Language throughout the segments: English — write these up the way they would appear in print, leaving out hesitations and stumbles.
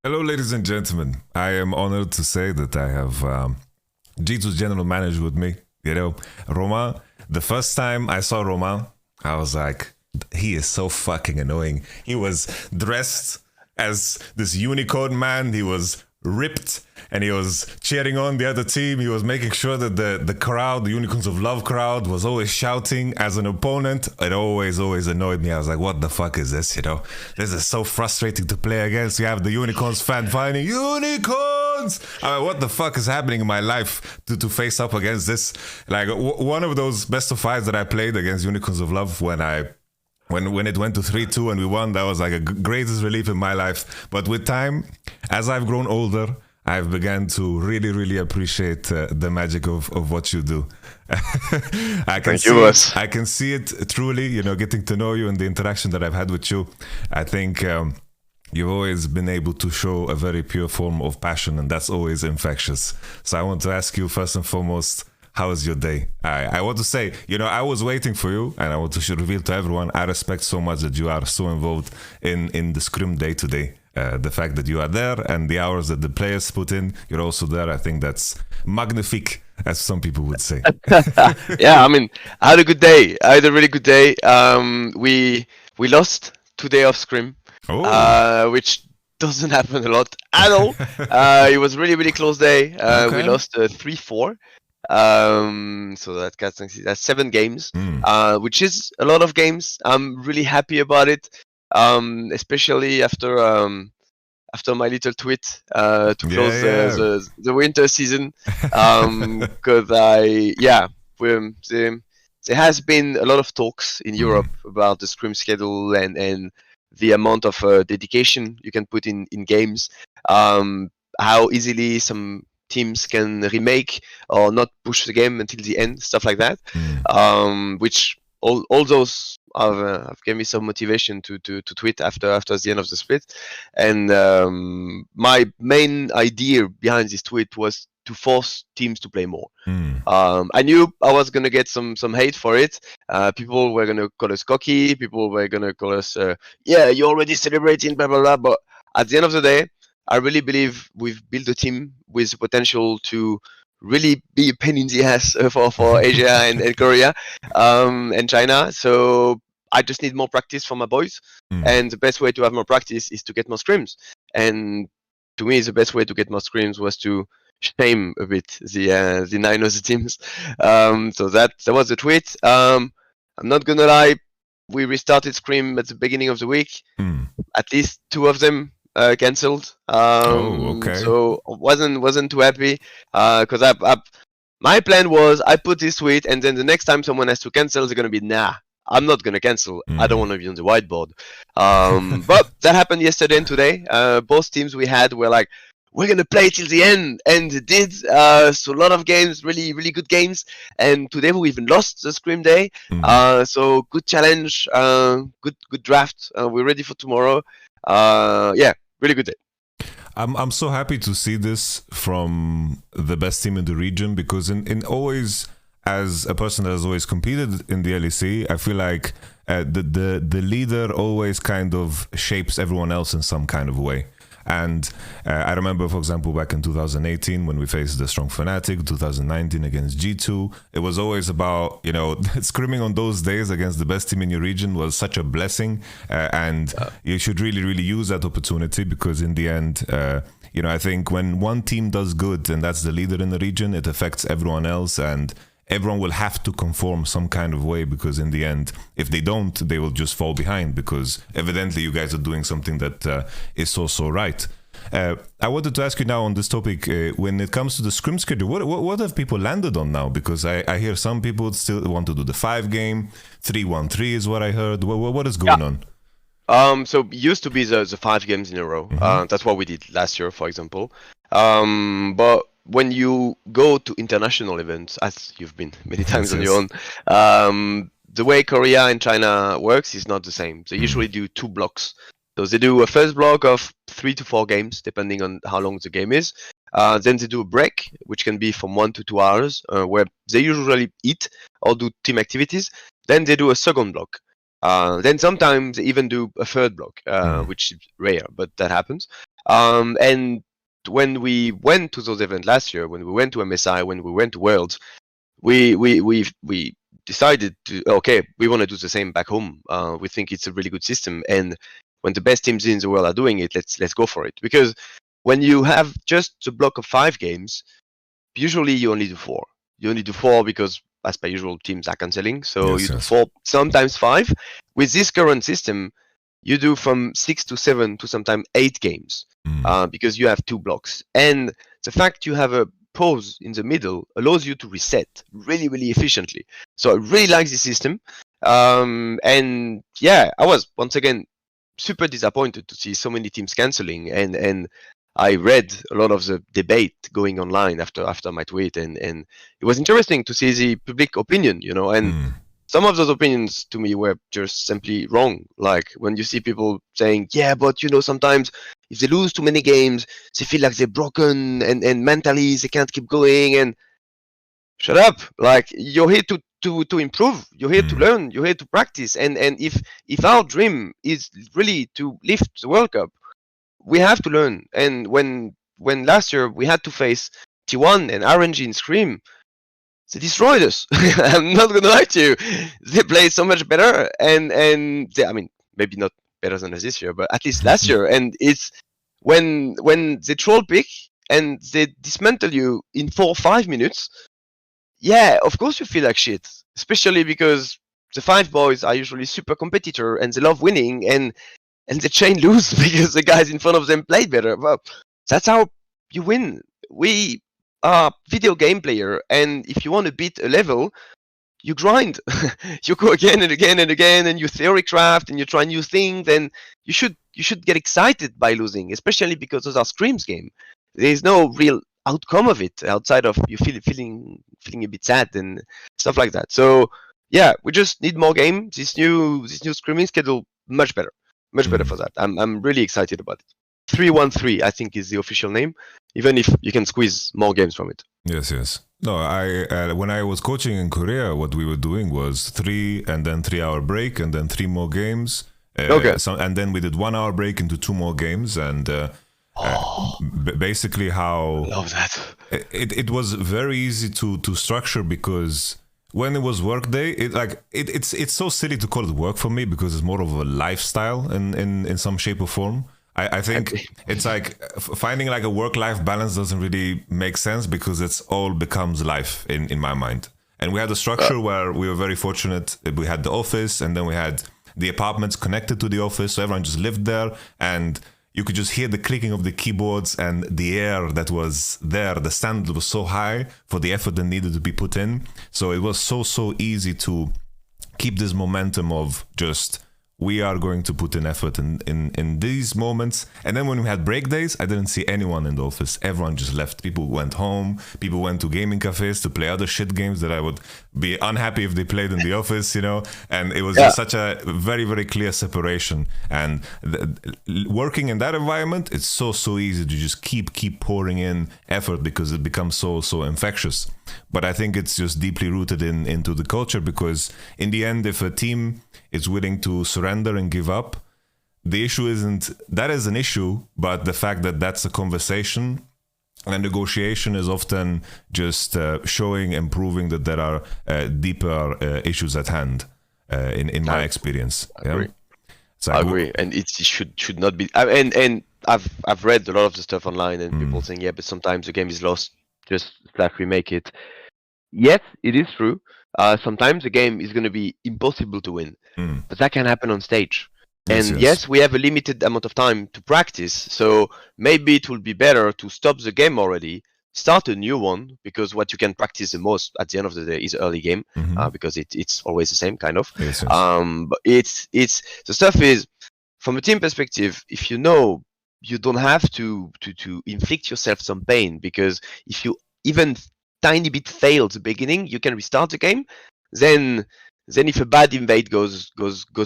Hello, ladies and gentlemen. I am honored to say that I have G2's general manager with me, Romain. The first time I saw Romain, I was like, he is so fucking annoying. He was dressed as this unicorn man. He was ripped and he was cheering on the other team. He was making sure that the crowd, the Unicorns of Love crowd, was always shouting as an opponent. It always annoyed me. I was like, what the fuck is this, This is so frustrating to play against. You have the Unicorns fan fighting, Unicorns! I mean, what the fuck is happening in my life to face up against this? Like, one of those best of fives that I played against Unicorns of Love when it went to 3-2 and we won, that was like a greatest relief in my life. But with time, as I've grown older, I've begun to really appreciate the magic of what you do. I can see it truly, getting to know you and the interaction that I've had with you. I think you've always been able to show a very pure form of passion, and that's always infectious. So I want to ask you first and foremost, how was your day? I want to say, I was waiting for you, and I want to reveal to everyone, I respect so much that you are so involved in the Scrim day today. The fact that you are there and the hours that the players put in, you're also there. I think that's magnifique, as some people would say. Yeah, I mean, I had a good day. I had a really good day. We lost 2 days of Scrim, which doesn't happen a lot at all. It was really close day. Okay. We lost 3-4. So that's 7 games, which is a lot of games. I'm really happy about it, especially after my little tweet to close the winter season, because there has been a lot of talks in Europe about the Scrim schedule and the amount of dedication you can put in games, how easily some teams can remake or not push the game until the end, stuff like that, which all those have given me some motivation to tweet after the end of the split. And my main idea behind this tweet was to force teams to play more. I knew I was gonna get some hate for it. People were gonna call us cocky. People were gonna call us, you're already celebrating, blah blah blah. But at the end of the day, I really believe we've built a team with the potential to really be a pain in the ass for Asia and Korea and China. So I just need more practice from my boys. And the best way to have more practice is to get more scrims. And to me, the best way to get more scrims was to shame a bit the 9 other teams. So that was the tweet. I'm not gonna lie, we restarted Scrim at the beginning of the week. At least 2 of them cancelled. So wasn't too happy because my plan was I put this tweet and then the next time someone has to cancel, they're gonna be I'm not gonna cancel. I don't want to be on the whiteboard. But that happened yesterday and today. Both teams we had were like, we're gonna play till the end, and they did. So a lot of games, really good games. And today we even lost the Scrim day. So good challenge, good draft. We're ready for tomorrow. Really good day. I'm so happy to see this from the best team in the region, because in always, as a person that has always competed in the LEC, I feel like the leader always kind of shapes everyone else in some kind of way. And I remember, for example, back in 2018 when we faced the Strong Fnatic, 2019 against G2, it was always about, scrimming on those days against the best team in your region was such a blessing. And you should really use that opportunity, because in the end, I think when one team does good and that's the leader in the region, it affects everyone else, and everyone will have to conform some kind of way, because in the end, if they don't, they will just fall behind, because evidently you guys are doing something that is so right. I wanted to ask you now on this topic, when it comes to the Scrim schedule, what have people landed on now? Because I hear some people still want to do the 5-game, 3-1-3 is what I heard. What is going on? So it used to be the 5 games in a row. That's what we did last year, for example. But when you go to international events, as you've been many times on your own, the way Korea and China works is not the same. They usually do 2 blocks. So they do a first block of 3 to 4 games, depending on how long the game is. Then they do a break, which can be from 1 to 2 hours, where they usually eat or do team activities. Then they do a second block. Then sometimes they even do a third block, which is rare, but that happens. And when we went to those events last year, when we went to MSI, when we went to Worlds, we decided to, okay, we want to do the same back home. We think it's a really good system, and when the best teams in the world are doing it, let's go for it. Because when you have just a block of 5 games, usually you only do 4. You only do 4 because, as per usual, teams are cancelling. So you do 4, sometimes 5. With this current system, you do from 6 to 7 to sometimes 8 games, because you have 2 blocks. And the fact you have a pause in the middle allows you to reset really, really efficiently. So I really like this system. And yeah, I was once again super disappointed to see so many teams canceling, and I read a lot of the debate going online after my tweet, and it was interesting to see the public opinion, and some of those opinions to me were just simply wrong. Like when you see people saying, yeah, but sometimes if they lose too many games, they feel like they're broken, and mentally they can't keep going. And shut up! Like, you're here to improve. You're here to learn. You're here to practice. And if our dream is really to lift the World Cup, we have to learn. And when last year we had to face T1 and RNG in Scrim, they destroyed us. I'm not gonna lie to you. They played so much better, and they, I mean, maybe not better than us this year, but at least last year. And it's when they troll pick and they dismantle you in 4 or 5 minutes. Yeah, of course you feel like shit, especially because the 5 boys are usually super competitor and they love winning, and the chain lose because the guys in front of them played better. Well, that's how you win. We are video game player, and if you want to beat a level, you grind. You go again and again and again, and you theory craft and you try new things. Then you should get excited by losing, especially because those are Scrims game. There is no real outcome of it outside of you feeling a bit sad and stuff like that. So yeah, we just need more game. This new scrimming schedule much better for that. I'm really excited about it. 313, I think, is the official name, even if you can squeeze more games from it. Yes. No, I when I was coaching in Korea, what we were doing was 3 and then 3 hour break and then 3 more games. Okay. And then we did 1 hour break into 2 more games, and basically how love that. It was very easy to structure, because when it was work day, it's so silly to call it work for me, because it's more of a lifestyle in some shape or form. I think it's like finding like a work-life balance doesn't really make sense, because it's all becomes life in my mind. And we had a structure where we were very fortunate. We had the office, and then we had the apartments connected to the office, so everyone just lived there, and you could just hear the clicking of the keyboards and the air that was there. The standard was so high for the effort that needed to be put in. So it was so easy to keep this momentum of just, we are going to put in effort in these moments. And then when we had break days, I didn't see anyone in the office. Everyone just left. People went home. People went to gaming cafes to play other shit games that I would be unhappy if they played in the office, And it was just such a very, very clear separation. And working in that environment, it's so easy to just keep pouring in effort, because it becomes so infectious. But I think it's just deeply rooted into the culture, because in the end, if a team is willing to surrender and give up, the issue isn't that is an issue, but the fact that that's a conversation, and negotiation is often just showing and proving that there are deeper issues at hand, in my experience. I agree. So I agree, and it should not be. And I've read a lot of the stuff online, and people saying, yeah, but sometimes the game is lost, just remake it. Yes, it is true. Sometimes the game is going to be impossible to win, but that can happen on stage. And yes, we have a limited amount of time to practice, so maybe it will be better to stop the game already, start a new one, because what you can practice the most at the end of the day is early game, because it's always the same kind of. Yes. But it's the stuff is, from a team perspective, if you know, you don't have to inflict yourself some pain, because if you even tiny bit fail at the beginning, you can restart the game. Then if a bad invade goes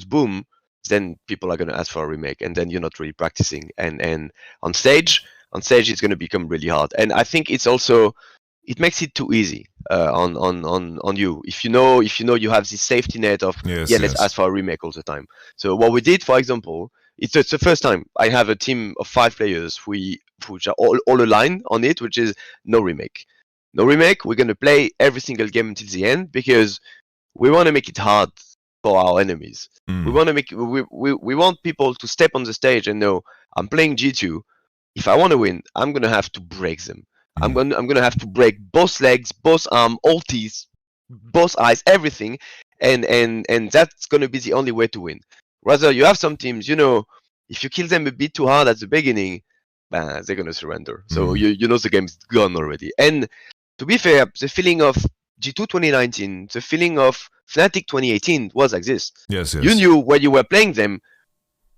boom, then people are going to ask for a remake, and then you're not really practicing. And on stage it's going to become really hard. And I think it's also, it makes it too easy. on you. If you know you have this safety net of let's ask for a remake all the time. So what we did, for example, it's the first time I have a team of 5 players which are all aligned on it, which is no remake. No remake. We're gonna play every single game until the end because we want to make it hard for our enemies. We want to make we want people to step on the stage and know I'm playing G2. If I want to win, I'm gonna have to break them. I'm gonna have to break both legs, both arms, all teeth, both eyes, everything, and that's gonna be the only way to win. Rather, you have some teams, if you kill them a bit too hard at the beginning, they're gonna surrender. So you know the game's gone already. And to be fair, the feeling of G2 2019, the feeling of Fnatic 2018 was like this. Yes. You knew when you were playing them,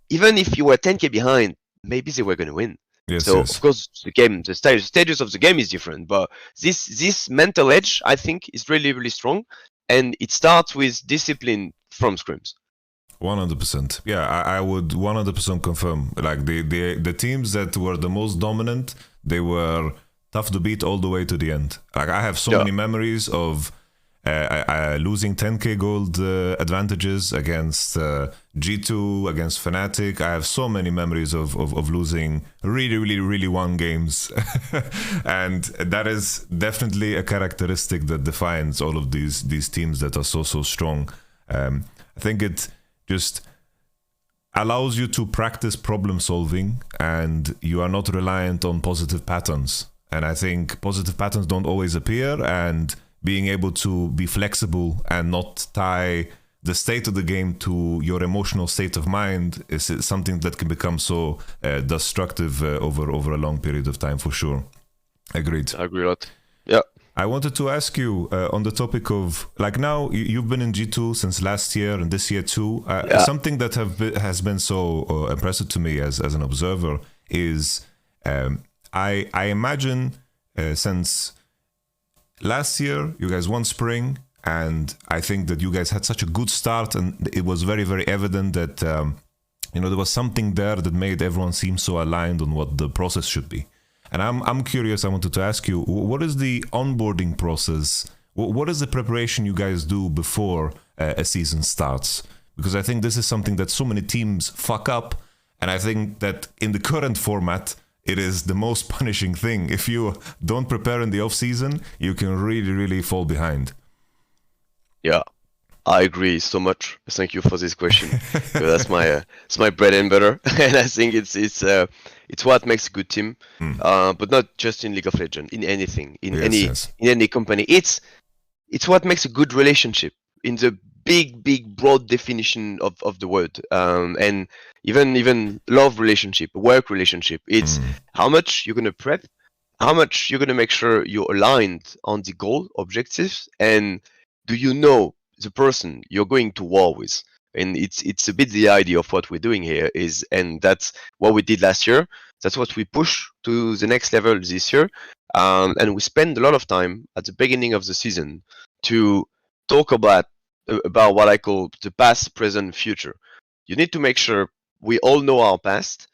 even if you were 10k behind, maybe they were going to win. Of course, the status of the game is different, but this mental edge, I think, is really, really strong, and it starts with discipline from scrims. 100%. Yeah, I would 100% confirm. Like the teams that were the most dominant, they were tough to beat all the way to the end. Like I have so many memories of losing 10k gold advantages against G2, against Fnatic. I have so many memories of losing really won games. And that is definitely a characteristic that defines all of these teams that are so strong. I think it just allows you to practice problem solving, and you are not reliant on positive patterns. And I think positive patterns don't always appear, and being able to be flexible and not tie the state of the game to your emotional state of mind is something that can become so destructive over a long period of time, for sure. Agreed. I agree a lot. Yeah. I wanted to ask you on the topic of, like, now you've been in G2 since last year and this year too. Something that has been so impressive to me as an observer is I imagine since last year you guys won Spring, and I think that you guys had such a good start, and it was very, very evident that there was something there that made everyone seem so aligned on what the process should be. And I'm curious, I wanted to ask you, what is the onboarding process? What is the preparation you guys do before a season starts? Because I think this is something that so many teams fuck up, and I think that in the current format, it is the most punishing thing. If you don't prepare in the off season, you can really, really fall behind. Yeah, I agree so much. Thank you for this question. That's my bread and butter, and I think it's what makes a good team. But not just in League of Legends, in anything, in any company. It's what makes a good relationship in the big broad definition of the word, and even love relationship, work relationship. It's how much you're gonna prep, how much you're gonna make sure you're aligned on the goal objectives, and do you know the person you're going to war with? And it's a bit the idea of what we're doing here is, and that's what we did last year. That's what we push to the next level this year, and we spend a lot of time at the beginning of the season to talk about what I call the past, present, future. You need to make sure we all know our past,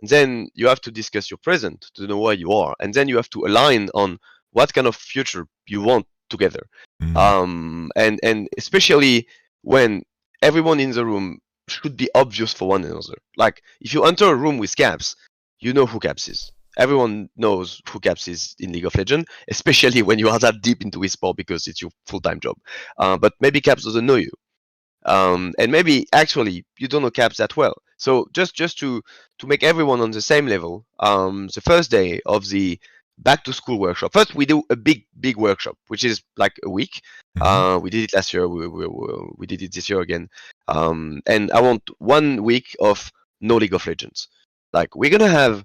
and then you have to discuss your present to know where you are, and then you have to align on what kind of future you want together. And especially when everyone in the room should be obvious for one another. Like if you enter a room with Caps, you know who Caps is. Everyone knows who Caps is in League of Legends, especially when you are that deep into esport because it's your full-time job. But maybe Caps doesn't know you. And maybe actually you don't know Caps that well. So just to make everyone on the same level, the first day of the back to school workshop, first we do a big workshop, which is like a week. We did it last year, we did it this year again. And I want 1 week of no League of Legends. Like we're gonna have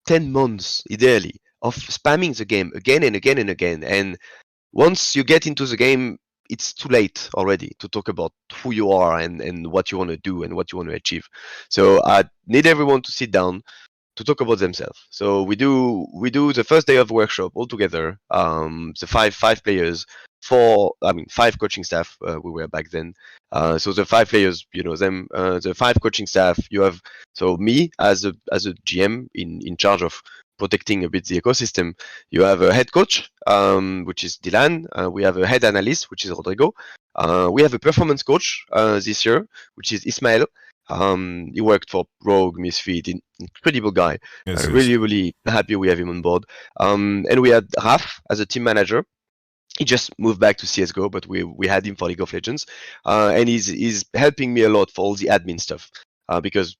10 months ideally of spamming the game again and again and again, and once you get into the game, it's too late already to talk about who you are and what you want to do and what you want to achieve. So I need everyone to sit down to talk about themselves. So we do the first day of the workshop all together. The five players, 5 coaching staff. We were back then. So the 5 players, you know them. The 5 coaching staff. You have me as a GM in charge of protecting a bit the ecosystem. You have a head coach, which is Dylan. We have a head analyst, which is Rodrigo. We have a performance coach this year, which is Ismael. He worked for Rogue, Misfit, incredible guy. Yes, really happy we have him on board. And we had Raf as a team manager. He just moved back to CSGO, but we had him for League of Legends. And he's helping me a lot for all the admin stuff. Because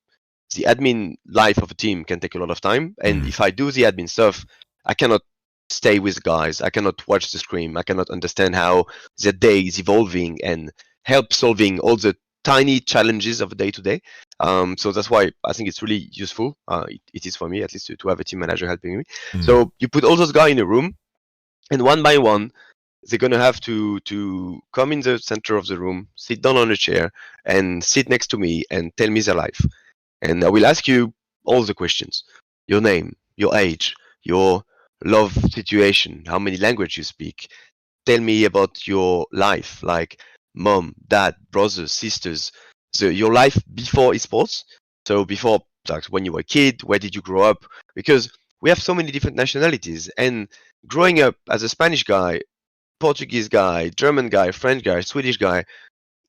the admin life of a team can take a lot of time. And if I do the admin stuff, I cannot stay with guys. I cannot watch the scrim. I cannot understand how the day is evolving and help solving all the tiny challenges of day to day. So that's why I think it's really useful. It is for me, at least, to have a team manager helping me. So you put all those guys in a room, and one by one, they're gonna have to come in the center of the room, sit down on a chair, and sit next to me and tell me their life. And I will ask you all the questions: your name, your age, your love situation, how many languages you speak. Tell me about your life, like mom, dad, brothers, sisters, your life before esports. So before, like when you were a kid, where did you grow up? Because we have so many different nationalities, and growing up as a Spanish guy, Portuguese guy, German guy, French guy, Swedish guy,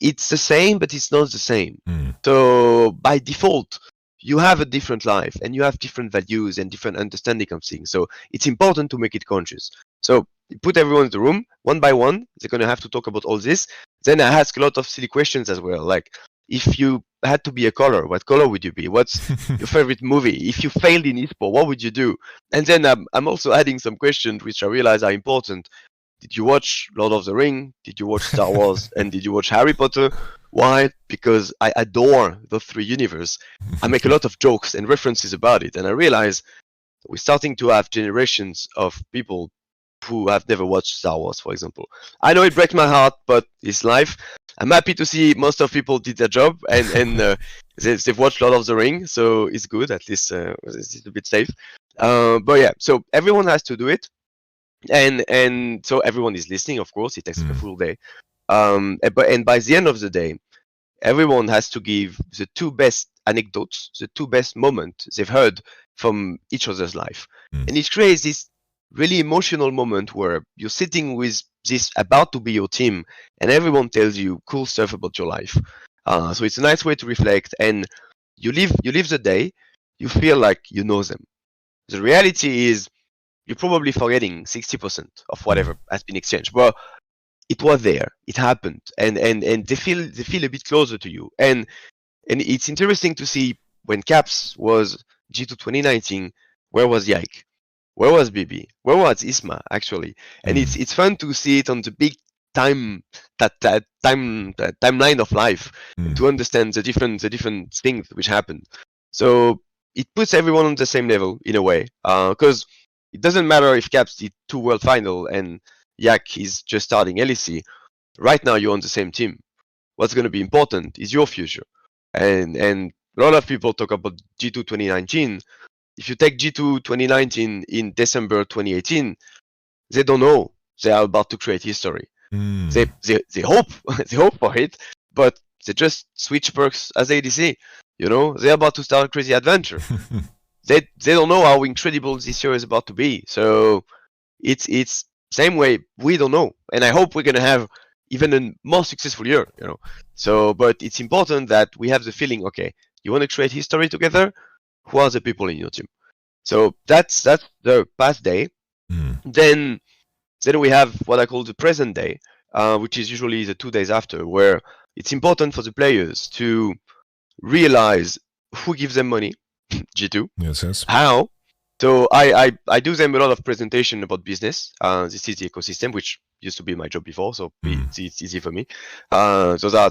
it's the same, but it's not the same. So by default, you have a different life and you have different values and different understanding of things. So it's important to make it conscious. So you put everyone in the room, one by one, they're going to have to talk about all this. Then I ask a lot of silly questions as well. Like, if you had to be a color, what color would you be? What's your favorite movie? If you failed in esports, what would you do? And then I'm also adding some questions which I realize are important. Did you watch Lord of the Ring? Did you watch Star Wars? And did you watch Harry Potter? Why? Because I adore the three universe. I make a lot of jokes and references about it, and I realize we're starting to have generations of people who have never watched Star Wars, for example. I know it breaks my heart, but it's life. I'm happy to see most of people did their job and they've watched Lord of the Ring, so it's good. At least it's a bit safe. But yeah, so everyone has to do it. And so everyone is listening, of course. It takes a full day, and by the end of the day, everyone has to give the two best anecdotes, the two best moments they've heard from each other's life. And it creates this really emotional moment where you're sitting with this about to be your team, and everyone tells you cool stuff about your life. So it's a nice way to reflect, and you live the day, you feel like you know them. The reality is, you're probably forgetting 60% of whatever has been exchanged, but it was there, it happened, and they feel a bit closer to you. And it's interesting to see when Caps was G2 2019, where was Yike? Where was BB? Where was Isma actually? And it's fun to see it on the big timeline of life to understand the different things which happened. So it puts everyone on the same level in a way, because it doesn't matter if Caps did 2 World Final and Yak is just starting LEC. Right now, you're on the same team. What's going to be important is your future. And a lot of people talk about G2 2019. If you take G2 2019 in December 2018, they don't know they are about to create history. They hope they hope for it, but they just switch perks as ADC. You know, they're about to start a crazy adventure. They don't know how incredible this year is about to be. So it's same way we don't know, and I hope we're gonna have even a more successful year. You know, so but it's important that we have the feeling. Okay, you want to create history together. Who are the people in your team? So that's the past day. Then we have what I call the present day, which is usually the 2 days after, where it's important for the players to realize who gives them money. G2. Yes. How? So I do them a lot of presentation about business. This is the ecosystem, which used to be my job before, so it's easy for me. Those are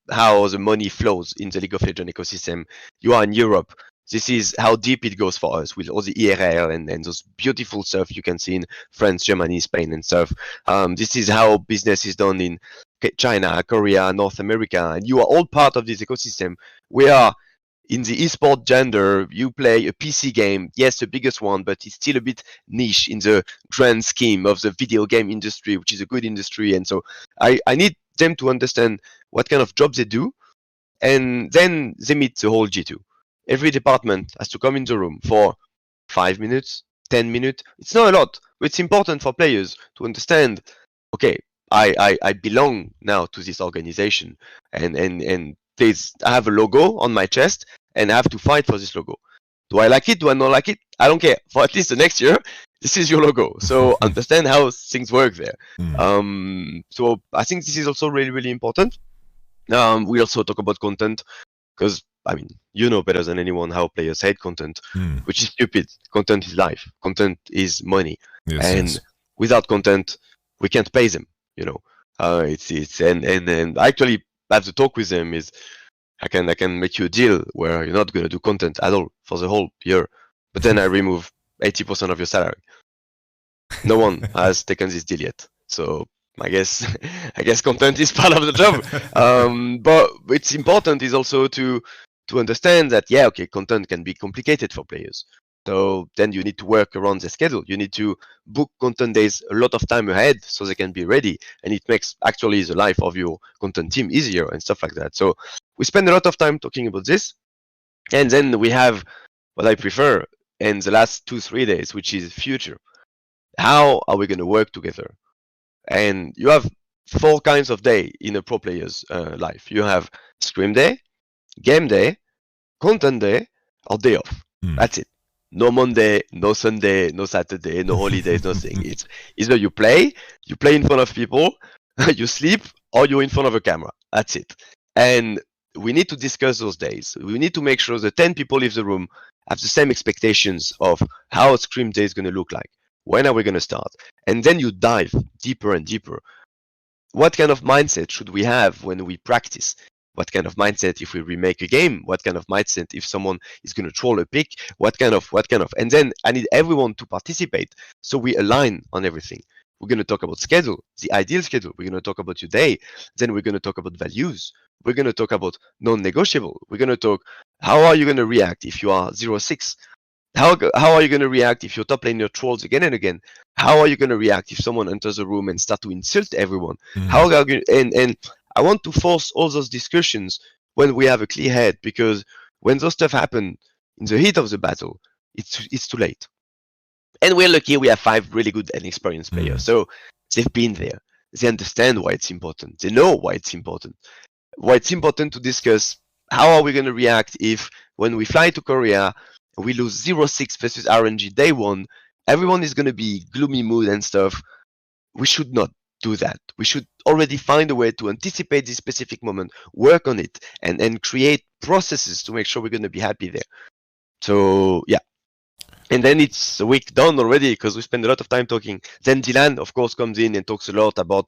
how the money flows in the League of Legends ecosystem. You are in Europe. This is how deep it goes for us with all the ERL and those beautiful stuff you can see in France, Germany, Spain, and stuff. This is how business is done in China, Korea, North America, and you are all part of this ecosystem. We are in the esport gender. You play a PC game, yes, the biggest one, but it's still a bit niche in the grand scheme of the video game industry, which is a good industry. And so I need them to understand what kind of jobs they do, and then they meet the whole G2. Every department has to come in the room for 5 minutes, 10 minutes. It's not a lot, but it's important for players to understand, okay, I belong now to this organization, and I have a logo on my chest, and I have to fight for this logo. Do I like it? Do I not like it? I don't care. For at least the next year, this is your logo. So understand how things work there. So I think this is also really, really important. We also talk about content, because I mean, you know better than anyone how players hate content, which is stupid. Content is life. Content is money, and without content, we can't pay them. You know, and I actually have to talk with them. Is I can make you a deal where you're not gonna do content at all for the whole year, but then I remove 80% of your salary. No one has taken this deal yet, so I guess content is part of the job. But it's important is also to understand that content can be complicated for players. So then you need to work around the schedule. You need to book content days a lot of time ahead so they can be ready, and it makes actually the life of your content team easier and stuff like that. So we spend a lot of time talking about this, and then we have what I prefer in the last 2-3 days, which is future. How are we going to work together? And you have 4 kinds of day in a pro player's life. You have scrim day, game day, content day, or day off. That's it. No Monday, no Sunday, no Saturday, no holidays, nothing. It's either you play in front of people, you sleep, or you're in front of a camera. That's it. And we need to discuss those days. We need to make sure the 10 people in the room have the same expectations of how a scrim day is going to look like. When are we going to start? And then you dive deeper and deeper. What kind of mindset should we have when we practice? What kind of mindset if we remake a game? What kind of mindset if someone is going to troll a pick? What kind of? And then I need everyone to participate, so we align on everything. We're going to talk about schedule, the ideal schedule. We're going to talk about your day. Then we're going to talk about values. We're going to talk about non-negotiable. We're going to talk how are you going to react if you are 0-6? How are you going to react if your top laner trolls again and again? How are you going to react if someone enters a room and start to insult everyone? How are you, and I want to force all those discussions when we have a clear head, because when those stuff happen in the heat of the battle, it's too late. And we're lucky we have 5 really good and experienced players. So they've been there. They understand why it's important. They know why it's important. Why it's important to discuss how are we going to react if when we fly to Korea, we lose 0-6 versus RNG day 1, everyone is going to be gloomy mood and stuff. We should not do that. We should already find a way to anticipate this specific moment, work on it, and create processes to make sure we're going to be happy there. So, yeah. And then it's a week done already because we spend a lot of time talking. Then Dylan, of course, comes in and talks a lot about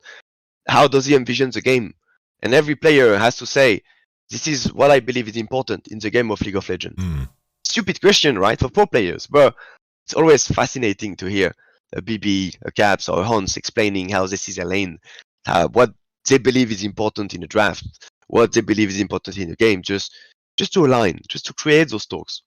how does he envision the game. And every player has to say, this is what I believe is important in the game of League of Legends. Stupid question, right, for pro players, but it's always fascinating to hear a BB, a Caps, or a Hans explaining how they see their lane, what they believe is important in a draft, what they believe is important in a game, just to align, just to create those talks.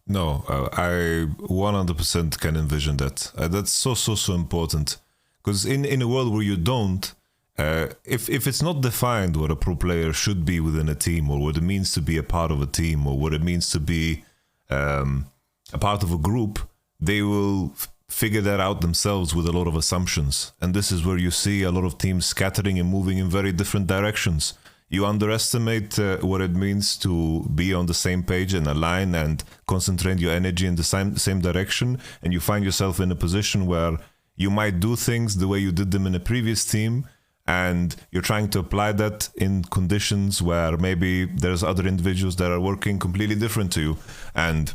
No, I 100% can envision that. That's so important, because in a world where you don't, if it's not defined what a pro player should be within a team, or what it means to be a part of a team, or what it means to be a part of a group, they will figure that out themselves with a lot of assumptions. And this is where you see a lot of teams scattering and moving in very different directions. You underestimate what it means to be on the same page and align and concentrate your energy in the same direction, and you find yourself in a position where you might do things the way you did them in a previous team, and you're trying to apply that in conditions where maybe there's other individuals that are working completely different to you. And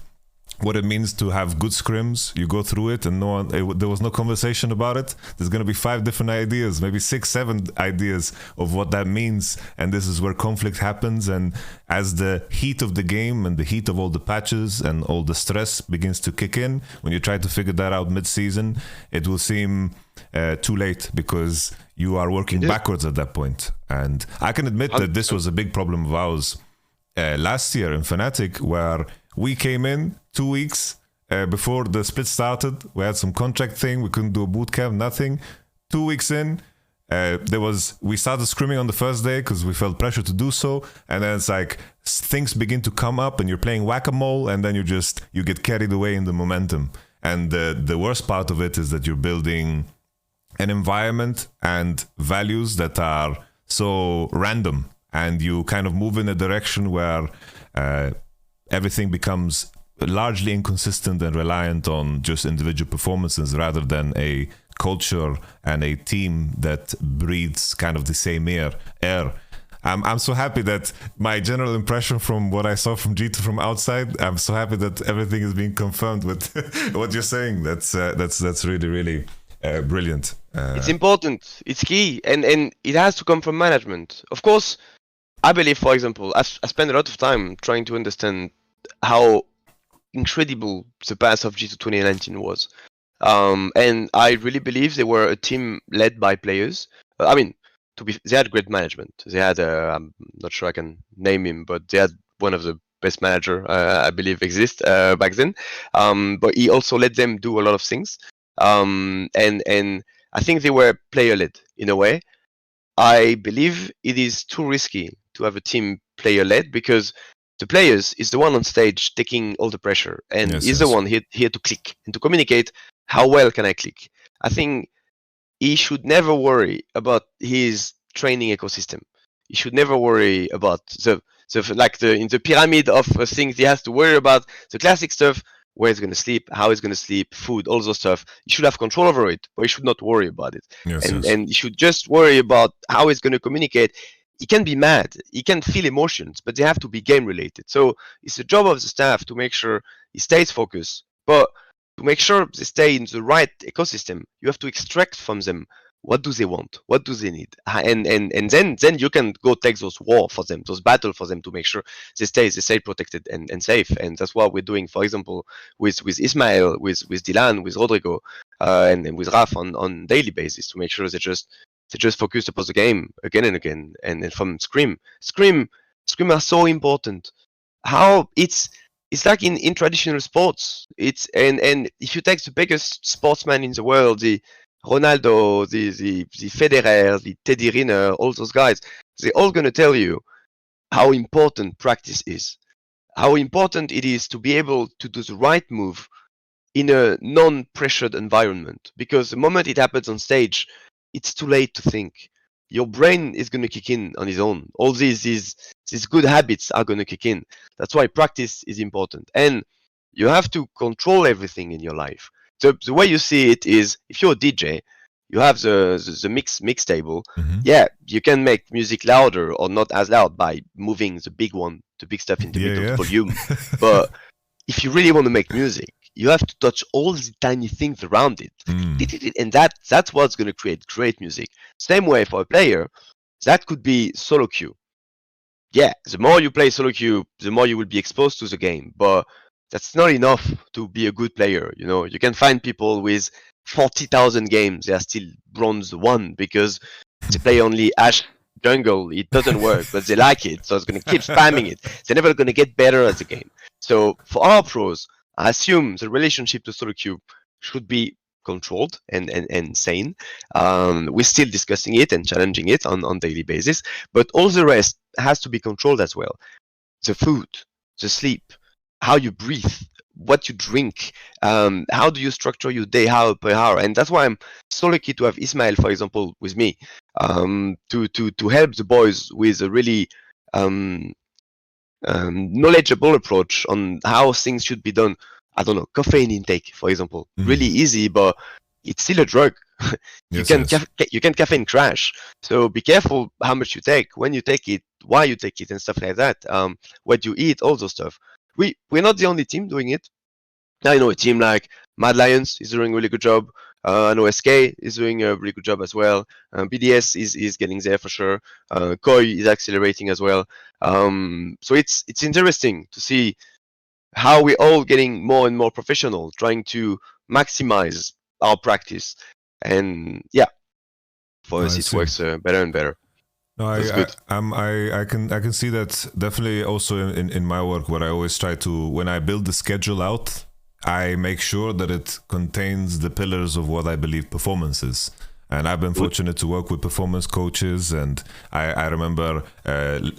what it means to have good scrims, you go through it and there was no conversation about it. There's going to be 5 different ideas, maybe 6, 7 ideas of what that means, and this is where conflict happens. And as the heat of the game and the heat of all the patches and all the stress begins to kick in, when you try to figure that out mid-season, it will seem too late, because you are working backwards at that point. And I can admit that this was a big problem of ours last year in Fnatic, where we came in 2 weeks before the split started. We had some contract thing. We couldn't do a boot camp, nothing. 2 weeks in, we started scrimming on the first day because we felt pressure to do so. And then it's like things begin to come up and you're playing whack-a-mole, and then you get carried away in the momentum. And the worst part of it is that you're building an environment and values that are so random, and you kind of move in a direction where everything becomes largely inconsistent and reliant on just individual performances rather than a culture and a team that breathes kind of the same air. I'm so happy that my general impression from what I saw from G2 from outside, I'm so happy that everything is being confirmed with what you're saying. That's really, really brilliant. It's important. It's key, and it has to come from management. Of course, I believe, for example, I spent a lot of time trying to understand how incredible the path of G2 2019 was. And I really believe they were a team led by players. I mean, they had great management. They had, I'm not sure I can name him, but they had one of the best manager I believe exist back then. But he also let them do a lot of things. And I think they were player led in a way. I believe it is too risky to have a team player led because the players is the one on stage taking all the pressure, and he's the one here to click and to communicate how well can I click. I think he should never worry about his training ecosystem. He should never worry about in the pyramid of things he has to worry about, the classic stuff, where he's going to sleep, how he's going to sleep, food, all those stuff. He should have control over it, but he should not worry about it. And he should just worry about how he's going to communicate. He can be mad, he can feel emotions, but they have to be game related. So it's the job of the staff to make sure he stays focused, but to make sure they stay in the right ecosystem, you have to extract from them what do they want, what do they need, and then you can go take those war for them, those battle for them to make sure they stay protected and safe. And that's what we're doing, for example, with Ismail, with Dylan, with Rodrigo, and with Raf on daily basis to make sure they just focus upon the game again and again. And from Scrim are so important. How it's like in traditional sports. And if you take the biggest sportsman in the world, the Ronaldo, the Federer, the Teddy Riner, all those guys, they're all gonna tell you how important practice is, how important it is to be able to do the right move in a non-pressured environment. Because the moment it happens on stage, it's too late to think. Your brain is going to kick in on its own. All these good habits are going to kick in. That's why practice is important. And you have to control everything in your life. The way you see it is, if you're a DJ, you have the mix table. Mm-hmm. Yeah, you can make music louder or not as loud by moving the big stuff in the middle volume. But if you really want to make music, you have to touch all the tiny things around it. And that's what's going to create great music. Same way for a player, that could be solo queue. Yeah, the more you play solo queue, the more you will be exposed to the game. But that's not enough to be a good player. You know, you can find people with 40,000 games. They are still bronze 1 because they play only Ashe jungle. It doesn't work, but they like it. So it's going to keep spamming it. They're never going to get better at the game. So for our pros, I assume the relationship to solo queue should be controlled and sane. We're still discussing it and challenging it on daily basis, but all the rest has to be controlled as well. The food, the sleep, how you breathe, what you drink, how do you structure your day hour per hour. And that's why I'm so lucky to have Ismail, for example, with me, to help the boys with a really knowledgeable approach on how things should be done. I don't know, caffeine intake, for example. Really easy, but it's still a drug. You can caffeine crash. So be careful how much you take, when you take it, why you take it, and stuff like that. What you eat, all those stuff. We're not the only team doing it. Now, you know, a team like Mad Lions is doing a really good job. I know SK is doing a really good job as well. BDS is getting there for sure. Koi is accelerating as well. So it's interesting to see how we're all getting more and more professional, trying to maximize our practice. And yeah, for us it works better and better. No, I can see that definitely also in my work, where I always try to, when I build the schedule out, I make sure that it contains the pillars of what I believe performance is. And I've been fortunate to work with performance coaches, and I remember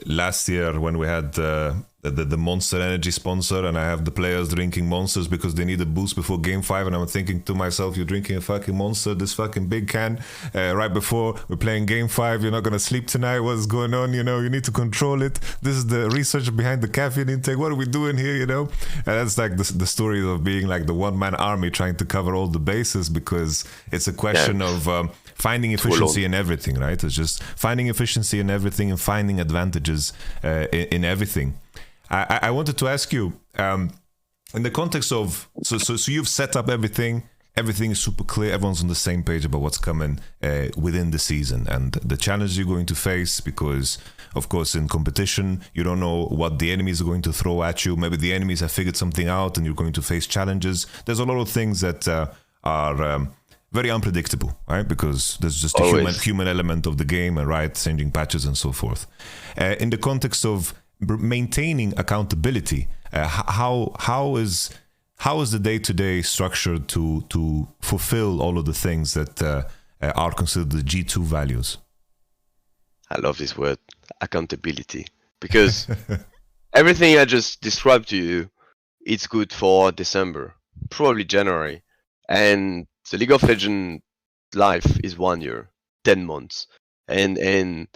last year when we had the Monster Energy sponsor, and I have the players drinking Monsters because they need a boost before Game 5, and I'm thinking to myself, you're drinking a fucking Monster, this fucking big can, right before we're playing Game 5, you're not gonna sleep tonight, what's going on, you know, you need to control it, this is the research behind the caffeine intake, what are we doing here, you know? And that's like the story of being like the one-man army trying to cover all the bases, because it's a question of finding efficiency in everything, right? It's just finding efficiency in everything and finding advantages in everything. I wanted to ask you, in the context of, so you've set up everything is super clear, everyone's on the same page about what's coming within the season and the challenges you're going to face, because of course in competition you don't know what the enemies are going to throw at you. Maybe the enemies have figured something out and you're going to face challenges. There's a lot of things that are very unpredictable, right? Because there's just a human element of the game, and Riot changing patches and so forth. In the context of maintaining accountability, how is the day-to-day structured to fulfill all of the things that are considered the G2 values? I love this word, accountability, because everything I just described to you, it's good for December, probably January, and the League of Legends life is 1 year, 10 months, and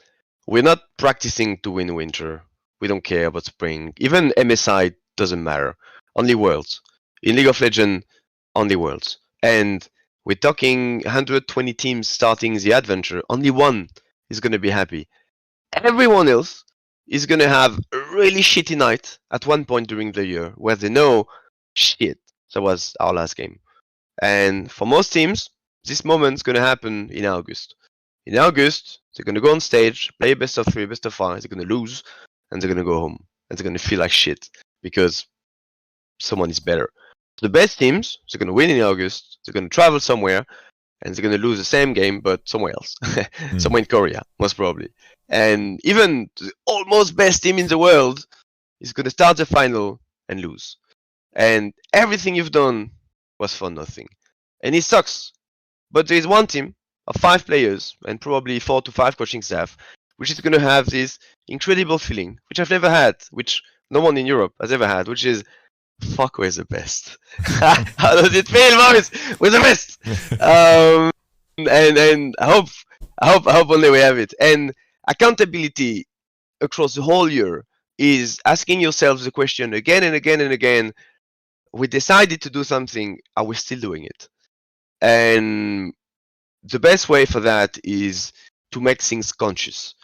we're not practicing to win winter. We don't care about spring. Even MSI doesn't matter. Only Worlds. In League of Legends, only Worlds. And we're talking 120 teams starting the adventure. Only one is going to be happy. Everyone else is going to have a really shitty night at one point during the year where they know, shit, that was our last game. And for most teams, this moment's going to happen in August. In August, they're going to go on stage, play best of 3, best of 5, they're going to lose, and they're going to go home. And they're going to feel like shit because someone is better. The best teams, they're going to win in August, they're going to travel somewhere, and they're going to lose the same game, but somewhere else. Somewhere in Korea, most probably. And even the almost best team in the world is going to start the final and lose. And everything you've done was for nothing. And it sucks. But there is one team of 5 players and probably 4 to 5 coaching staff, which is going to have this incredible feeling, which I've never had, which no one in Europe has ever had, which is, fuck, we're the best. How does it feel, boys? We're the best. And I hope only we have it. And accountability across the whole year is asking yourselves the question again and again and again. We decided to do something. Are we still doing it? And the best way for that is to make things conscious.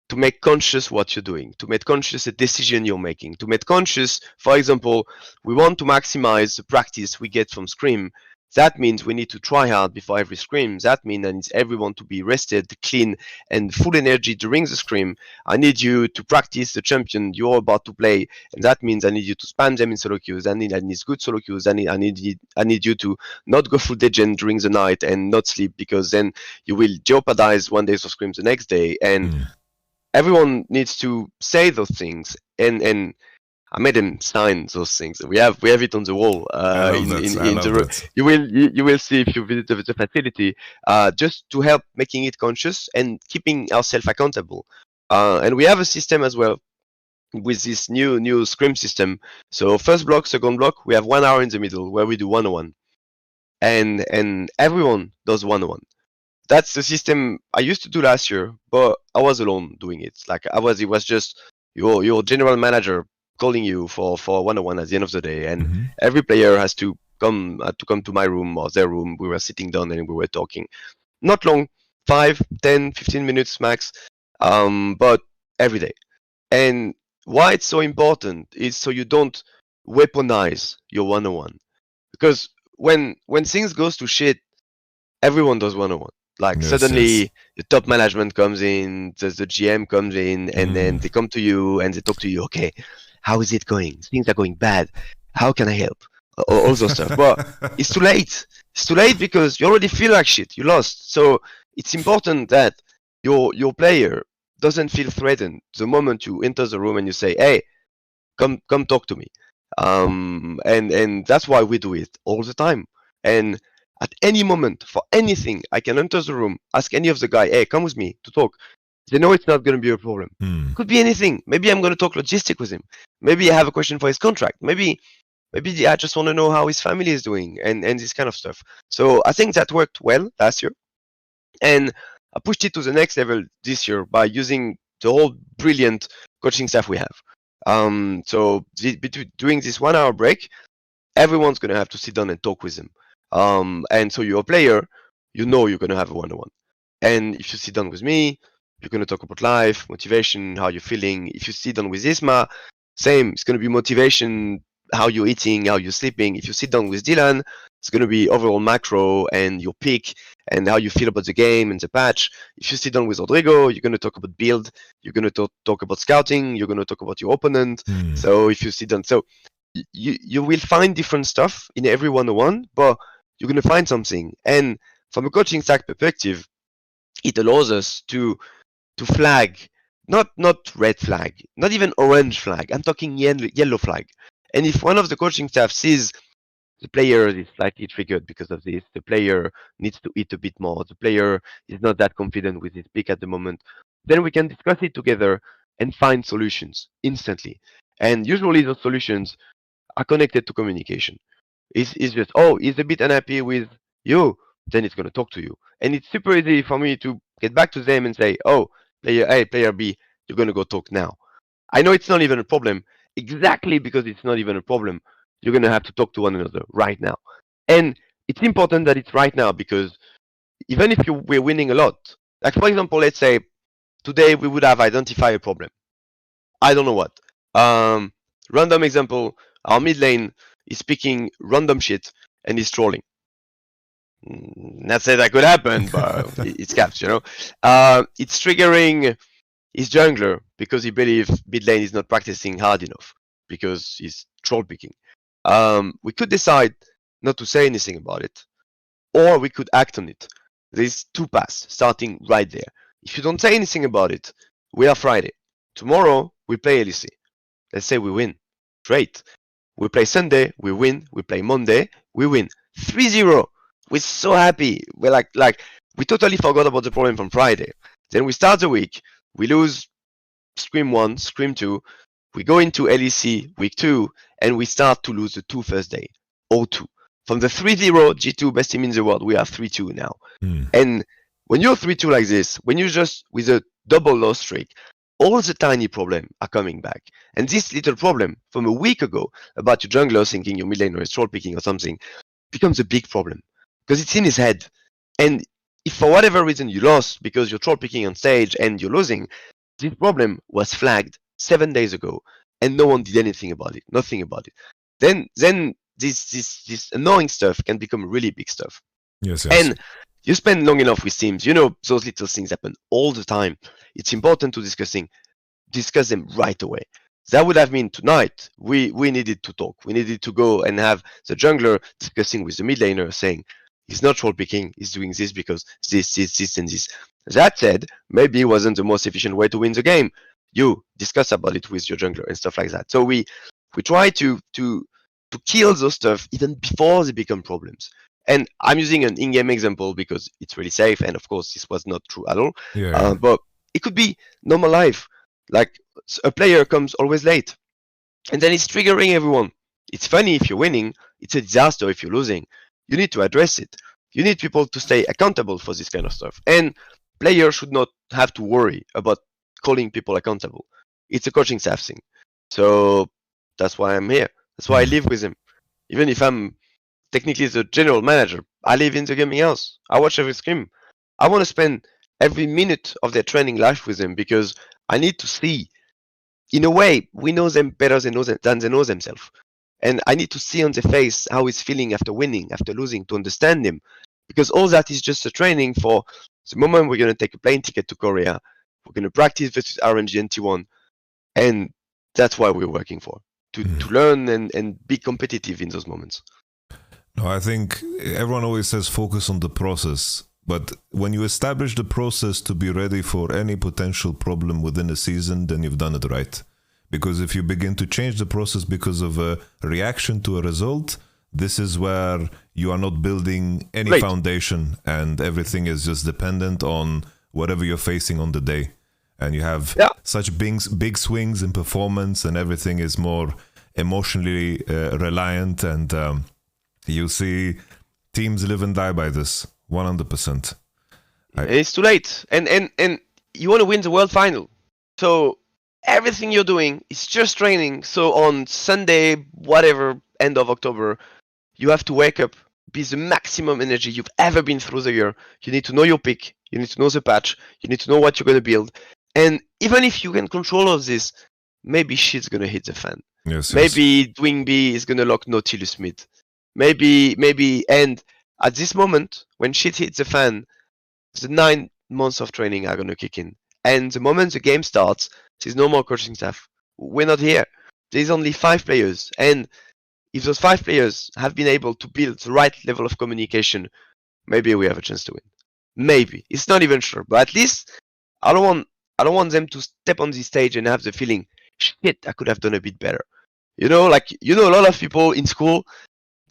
To make conscious what you're doing, to make conscious a decision you're making, to make conscious, for example, we want to maximize the practice we get from Scrim. That means we need to try hard before every Scrim. That means I need everyone to be rested, clean, and full energy during the Scrim. I need you to practice the champion you're about to play, and that means I need you to spam them in solo queues. I need good solo queues. I need you to not go full degen during the night and not sleep, because then you will jeopardize one day's of Scrims the next day. And everyone needs to say those things, and I made them sign those things. We have it on the wall. You will see if you visit the facility, just to help making it conscious and keeping ourselves accountable. And we have a system as well with this new Scrim system. So first block, second block, we have 1 hour in the middle where we do 1-on-1, and everyone does 1-on-1. That's the system I used to do last year, but I was alone doing it. It was just your general manager calling you for 1-on-1 at the end of the day, and every player has to come to my room or their room. We were sitting down and we were talking. Not long, 5, 10, 15 minutes max, but every day. And why it's so important is so you don't weaponize your 1-on-1. Because when things goes to shit, everyone does 1-on-1. Suddenly the top management comes in, the GM comes in, and then they come to you and they talk to you. Okay, how is it going? Things are going bad. How can I help? All those stuff. But it's too late. It's too late because you already feel like shit. You lost. So it's important that your player doesn't feel threatened the moment you enter the room and you say, "Hey, come talk to me." And that's why we do it all the time. And at any moment, for anything, I can enter the room, ask any of the guy, "Hey, come with me to talk." They know it's not going to be a problem. Could be anything. Maybe I'm going to talk logistic with him. Maybe I have a question for his contract. Maybe I just want to know how his family is doing and this kind of stuff. So I think that worked well last year. And I pushed it to the next level this year by using the whole brilliant coaching staff we have. So during this 1 hour break, everyone's going to have to sit down and talk with him. And so you're a player, you know you're going to have a one-on-one. And if you sit down with me, you're going to talk about life, motivation, how you're feeling. If you sit down with Isma, same. It's going to be motivation, how you're eating, how you're sleeping. If you sit down with Dylan, it's going to be overall macro and your pick and how you feel about the game and the patch. If you sit down with Rodrigo, you're going to talk about build. You're going to talk about scouting. You're going to talk about your opponent. So if you sit down, so you will find different stuff in every one-on-one, but you're going to find something. And from a coaching stack perspective, it allows us to flag, not red flag, not even orange flag. I'm talking yellow flag. And if one of the coaching staff sees the player is slightly triggered because of this, the player needs to eat a bit more, the player is not that confident with his pick at the moment, then we can discuss it together and find solutions instantly. And usually those solutions are connected to communication. It's just, he's a bit unhappy with you, then it's going to talk to you. And it's super easy for me to get back to them and say, player A, player B, you're going to go talk now. I know it's not even a problem. Exactly because it's not even a problem, you're going to have to talk to one another right now. And it's important that it's right now because even if we're winning a lot, like for example, let's say today we would have identified a problem. I don't know what. Random example, our mid lane is speaking random shit and is trolling. Not say that could happen, but it's caps, it's triggering his jungler because he believes mid lane is not practicing hard enough because he's troll picking. We could decide not to say anything about it, or we could act on it. There's two paths starting right there. If you don't say anything about it, we are Friday. Tomorrow we play LEC. Let's say we win. Great. We play Sunday, we win. We play Monday, we win. 3-0. We're so happy. We're like we totally forgot about the problem from Friday. Then we start the week. We lose Scrim 1, Scrim 2. We go into LEC week 2, and we start to lose the 2 first day. 0-2. From the 3-0 G2 best team in the world, we are 3-2 now. And when you're 3-2 like this, when you're just with a double loss streak, all the tiny problems are coming back. And this little problem from a week ago about your jungler thinking your mid laner is troll picking or something becomes a big problem because it's in his head. And if for whatever reason you lost because you're troll picking on stage and you're losing, this problem was flagged 7 days ago and no one did anything about it, nothing about it. Then this annoying stuff can become really big stuff. Yes. And you spend long enough with teams, those little things happen all the time. It's important to discuss them right away. That would have meant tonight we needed to talk. We needed to go and have the jungler discussing with the mid laner saying he's not troll picking, he's doing this because this and this. That said, maybe it wasn't the most efficient way to win the game. You discuss about it with your jungler and stuff like that. So we try to kill those stuff even before they become problems. And I'm using an in-game example because it's really safe. And of course, this was not true at all. But it could be normal life. Like a player comes always late. And then it's triggering everyone. It's funny if you're winning. It's a disaster if you're losing. You need to address it. You need people to stay accountable for this kind of stuff. And players should not have to worry about calling people accountable. It's a coaching staff thing. So that's why I'm here. That's why I live with him. Even if I'm technically the general manager, I live in the gaming house. I watch every scrim. I want to spend every minute of their training life with them because I need to see. In a way, we know them better than they know themselves. And I need to see on their face how he's feeling after winning, after losing, to understand him. Because all that is just a training for the moment we're going to take a plane ticket to Korea. We're going to practice versus RNG and T1. And that's why we're working for. To learn and be competitive in those moments. No, I think everyone always says focus on the process. But when you establish the process to be ready for any potential problem within a season, then you've done it right. Because if you begin to change the process because of a reaction to a result, this is where you are not building any foundation and everything is just dependent on whatever you're facing on the day. and you have such big swings in performance, and everything is more emotionally reliant, and you see teams live and die by this 100%. It's too late, and you want to win the world final, so everything you're doing is just training. So on Sunday, whatever, end of October, you have to wake up, be the maximum energy you've ever been through the year. You need to know your pick, you need to know the patch, you need to know what you're going to build. And even if you can control all of this, maybe shit's going to hit the fan. Maybe Dwing B is going to lock Nautilus mid. Maybe, and at this moment, when shit hits the fan, the 9 months of training are going to kick in. And the moment the game starts, there's no more coaching staff. We're not here. There's only 5 players. And if those 5 players have been able to build the right level of communication, maybe we have a chance to win. Maybe. It's not even sure. But at least I don't want them to step on this stage and have the feeling, shit, I could have done a bit better. A lot of people in school,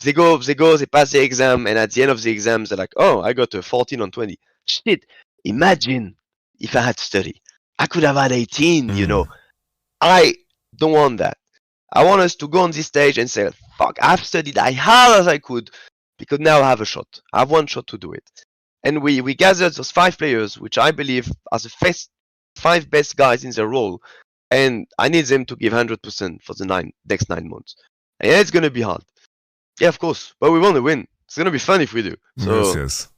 they pass the exam, and at the end of the exams, they're like, oh, I got a 14 on 20. Shit, imagine if I had studied. I could have had 18, I don't want that. I want us to go on this stage and say, fuck, I've studied as hard as I could, because now I have a shot. I have one shot to do it. And we gathered those 5 players, which I believe are the 5 best guys in their role. And I need them to give 100% for the next 9 months. And yeah, it's going to be hard. Yeah, of course. But we want to win. It's going to be fun if we do. So, yes.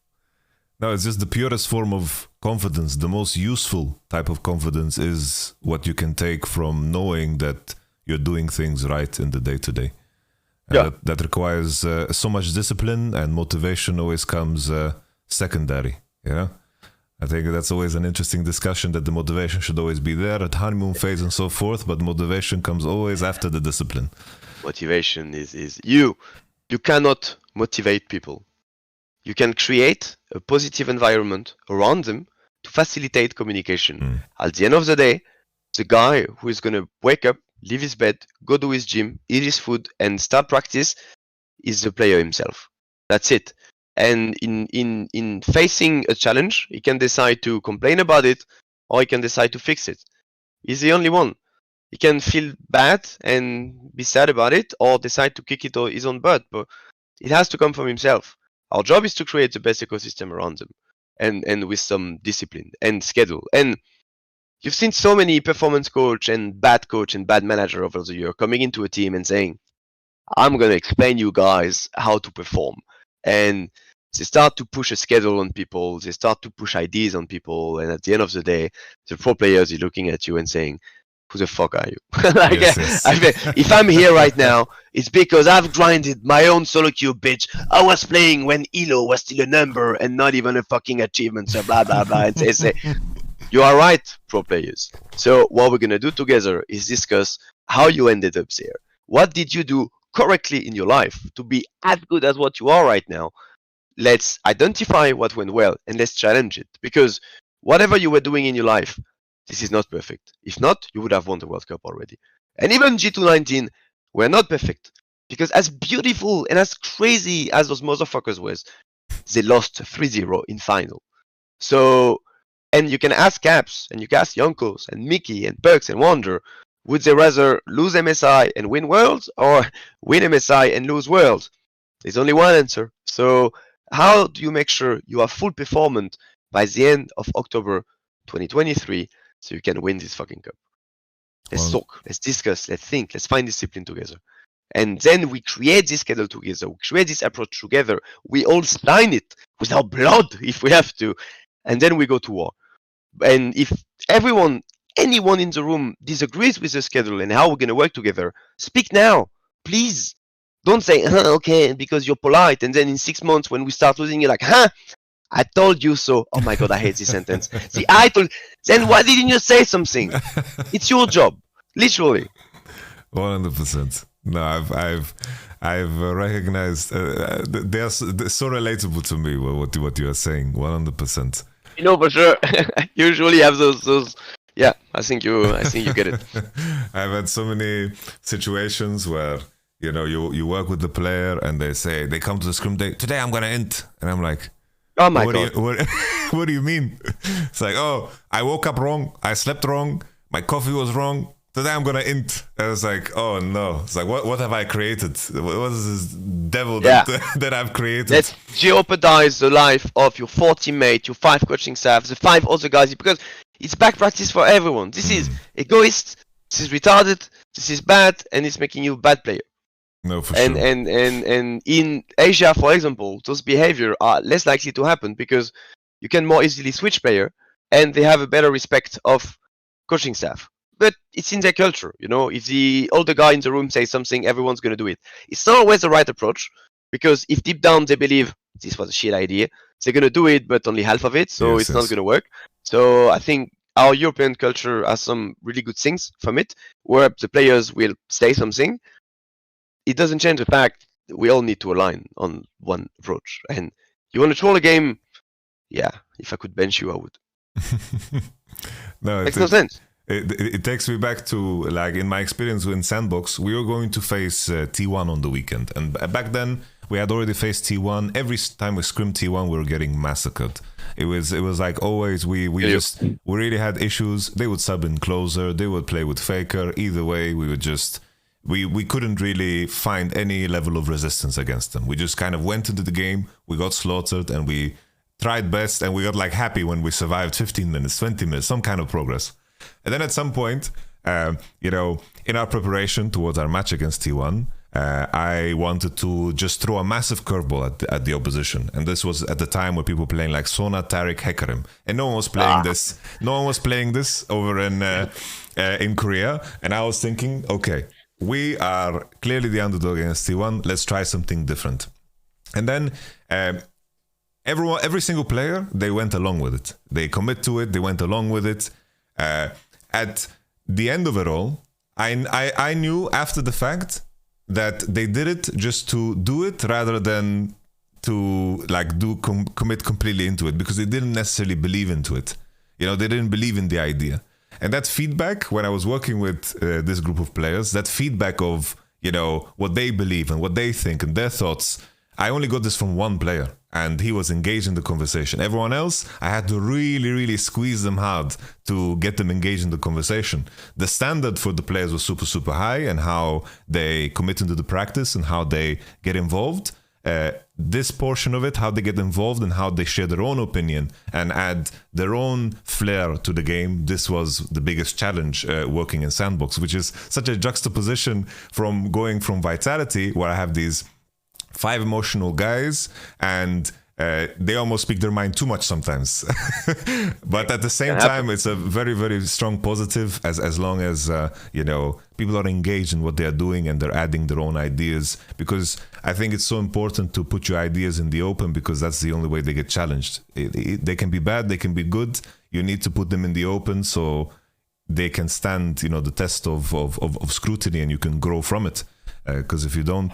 No, it's just the purest form of confidence. The most useful type of confidence is what you can take from knowing that you're doing things right in the day-to-day. That requires so much discipline, and motivation always comes secondary, I think that's always an interesting discussion, that the motivation should always be there at honeymoon phase and so forth, but motivation comes always after the discipline. Motivation is you cannot motivate people. You can create a positive environment around them to facilitate communication. At the end of the day, the guy who is going to wake up, leave his bed, go to his gym, eat his food, and start practice is the player himself. That's it. And in facing a challenge, he can decide to complain about it, or he can decide to fix it. He's the only one. He can feel bad and be sad about it, or decide to kick it or his own butt, but it has to come from himself. Our job is to create the best ecosystem around them, and with some discipline and schedule. And you've seen so many performance coach and bad manager over the year coming into a team and saying, I'm going to explain you guys how to perform. And they start to push a schedule on people, they start to push ideas on people, and at the end of the day, the pro players are looking at you and saying, who the fuck are you? If I'm here right now, it's because I've grinded my own solo queue, bitch. I was playing when Elo was still a number and not even a fucking achievement, so blah, blah, blah. And they say, you are right, pro players. So what we're going to do together is discuss how you ended up there. What did you do correctly in your life to be as good as what you are right now? Let's identify what went well and let's challenge it, because whatever you were doing in your life, this is not perfect. If not, you would have won the World Cup already. And even G219 were not perfect, because as beautiful and as crazy as those motherfuckers was, they lost 3-0 in final. So, and you can ask Caps and you can ask Yonkos and Mickey and Perks and Wonder, would they rather lose MSI and win Worlds, or win MSI and lose Worlds? There's only one answer. So how do you make sure you are full performant by the end of October 2023 so you can win this fucking cup? Let's talk, let's discuss, let's think, let's find discipline together. And then we create this schedule together, we create this approach together, we all sign it with our blood if we have to, and then we go to war. And if anyone in the room disagrees with the schedule and how we're going to work together, speak now, please. Don't say, okay, because you're polite, and then in 6 months when we start losing, you're like, I told you so. Oh my God, I hate this sentence. See, then why didn't you say something? It's your job, literally. 100%. No, I've recognized, they're so relatable to me, what you are saying, 100%. For sure. Usually have those. Yeah, I think you get it. I've had so many situations where, you work with the player and they come to the scrim day, today I'm going to int. And I'm like, oh my God. What do you mean? It's like, oh, I woke up wrong, I slept wrong, my coffee was wrong. Today I'm gonna int. And it's like, oh no. It's like, what have I created? What is this devil that that I've created? Let's jeopardize the life of your 4 teammates, your 5 coaching staff, the 5 other guys, because it's back practice for everyone. This is egoist, this is retarded, this is bad, and it's making you a bad player. No, for and, sure. And in Asia, for example, those behavior are less likely to happen because you can more easily switch player, and they have a better respect of coaching staff. But it's in their culture, you know. If the older guy in the room says something, everyone's gonna do it. It's not always the right approach, because if deep down they believe this was a shit idea, they're gonna do it, but only half of it, so it's not gonna work. So I think our European culture has some really good things from it, where the players will say something. It doesn't change the fact we all need to align on one approach. And you want to troll a game? Yeah, if I could bench you, I would. No, makes no sense. It takes me back to, like, in my experience in Sandbox, we were going to face T1 on the weekend. And back then, we had already faced T1. Every time we scrimmed T1, we were getting massacred. It was like always, we really had issues. They would sub in closer, they would play with Faker. Either way, we would just... We couldn't really find any level of resistance against them. We just kind of went into the game, we got slaughtered, and we tried best, and we got like happy when we survived 15 minutes, 20 minutes, some kind of progress. And then at some point, you know, in our preparation towards our match against T1, I wanted to just throw a massive curveball at the opposition. And this was at the time where people were playing like Sona, Taric, Hecarim. And no one was playing this. No one was playing this over in Korea. And I was thinking, okay, we are clearly the underdog against T1. Let's try something different. And then every single player, they went along with it. They commit to it. They went along with it. At the end of it all, I knew after the fact that they did it just to do it rather than to like commit completely into it, because they didn't necessarily believe into it. You know, they didn't believe in the idea. And that feedback, when I was working with this group of players, that feedback of, you know, what they believe and what they think and their thoughts, I only got this from one player, and he was engaged in the conversation. Everyone else, I had to really, really squeeze them hard to get them engaged in the conversation. The standard for the players was super, super high, and how they commit into the practice and how they get involved. This portion of it, how they get involved and how they share their own opinion and add their own flair to the game, this was the biggest challenge working in Sandbox, which is such a juxtaposition from going from Vitality, where I have these 5 emotional guys, and they almost speak their mind too much sometimes. But at the same time, it's a very, very strong positive as long as, you know, people are engaged in what they are doing and they're adding their own ideas. Because I think it's so important to put your ideas in the open, because that's the only way they get challenged. They can be bad, they can be good. You need to put them in the open so they can stand, you know, the test of scrutiny, and you can grow from it. Because if you don't,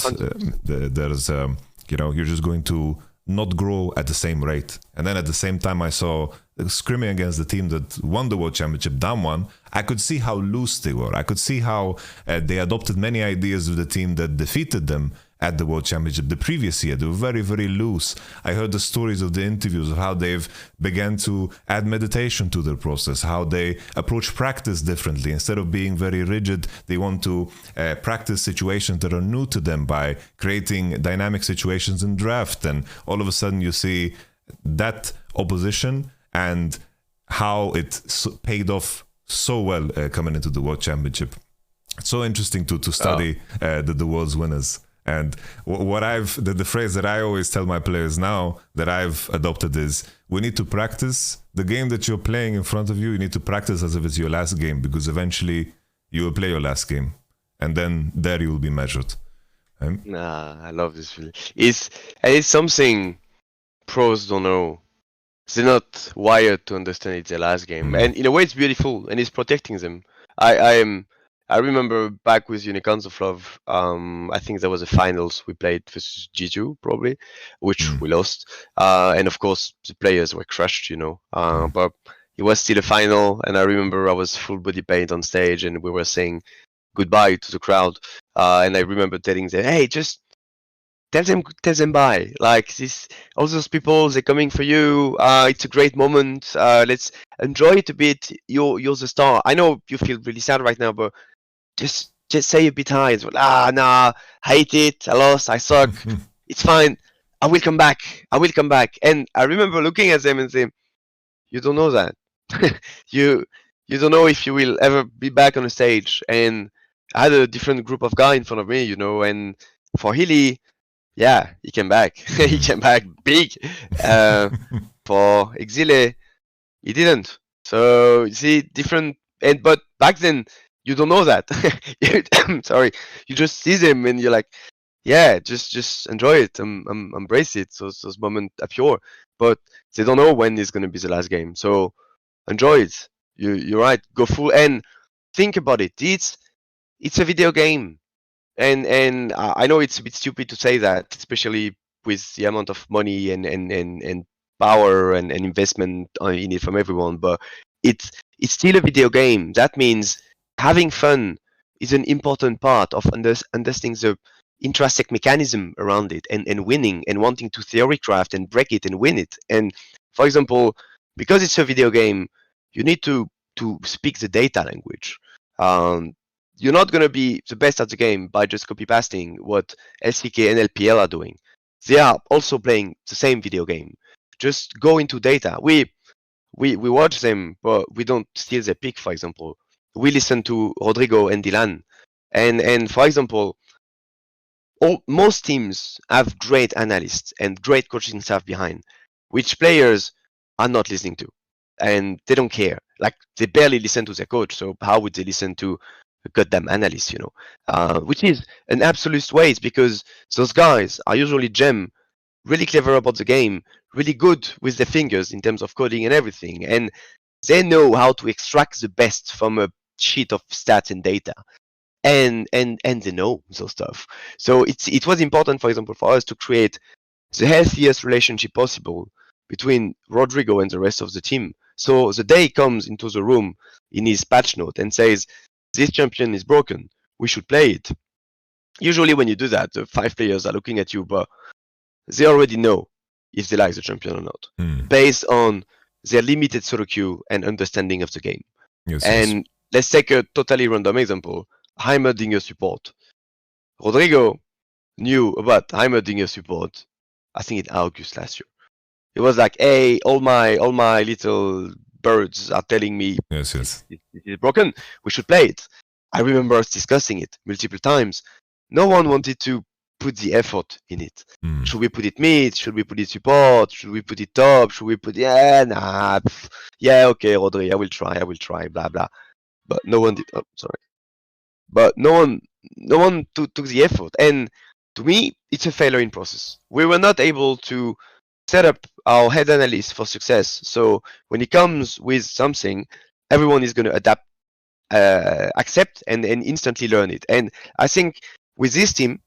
there's, you know, you're just going to not grow at the same rate. And then at the same time, I saw scrimming against the team that won the World Championship, down one. I could see how loose they were. I could see how they adopted many ideas of the team that defeated them at the World Championship the previous year. They were very, very loose. I heard the stories of the interviews of how they've began to add meditation to their process, how they approach practice differently. Instead of being very rigid, they want to practice situations that are new to them by creating dynamic situations in draft. And all of a sudden you see that opposition and how it paid off so well coming into the World Championship. It's so interesting to study the world's winners. And what the phrase that I always tell my players now that I've adopted is, we need to practice the game that you're playing in front of you. You need to practice as if it's your last game, because eventually you will play your last game, and then there you will be measured. I love this feeling. It's something pros don't know. They're not wired to understand it's their last game, and in a way it's beautiful, and it's protecting them. I remember back with Unicorns of Love, I think there was a finals we played versus G2 probably, which we lost. And of course the players were crushed, you know. But it was still a final, and I remember I was full body paint on stage, and we were saying goodbye to the crowd. And I remember telling them, hey, just tell them bye. Like this, all those people, they're coming for you. It's a great moment. Let's enjoy it a bit. You're the star. I know you feel really sad right now, but just say a bit hi. It's like, nah, hate it. I lost. I suck. It's fine. I will come back. I will come back. And I remember looking at them and saying, you don't know that. you don't know if you will ever be back on a stage. And I had a different group of guys in front of me, you know, and for Hilly, yeah, he came back. He came back big. For Exile, he didn't. So you see, different. And but back then, you don't know that. Sorry, you just see them and you're like, yeah, just enjoy it, embrace it. So those moments are pure, but they don't know when it's gonna be the last game. So enjoy it. You're right. Go full and think about it. It's a video game. And I know it's a bit stupid to say that, especially with the amount of money and power and investment in it from everyone. But it's still a video game. That means having fun is an important part of understanding the intrinsic mechanism around it, and winning and wanting to theory craft and break it and win it. And for example, because it's a video game, you need to speak the data language. You're not going to be the best at the game by just copy pasting what LCK and LPL are doing. They are also playing the same video game. Just go into data. We watch them, but we don't steal their pick, for example. We listen to Rodrigo and Dylan. And for example, most teams have great analysts and great coaching staff behind, which players are not listening to. And they don't care. Like, they barely listen to their coach, so how would they listen to goddamn analysts, you know, which is an absolute waste, because those guys are usually really clever about the game, really good with their fingers in terms of coding and everything, and they know how to extract the best from a sheet of stats and data, and they know those stuff. So it was important, for example, for us to create the healthiest relationship possible between Rodrigo and the rest of the team. So the day comes into the room in his patch note and says, this champion is broken, we should play it. Usually when you do that, the 5 players are looking at you, but they already know if they like the champion or not, based on their limited solo queue and understanding of the game. Yes, and let's take a totally random example. Heimerdinger support. Rodrigo knew about Heimerdinger support, I think in August last year. It was like, hey, all my little birds are telling me yes. It is broken, we should play it. I remember us discussing it multiple times. No one wanted to put the effort in it. Should we put it mid? Should we put it support? Should we put it top? Should we put yeah, okay, Rodri, I will try, blah blah. But no one did. But no one took the effort. And to me, it's a failure in process. We were not able to set up our head analyst for success. So when it comes with something, everyone is going to adapt, accept, and instantly learn it. And I think with this team,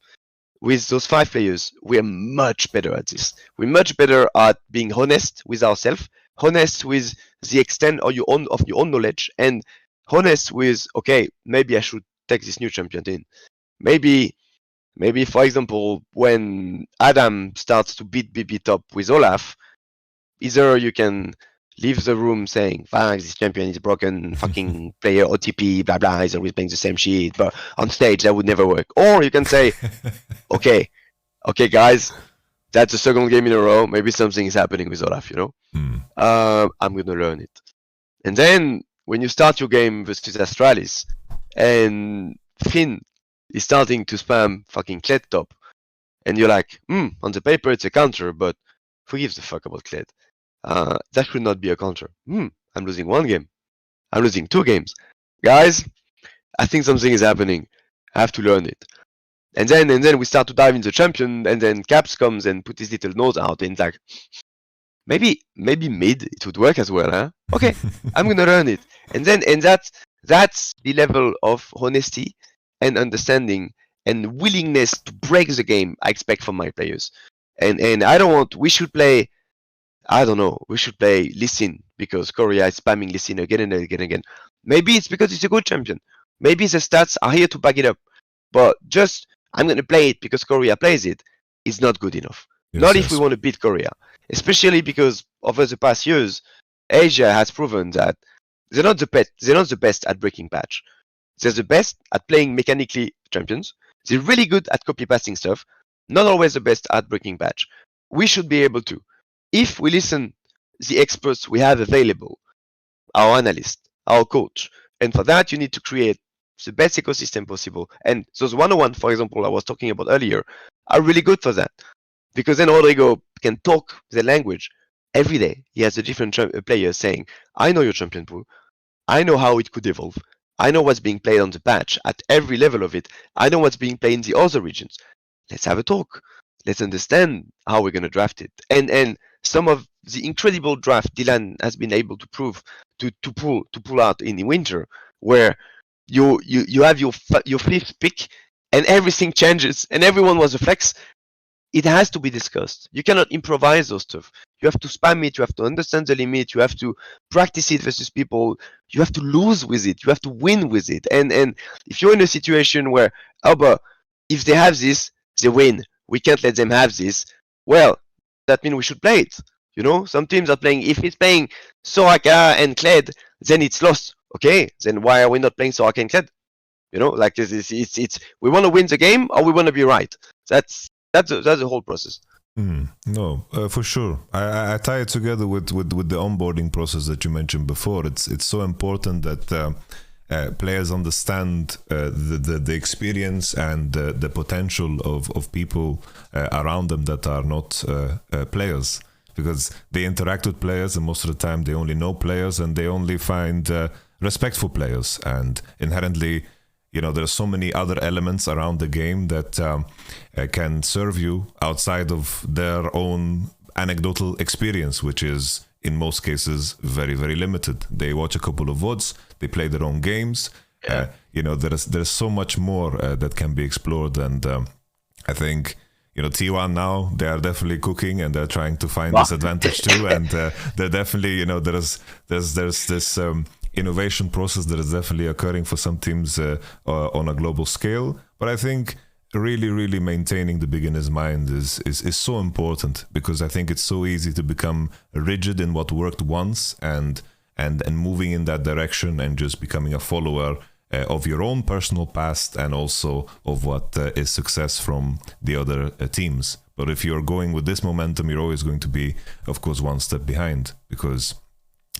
with those 5 players, we are much better at this. We're much better at being honest with ourselves, honest with the extent of your own knowledge, and honest with, okay, maybe I should take this new champion in. Maybe, for example, when Adam starts to beat BB top with Olaf, either you can leave the room saying, fine, this champion is broken, fucking player OTP, blah blah, he's always playing the same shit, but on stage that would never work. Or you can say, okay guys, that's the second game in a row, maybe something is happening with Olaf, you know? I'm gonna learn it. And then when you start your game versus Astralis, and Finn is starting to spam fucking Kled top, and you're like, on the paper it's a counter, but who gives a fuck about Kled? That should not be a counter. I'm losing 1 game. I'm losing 2 games. Guys, I think something is happening. I have to learn it. And then we start to dive into the champion, and then Caps comes and put his little nose out, and like, maybe mid it would work as well, huh? Okay, I'm gonna learn it. And that's the level of honesty and understanding and willingness to break the game I expect from my players. And I don't want, we should play Lee Sin because Korea is spamming Lee Sin again and again and again. Maybe it's because it's a good champion. Maybe the stats are here to back it up. But just, I'm going to play it because Korea plays it. is not good enough. Yes, Not yes. if we want to beat Korea, especially because over the past years, Asia has proven that they're not the best. They're not the best at breaking patch. They're the best at playing mechanically champions. They're really good at copy pasting stuff. Not always the best at breaking patch. We should be able to, if we listen the experts we have available, our analyst, our coach, and for that you need to create the best ecosystem possible. And those 101, for example, I was talking about earlier, are really good for that. Because then Rodrigo can talk the language every day. He has a different player saying, I know your champion pool. I know how it could evolve. I know what's being played on the patch at every level of it. I know what's being played in the other regions. Let's have a talk. Let's understand how we're going to draft it. And some of the incredible draft Dylan has been able to prove to pull out in the winter, where you have your fifth pick and everything changes and everyone was a flex. It has to be discussed. You cannot improvise those stuff. You have to spam it. You have to understand the limit. You have to practice it versus people. You have to lose with it. You have to win with it. And if you're in a situation where, oh, but if they have this, they win. We can't let them have this. Well, that means we should play it. You know, some teams are playing. If it's playing Soraka and Kled, then it's lost. Okay, then why are we not playing Soraka and Kled? You know, like it's we want to win the game or we want to be right. That's the whole process. No, for sure. I tie it together with the onboarding process that you mentioned before. It's so important that players understand the experience and the potential of people around them that are not players, because they interact with players and most of the time they only know players and they only find respectful players, and inherently, you know, there are so many other elements around the game that can serve you outside of their own anecdotal experience, which is in most cases very, very limited. They watch a couple of VODs, they play their own games. You know, there's so much more that can be explored, and I think, you know, T1 now, they are definitely cooking and they're trying to find this advantage too, and they're definitely, you know, there's this innovation process that is definitely occurring for some teams on a global scale. But I think really maintaining the beginner's mind is so important, because I think it's so easy to become rigid in what worked once and moving in that direction and just becoming a follower of your own personal past and also of what is success from the other teams. But if you're going with this momentum, you're always going to be, of course, one step behind, because,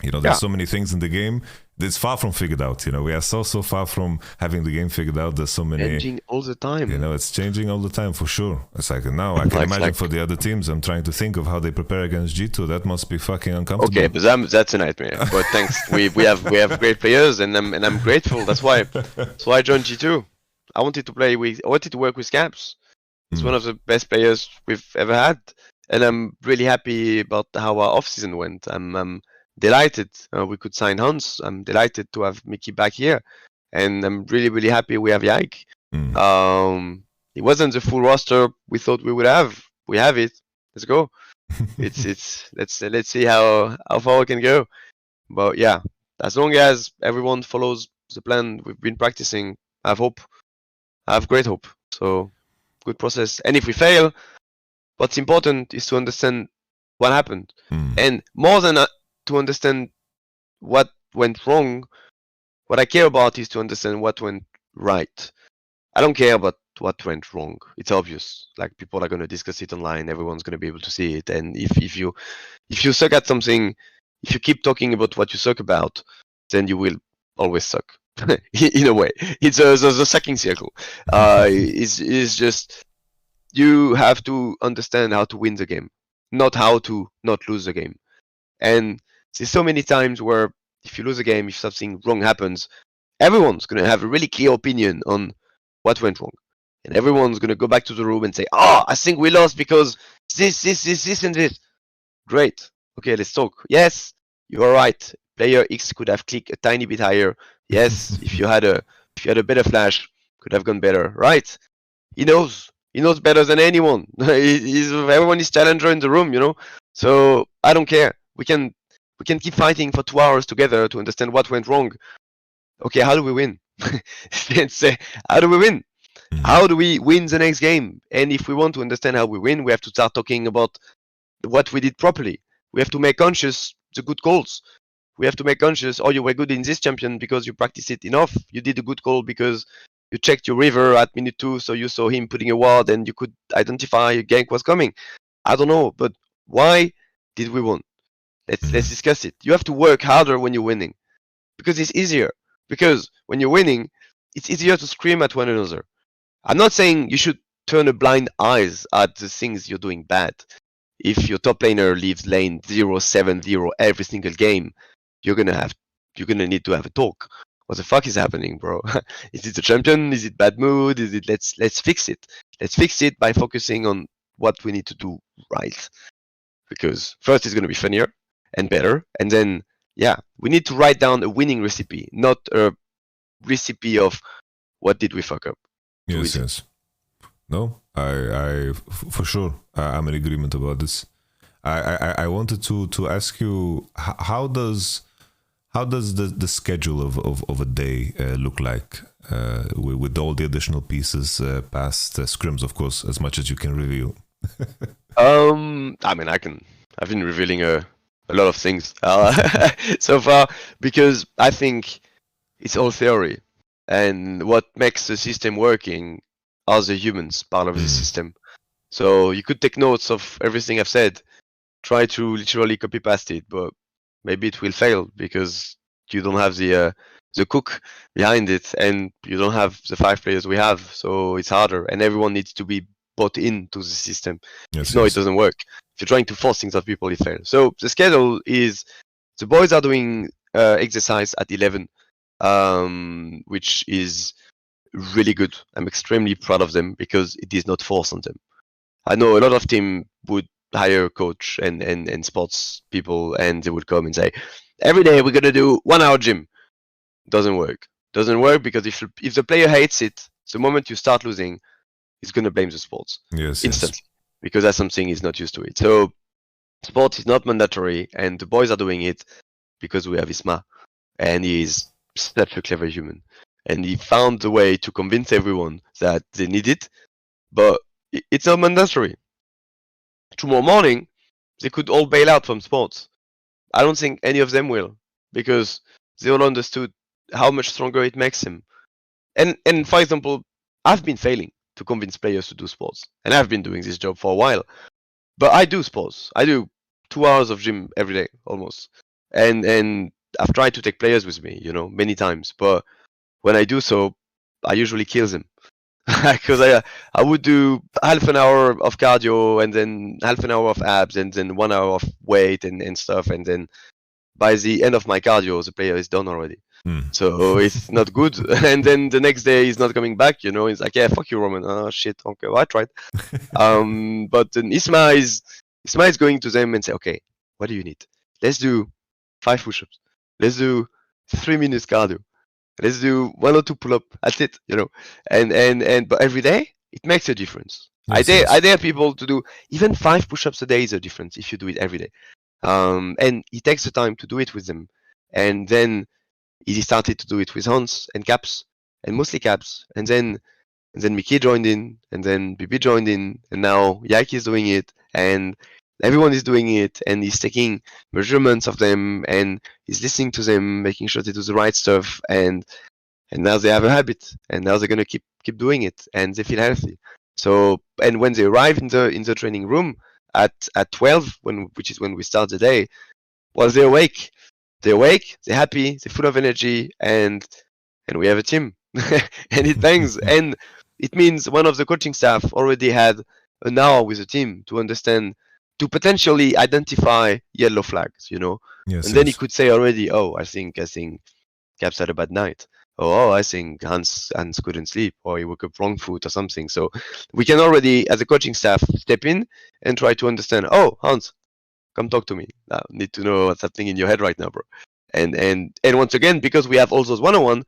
you know, there's so many things in the game. It's far from figured out. You know, we are so far from having the game figured out. There's so many changing all the time. You know, it's changing all the time for sure. It's like now I can imagine for the other teams. I'm trying to think of how they prepare against G2. That must be fucking uncomfortable. Okay, but that's a nightmare. But thanks, we have great players, and I'm grateful. That's why I joined G2. I wanted to work with Caps. It's one of the best players we've ever had, and I'm really happy about how our off season went. I'm delighted we could sign Hans. I'm delighted to have Mikyx back here, and I'm really happy we have Yike. It wasn't the full roster we thought we would have. We have it. Let's go. Let's see how far we can go. But yeah, as long as everyone follows the plan we've been practicing, I have hope. I have great hope. So good process. And if we fail, what's important is to understand what happened, and more than to understand what went wrong, what I care about is to understand what went right. I don't care about what went wrong. It's obvious. Like, people are going to discuss it online. Everyone's going to be able to see it. And if you suck at something, if you keep talking about what you suck about, then you will always suck. In a way, it's a sucking circle. It's just, you have to understand how to win the game, not how to not lose the game. And there's so many times where if you lose a game, if something wrong happens, everyone's going to have a really clear opinion on what went wrong. And everyone's going to go back to the room and say, oh, I think we lost because this, and this. Great. Okay, let's talk. Yes, you are right. Player X could have clicked a tiny bit higher. Yes, if you had a better flash, could have gone better. Right. He knows better than anyone. Everyone is challenger in the room, you know. So I don't care. We can keep fighting for 2 hours together to understand what went wrong. Okay, how do we win? Let's say, how do we win? How do we win the next game? And if we want to understand how we win, we have to start talking about what we did properly. We have to make conscious the good calls. We have to make conscious, oh, you were good in this champion because you practiced it enough. You did a good call because you checked your river at minute 2, so you saw him putting a ward and you could identify a gank was coming. I don't know, but why did we win? Let's discuss it. You have to work harder when you're winning because it's easier. Because when you're winning, it's easier to scream at one another. I'm not saying you should turn a blind eyes at the things you're doing bad. If your top laner leaves lane 0-7-0 every single game, you're gonna need to have a talk. What the fuck is happening, bro? Is it the champion? Is it bad mood? Is it let's fix it. Let's fix it by focusing on what we need to do right. Because first it's gonna be funnier and better, and then we need to write down a winning recipe, not a recipe of what did we fuck up. Yes. No, I for sure, I'm in agreement about this. I wanted to ask you, how does the schedule of a day look like with all the additional pieces past scrims, of course, as much as you can reveal. I mean, I've been revealing a lot of things so far because I think it's all theory, and what makes the system working are the humans part of the system. So you could take notes of everything I've said, try to literally copy paste it, but maybe it will fail because you don't have the cook behind it, and you don't have the 5 players we have, so it's harder, and everyone needs to be bought into the system. It doesn't work. If you're trying to force things on people, it fails. So the schedule is the boys are doing exercise at 11, which is really good. I'm extremely proud of them because it is not forced on them. I know a lot of teams would hire a coach and sports people, and they would come and say, every day we're gonna do 1 hour gym. Doesn't work because if the player hates it, the moment you start losing, he's gonna blame the sports instantly because that's something he's not used to it. So sports is not mandatory, and the boys are doing it because we have Isma, and he's such a clever human, and he found a way to convince everyone that they need it, but it's not mandatory. Tomorrow morning, they could all bail out from sports. I don't think any of them will, because they all understood how much stronger it makes him. And for example, I've been failing to convince players to do sports, and I've been doing this job for a while. But I do sports. I do 2 hours of gym every day, almost. And I've tried to take players with me, many times. But when I do so, I usually kill them. Because I would do half an hour of cardio, and then half an hour of abs, and then 1 hour of weight and stuff. And then by the end of my cardio, the player is done already. So it's not good. And then the next day he's not coming back, He's like, yeah, fuck you, Roman. Oh shit, okay, well, I tried. But then Isma is going to them and say, okay, what do you need? Let's do 5 push-ups. Let's do 3 minutes cardio. Let's do 1 or 2 pull-up. That's it, And but every day it makes a difference. I dare people to do even 5 push-ups a day is a difference if you do it every day. And he takes the time to do it with them, and then he started to do it with Hans and Caps, and mostly Caps, and then Mikyx joined in, and then BB joined in, and now Yike is doing it, and everyone is doing it, and he's taking measurements of them, and he's listening to them, making sure they do the right stuff, and now they have a habit, and now they're gonna keep doing it, and they feel healthy. So, and when they arrive in the training room at 12, which is when we start the day, well, they're awake. They're happy, they're full of energy, and we have a team. And it bangs. And it means one of the coaching staff already had an hour with the team to understand, to potentially identify yellow flags, Yes, and then he could say already, oh, I think Caps had a bad night. Oh, I think Hans couldn't sleep, or he woke up wrong foot or something. So we can already, as a coaching staff, step in and try to understand, oh, Hans, come talk to me. I need to know what's happening in your head right now, bro. And once again, because we have all those one-on-one,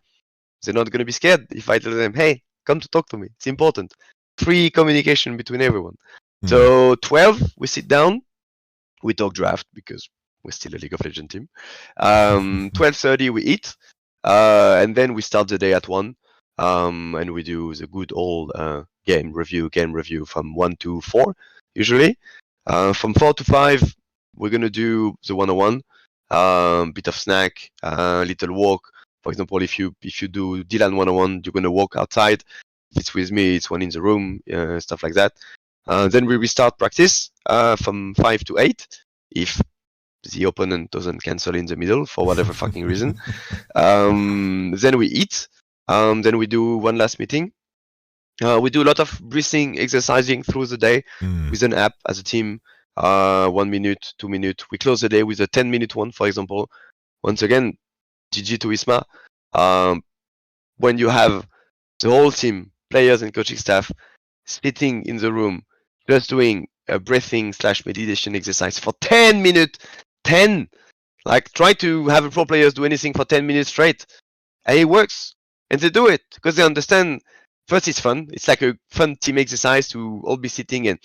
they're not going to be scared if I tell them, hey, come to talk to me. It's important. Free communication between everyone. So 12, we sit down, we talk draft because we're still a League of Legends team. 12:30, we eat, and then we start the day at 1. and we do the good old game review from 1 to 4 usually. From 4 to 5, we're gonna do the 101, bit of snack, little walk. For example, if you do Dylan 101, you're gonna walk outside. If it's with me, it's one in the room, stuff like that. Then we restart practice from 5 to 8 if the opponent doesn't cancel in the middle for whatever fucking reason. Then we eat. Then we do one last meeting. We do a lot of breathing, exercising through the day with an app as a team. 1 minute, 2 minutes. We close the day with a 10-minute one, for example. Once again, GG to Isma. When you have the whole team, players and coaching staff, sitting in the room, just doing a breathing / meditation exercise for 10 minutes, 10. Like, try to have a pro players do anything for 10 minutes straight, and it works. And they do it because they understand. First, it's fun. It's like a fun team exercise to all be sitting and.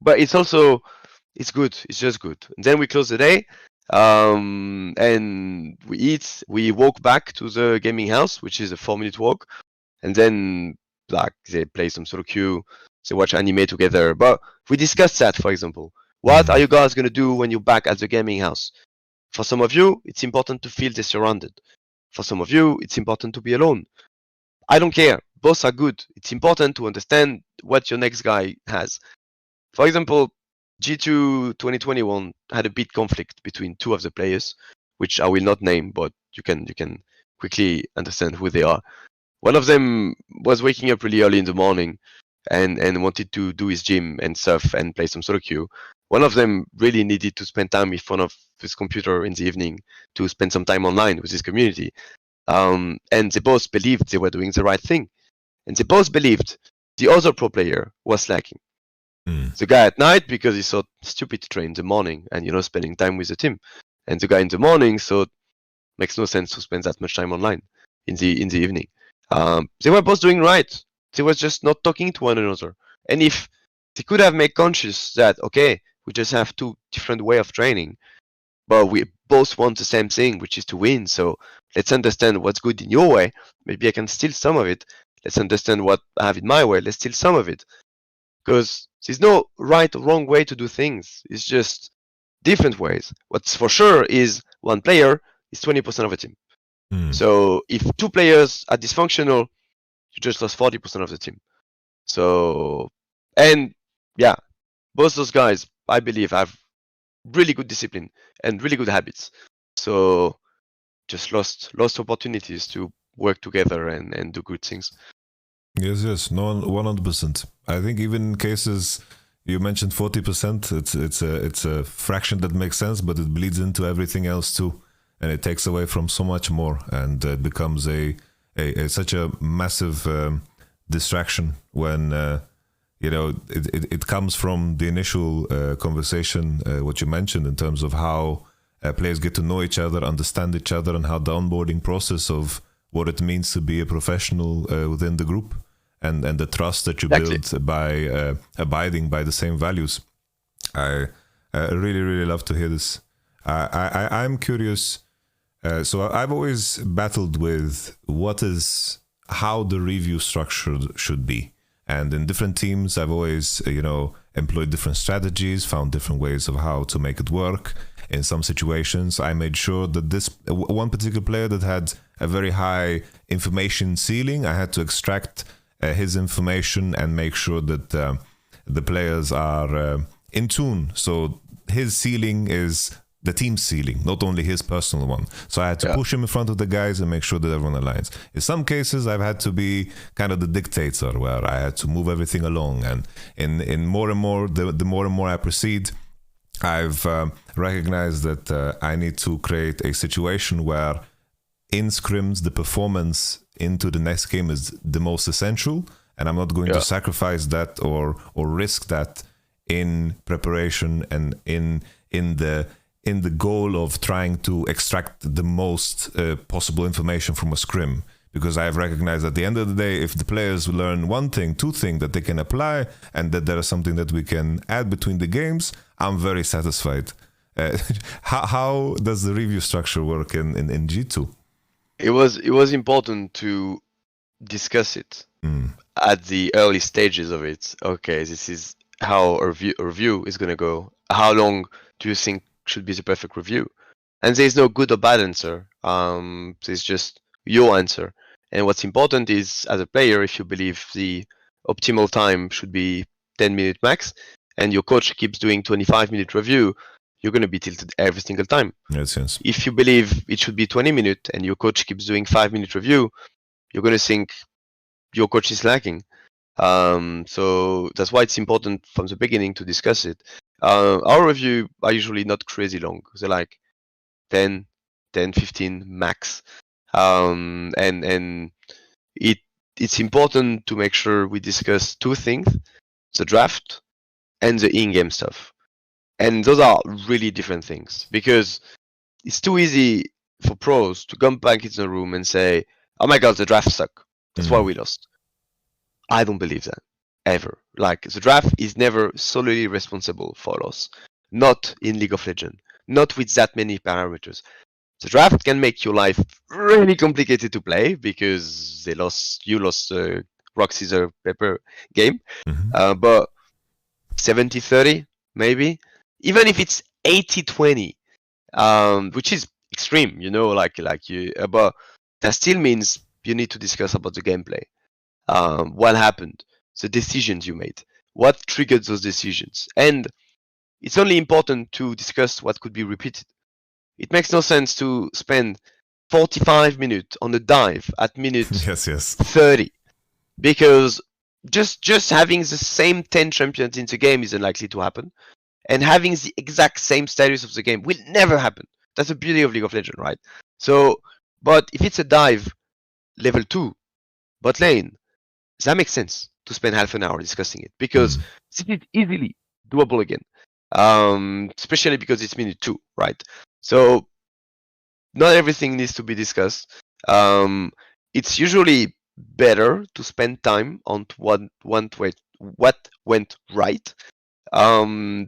But it's also, it's good. It's just good. And then we close the day, and we eat. We walk back to the gaming house, which is a 4-minute walk, and then like they play some solo queue. They watch anime together. But we discuss that, for example. What are you guys gonna do when you're back at the gaming house? For some of you, it's important to feel they're surrounded. For some of you, it's important to be alone. I don't care. Both are good. It's important to understand what your next guy has. For example, G2 2021 had a big conflict between two of the players, which I will not name, but you can quickly understand who they are. One of them was waking up really early in the morning and wanted to do his gym and surf and play some solo queue. One of them really needed to spend time in front of his computer in the evening to spend some time online with his community. And they both believed they were doing the right thing. And they both believed the other pro player was slacking. The guy at night, because he thought stupid to train in the morning and, spending time with the team. And the guy in the morning thought makes no sense to spend that much time online in the evening. They were both doing right. They were just not talking to one another. And if they could have made conscious that, okay, we just have two different way of training, but we both want the same thing, which is to win. So let's understand what's good in your way. Maybe I can steal some of it. Let's understand what I have in my way. Let's steal some of it. Because there's no right or wrong way to do things. It's just different ways. What's for sure is one player is 20% of a team. So if two players are dysfunctional, you just lost 40% of the team. So, and yeah, both those guys, I believe, have really good discipline and really good habits. So just lost opportunities to work together and do good things. Yes, no, 100%. I think even in cases you mentioned 40%, it's a fraction that makes sense, but it bleeds into everything else too, and it takes away from so much more, and it becomes such a massive distraction when it comes from the initial conversation, what you mentioned in terms of how players get to know each other, understand each other, and how the onboarding process of what it means to be a professional within the group, and the trust that you build by abiding by the same values. I really, really love to hear this. I'm curious. So I've always battled with how the review structure should be. And in different teams, I've always, employed different strategies, found different ways of how to make it work. In some situations, I made sure that this one particular player that had a very high information ceiling, I had to extract his information and make sure that the players are in tune. So his ceiling is the team's ceiling, not only his personal one. So I had to push him in front of the guys and make sure that everyone aligns. In some cases, I've had to be kind of the dictator, where I had to move everything along. And in more and more, the more and more I proceed, I've recognized that I need to create a situation where in scrims, the performance into the next game is the most essential, and I'm not going to sacrifice that or risk that in preparation and in the goal of trying to extract the most possible information from a scrim. Because I've recognized at the end of the day, if the players learn one thing, two things that they can apply, and that there is something that we can add between the games, I'm very satisfied. How does the review structure work in G2? it was important to discuss it at the early stages of it. Okay, this is how a review is gonna go. How long do you think should be the perfect review? And there's no good or bad answer. There's just your answer. And what's important is, as a player, if you believe the optimal time should be 10-minute max, and your coach keeps doing 25-minute review, you're going to be tilted every single time. Makes sense. If you believe it should be 20-minute and your coach keeps doing 5-minute review, you're going to think your coach is lacking. So that's why it's important from the beginning to discuss it. Our review are usually not crazy long. They're like 10, 15 max. And it's important to make sure we discuss two things: the draft and the in-game stuff. And those are really different things, because it's too easy for pros to come back into the room and say, "Oh my god, the draft sucked. That's why we lost." I don't believe that, ever. Like, the draft is never solely responsible for loss. Not in League of Legends. Not with that many parameters. The draft can make your life really complicated to play because you lost a rock, scissors, paper game. But 70-30, maybe. Even if it's 80-20, which is extreme, but that still means you need to discuss about the gameplay. What happened, the decisions you made, what triggered those decisions. And it's only important to discuss what could be repeated. It makes no sense to spend 45 minutes on a dive at minute 30, because just having the same 10 champions in the game is unlikely to happen, and having the exact same status of the game will never happen. That's the beauty of League of Legends, right? So, but if it's a dive level 2 bot lane, that makes sense to spend half an hour discussing it, because it is easily doable again, especially because it's minute 2, right? So not everything needs to be discussed. It's usually better to spend time on what went right,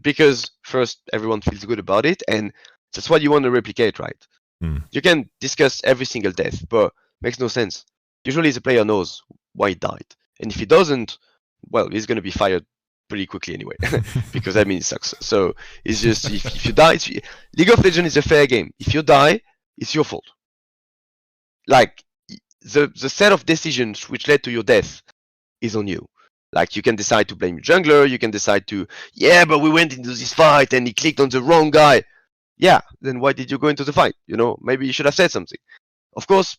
because first, everyone feels good about it, and that's what you want to replicate, right? You can discuss every single death, but makes no sense. Usually the player knows why he died, and if he doesn't, well, he's going to be fired pretty quickly anyway, because that means it sucks. So it's just, if you die, League of Legends is a fair game. If you die, it's your fault. Like, the set of decisions which led to your death is on you. Like, you can decide to blame your jungler, you can decide to, but we went into this fight and he clicked on the wrong guy. Yeah, then why did you go into the fight? Maybe you should have said something. Of course,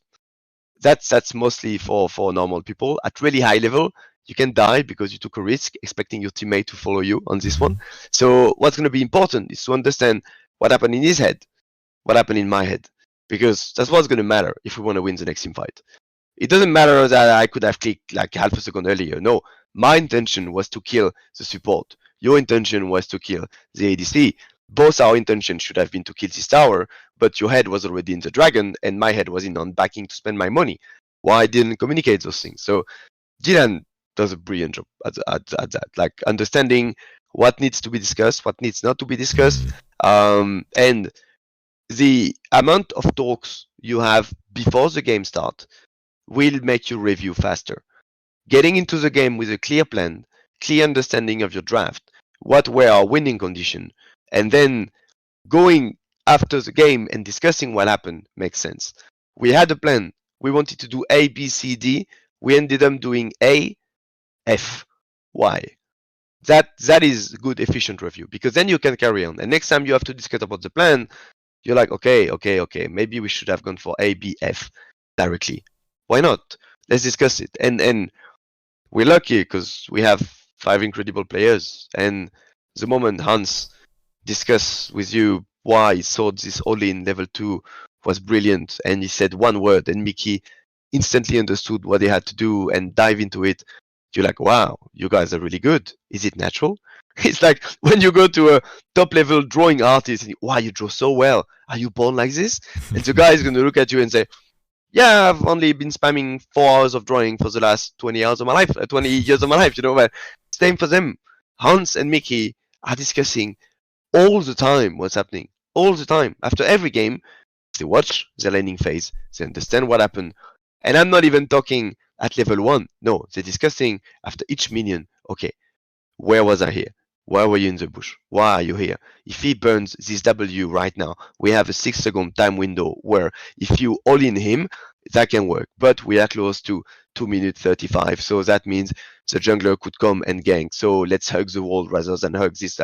that's mostly for normal people. At really high level, you can die because you took a risk expecting your teammate to follow you on this one. So what's going to be important is to understand what happened in his head, what happened in my head, because that's what's going to matter if we want to win the next team fight. It doesn't matter that I could have clicked like half a second earlier. No, my intention was to kill the support. Your intention was to kill the ADC. Both our intentions should have been to kill this tower, but your head was already in the dragon, and my head was in on backing to spend my money. Why I didn't communicate those things? So Dylan does a brilliant job at that, like understanding what needs to be discussed, what needs not to be discussed, and the amount of talks you have before the game start will make you review faster. Getting into the game with a clear plan, clear understanding of your draft, what were our winning conditions, and then going after the game and discussing what happened makes sense. We had a plan. We wanted to do A, B, C, D. We ended up doing A, F, Y. That is good, efficient review, because then you can carry on. And next time you have to discuss about the plan, you're like, okay, maybe we should have gone for A, B, F directly. Why not? Let's discuss it. And we're lucky because we have 5 incredible players. And the moment Hans discuss with you why he thought this all-in level 2 was brilliant, and he said one word, and Mikyx instantly understood what they had to do and dive into it, you're like, wow, you guys are really good. Is it natural? It's like when you go to a top-level drawing artist and wow, you draw so well. Are you born like this? And the guy is going to look at you and say, yeah, I've only been spamming 4 hours of drawing for the last 20 hours of my life, 20 years of my life, but same for them. Hans and Mikyx are discussing all the time what's happening. All the time. After every game, They watch the laning phase. They understand what happened. And I'm not even talking at level 1. No, they're discussing after each minion. Okay, where was I here? Why were you in the bush? Why are you here? If he burns this W right now, we have a 6-second time window where if you all in him, that can work. But we are close to 2 minutes 35. So that means the jungler could come and gank. So let's hug the wall rather than hug this.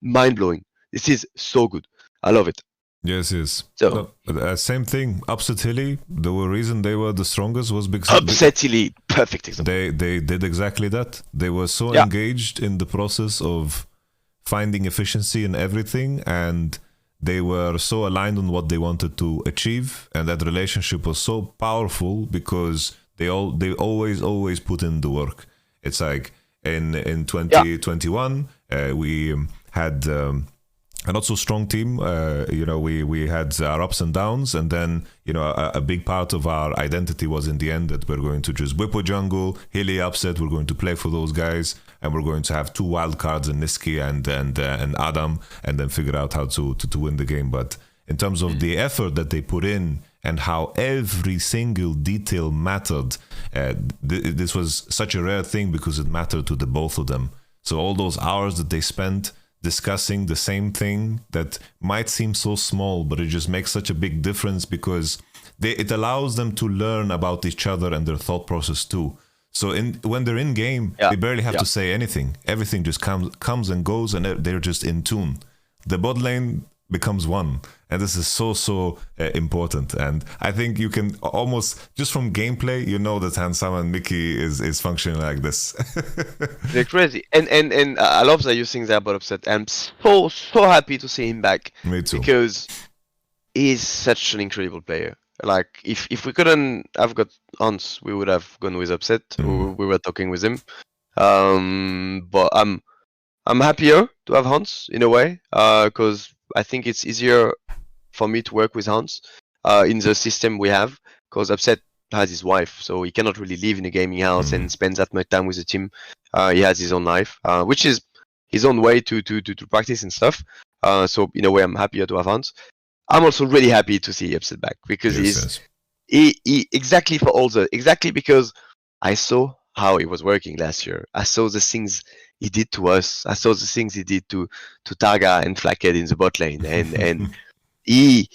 Mind blowing. This is so good. I love it. Yes, yes. So same thing. Upset Hilly, the reason they were the strongest was because Upset Hilly, perfect example. They did exactly that. They were so engaged in the process of finding efficiency in everything, and they were so aligned on what they wanted to achieve, and that relationship was so powerful because they always put in the work. It's like in 2021 we had a not so strong team. We had our ups and downs, and then a big part of our identity was in the end that we're going to just whip a jungle, Hilly upset, we're going to play for those guys, and we're going to have 2 wild cards in Niski and Adam, and then figure out how to win the game. But in terms of the effort that they put in and how every single detail mattered, this was such a rare thing because it mattered to the both of them. So all those hours that they spent discussing the same thing that might seem so small, but it just makes such a big difference because it allows them to learn about each other and their thought process too. So when they're in game, they barely have to say anything. Everything just comes and goes, and they're just in tune. The bot lane becomes one, and this is so important. And I think you can almost, just from gameplay, that Handsome and Mickey is functioning like this. They're crazy, and I love that you think that about Upset. I'm so happy to see him back. Me too. Because he's such an incredible player. Like if we couldn't have got Hans, we would have gone with Upset. We were talking with him, but I'm happier to have Hans in a way, because I think it's easier for me to work with Hans in the system we have, because Upset has his wife, so he cannot really live in a gaming house and spend that much time with the team. He has his own life, which is his own way to practice and stuff. So in a way, I'm happier to have Hans. I'm also really happy to see Upset back because he exactly because I saw how he was working last year. I saw the things he did to us. I saw the things he did to Targa and Flackhead in the bot lane, and he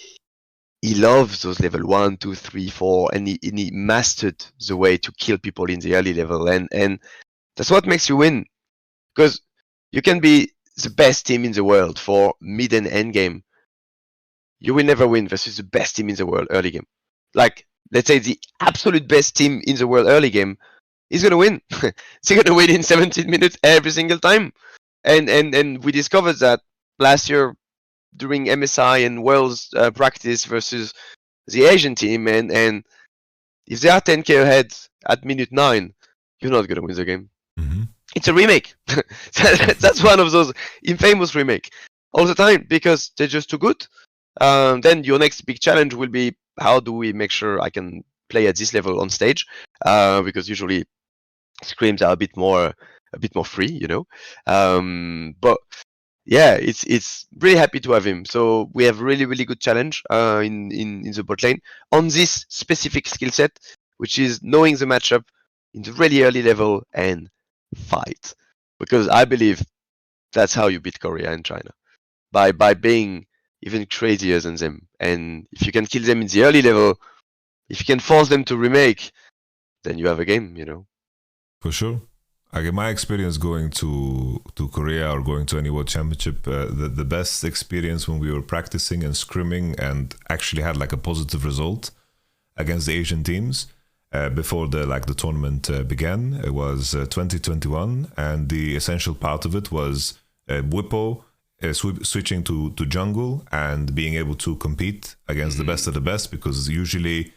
loves those level 1, 2, 3, 4, and he mastered the way to kill people in the early level, and that's what makes you win. Because you can be the best team in the world for mid and end game, you will never win versus the best team in the world early game. Like, let's say the absolute best team in the world early game is gonna win. They're gonna win in 17 minutes every single time. And we discovered that last year during MSI and Worlds practice versus the Asian team, and if they are 10k ahead at minute 9, you're not gonna win the game. It's a remake. That's one of those infamous remake all the time because they're just too good. Then your next big challenge will be, how do we make sure I can play at this level on stage? Because usually scrims are a bit more free, but yeah, it's really happy to have him. So we have really good challenge in the bot lane on this specific skill set, which is knowing the matchup in the really early level and fight. Because I believe that's how you beat Korea and China, by being even crazier than them. And if you can kill them in the early level, if you can force them to remake, then you have a game, For sure. Again, my experience going to Korea or going to any World Championship, the best experience when we were practicing and scrimming and actually had like a positive result against the Asian teams before the tournament began. It was 2021, and the essential part of it was Whippo switching to jungle and being able to compete against the best of the best, because usually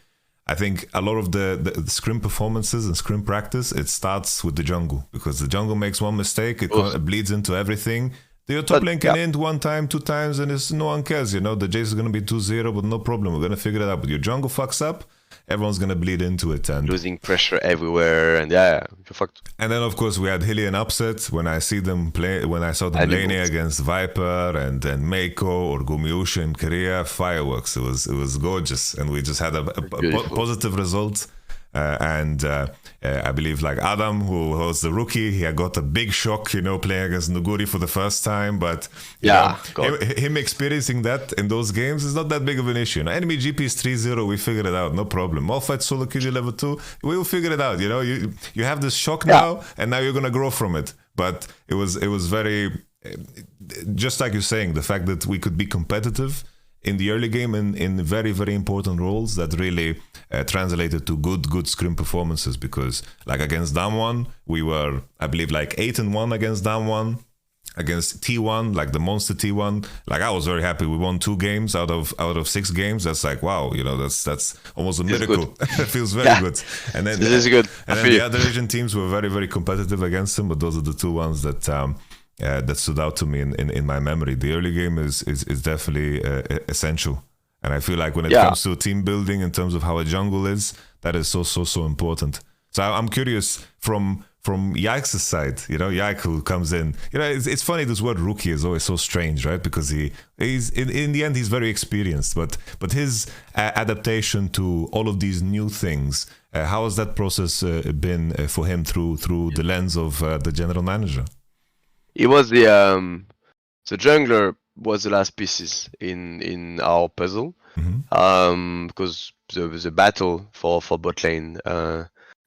I think a lot of the scrim performances and scrim practice, it starts with the jungle, because the jungle makes one mistake, it bleeds into everything. The top lane can end 1 time, 2 times, and no one cares, the Jace is going to be 2-0, but no problem, we're going to figure it out. But your jungle fucks up, everyone's gonna bleed into it, and losing pressure everywhere, and you're fucked. And then of course we had Hilly and Upset when I saw them laning against Viper and Meiko or Gumiushi in Korea. Fireworks. It was gorgeous, and we just had a positive result. I believe like Adam, who was the rookie, he had got a big shock, playing against Nuguri for the first time. But him experiencing that in those games is not that big of an issue. Enemy GP is 3-0, we figured it out, no problem. All fight solo QG level 2, we will figure it out. You have this shock now, and now you're gonna grow from it. But it was very, just like you're saying, the fact that we could be competitive in the early game in very, very important roles that really translated to good scrim performances, because like against Damwon, we were, I believe, like 8-1 against Damwon. Against T1, like the monster T1, like I was very happy. We won 2 games out of 6 games. That's like, wow, that's almost a miracle. It feels very good. And then this is good. And then the other Asian teams were very, very competitive against them, but those are the 2 ones that that stood out to me in my memory. The early game is definitely essential, and I feel like when it comes to team building in terms of how a jungle is, that is so important. So I'm curious from Yike's side, Yike who comes in. It's funny, this word rookie is always so strange, right? Because he's in the end he's very experienced, but his adaptation to all of these new things, how has that process been for him through the lens of the general manager? He was the jungler was the last pieces in our puzzle, because the battle for bot lane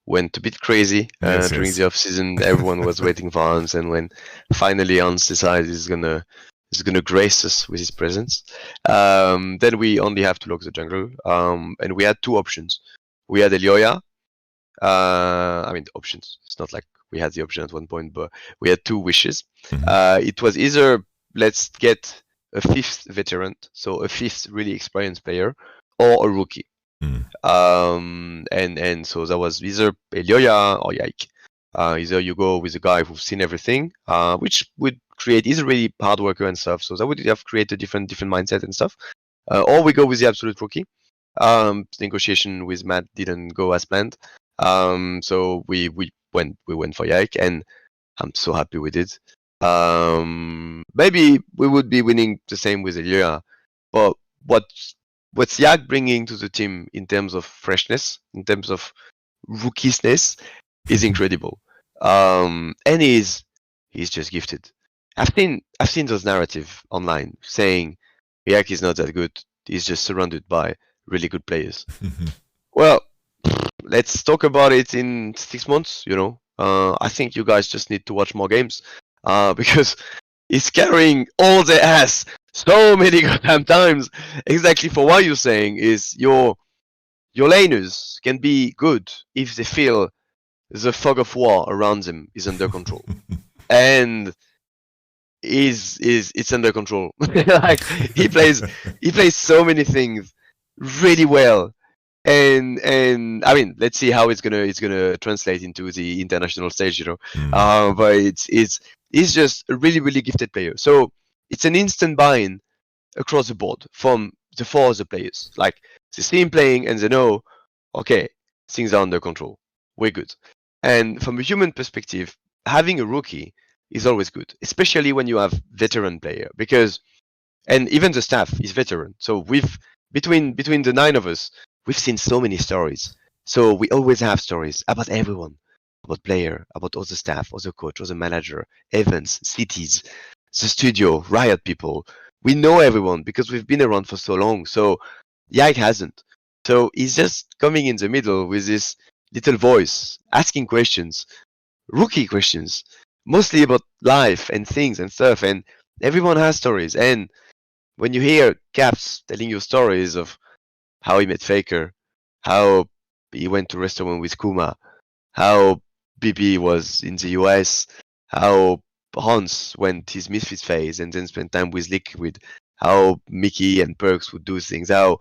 went a bit crazy during the off season. Everyone was waiting for Hans, and when finally Hans decided he's gonna grace us with his presence, then we only have to lock the jungle, and we had 2 options. We had Elioya. Options. It's not like we had the option at one point, but we had 2 wishes. It was either let's get a 5th veteran, so a 5th really experienced player, or a rookie. And so that was either Elioya or Yike. Either you go with a guy who's seen everything, which would create, he's a really hard worker and stuff, so that would have created different mindset and stuff. Or we go with the absolute rookie. Negotiation with Matt didn't go as planned. So we went for Yike, and I'm so happy we did. Maybe we would be winning the same with Elioya, but what's Yike bringing to the team in terms of freshness, in terms of rookiesness, is incredible. And he's just gifted. I've seen those narrative online saying Yike is not that good. He's just surrounded by really good players. Well, let's talk about it in 6 months. I think you guys just need to watch more games, because he's carrying all the ass so many goddamn times. Exactly for what you're saying is your laners can be good if they feel the fog of war around them is under control, and it's under control. Like he plays so many things really well. And I mean, let's see how it's gonna translate into the international stage, But he's just a really, really gifted player. So it's an instant buy-in across the board from the 4 other players. Like they see him playing and they know, okay, things are under control. We're good. And from a human perspective, having a rookie is always good, especially when you have veteran player, and even the staff is veteran. So between the 9 of us, we've seen so many stories. So we always have stories about everyone, about player, about other staff, other coach, other manager, events, cities, the studio, Riot people. We know everyone because we've been around for so long. So Yike hasn't. So he's just coming in the middle with this little voice, asking questions, rookie questions, mostly about life and things and stuff. And everyone has stories. And when you hear Caps telling you stories of how he met Faker, how he went to restaurant with Kuma, how BB was in the US, how Hans went his misfit phase and then spent time with Liquid, how Mickey and Perks would do things, how